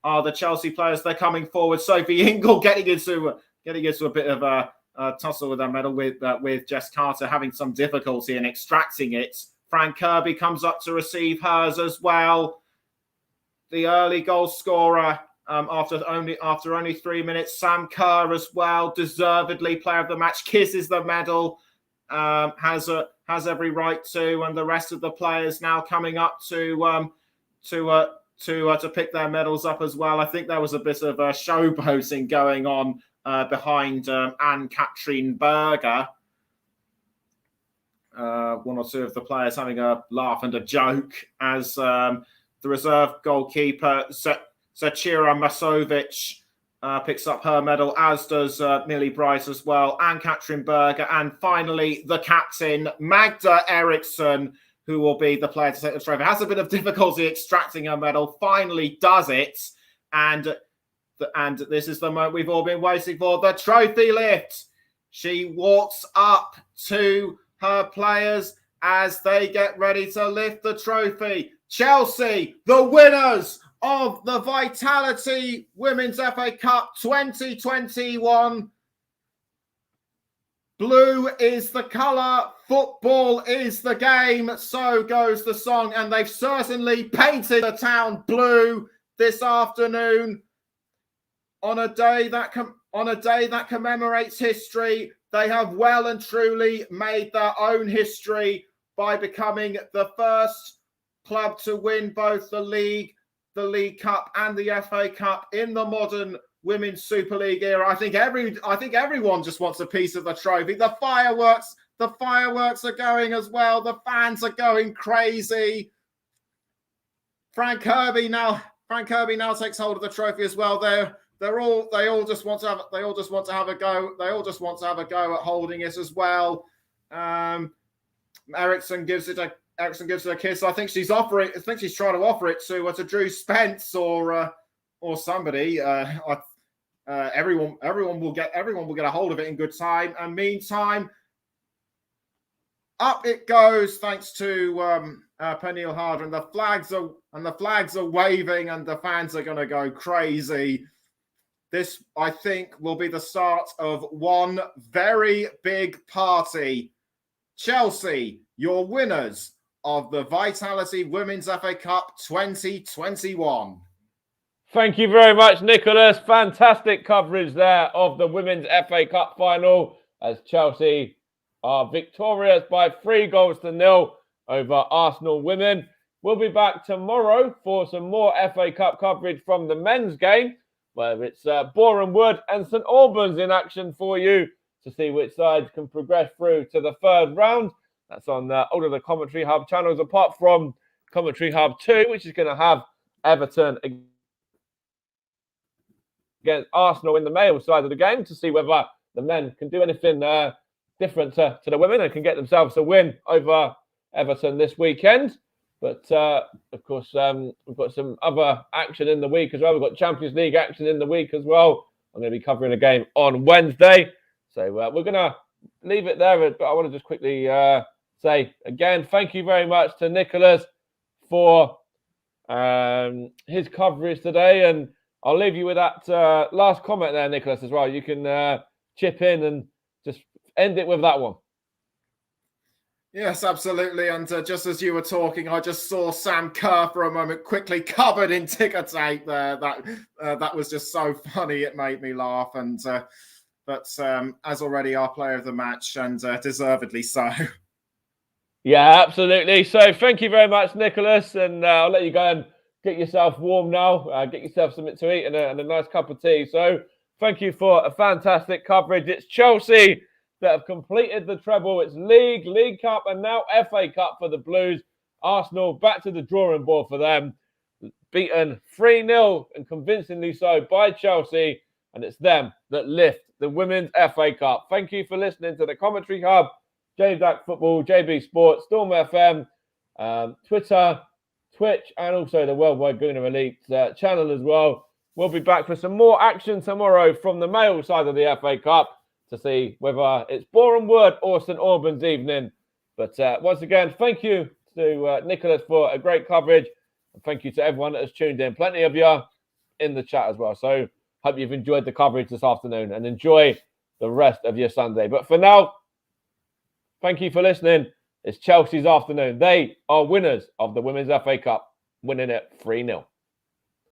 are the Chelsea players. They're coming forward. Sophie Ingle getting into a bit of a tussle with her medal with Jess Carter, having some difficulty in extracting it. Fran Kirby comes up to receive hers as well. The early goal scorer. After only 3 minutes, Sam Kerr as well, deservedly player of the match, kisses the medal, has every right to, and the rest of the players now coming up to pick their medals up as well. I think there was a bit of showboating going on behind Anne-Katrin Berger. One or two of the players having a laugh and a joke as the reserve goalkeeper Zachira Masovic picks up her medal, as does Millie Bryce as well, and Katrin Berger. And finally, the captain, Magda Eriksson, who will be the player to take the trophy. Has a bit of difficulty extracting her medal, finally does it. And this is the moment we've all been waiting for, the trophy lift. She walks up to her players as they get ready to lift the trophy. Chelsea, the winners of the Vitality Women's FA Cup 2021. Blue is the colour, football is the game, so goes the song, and they've certainly painted the town blue this afternoon on a day that commemorates history. They have well and truly made their own history by becoming the first club to win both the League Cup and the FA Cup in the modern Women's Super League era. I think everyone just wants a piece of the trophy. The fireworks are going as well. The fans are going crazy. Fran Kirby now takes hold of the trophy as well. They all just want to have a go. They all just want to have a go at holding it as well. Eriksson gives it a kiss. I think she's trying to offer it to Drew Spence or somebody. Everyone will get a hold of it in good time. And meantime, up it goes thanks to Peniel Harder, and the flags are waving, and the fans are going to go crazy. This, I think, will be the start of one very big party. Chelsea, your winners of the Vitality Women's FA Cup 2021. Thank you very much, Nicholas. Fantastic coverage there of the Women's FA Cup final as Chelsea are victorious by 3-0 over Arsenal women. We'll be back tomorrow for some more FA Cup coverage from the men's game, where it's Boreham Wood and St Albans in action for you to see which sides can progress through to the third round. That's on all of the Commentary Hub channels, apart from Commentary Hub 2, which is going to have Everton against Arsenal in the male side of the game, to see whether the men can do anything different to the women and can get themselves a win over Everton this weekend. But, of course, we've got some other action in the week as well. We've got Champions League action in the week as well. I'm going to be covering a game on Wednesday. So we're going to leave it there. But I want to just quickly say, again, thank you very much to Nicholas for his coverage today. And I'll leave you with that last comment there, Nicholas, as well. You can chip in and just end it with that one. Yes, absolutely. And just as you were talking, I just saw Sam Kerr for a moment, quickly covered in ticker tape there. That was just so funny. It made me laugh. And but as already our player of the match, and deservedly so. Yeah, absolutely. So thank you very much, Nicholas. And I'll let you go and get yourself warm now. Get yourself something to eat and a nice cup of tea. So thank you for a fantastic coverage. It's Chelsea that have completed the treble. It's League Cup, and now FA Cup for the Blues. Arsenal back to the drawing board for them. Beaten 3-0 and convincingly so by Chelsea, and it's them that lift the Women's FA Cup. Thank you for listening to the Commentary Hub, JDAC Football, JB Sports, Storm FM, Twitter, Twitch, and also the Worldwide Gooner Elite channel as well. We'll be back for some more action tomorrow from the male side of the FA Cup to see whether it's Boreham Wood or St Albans evening. But once again, thank you to Nicholas for a great coverage. And thank you to everyone that has tuned in. Plenty of you in the chat as well. So hope you've enjoyed the coverage this afternoon and enjoy the rest of your Sunday. But for now, thank you for listening. It's Chelsea's afternoon. They are winners of the Women's FA Cup, winning it 3-0.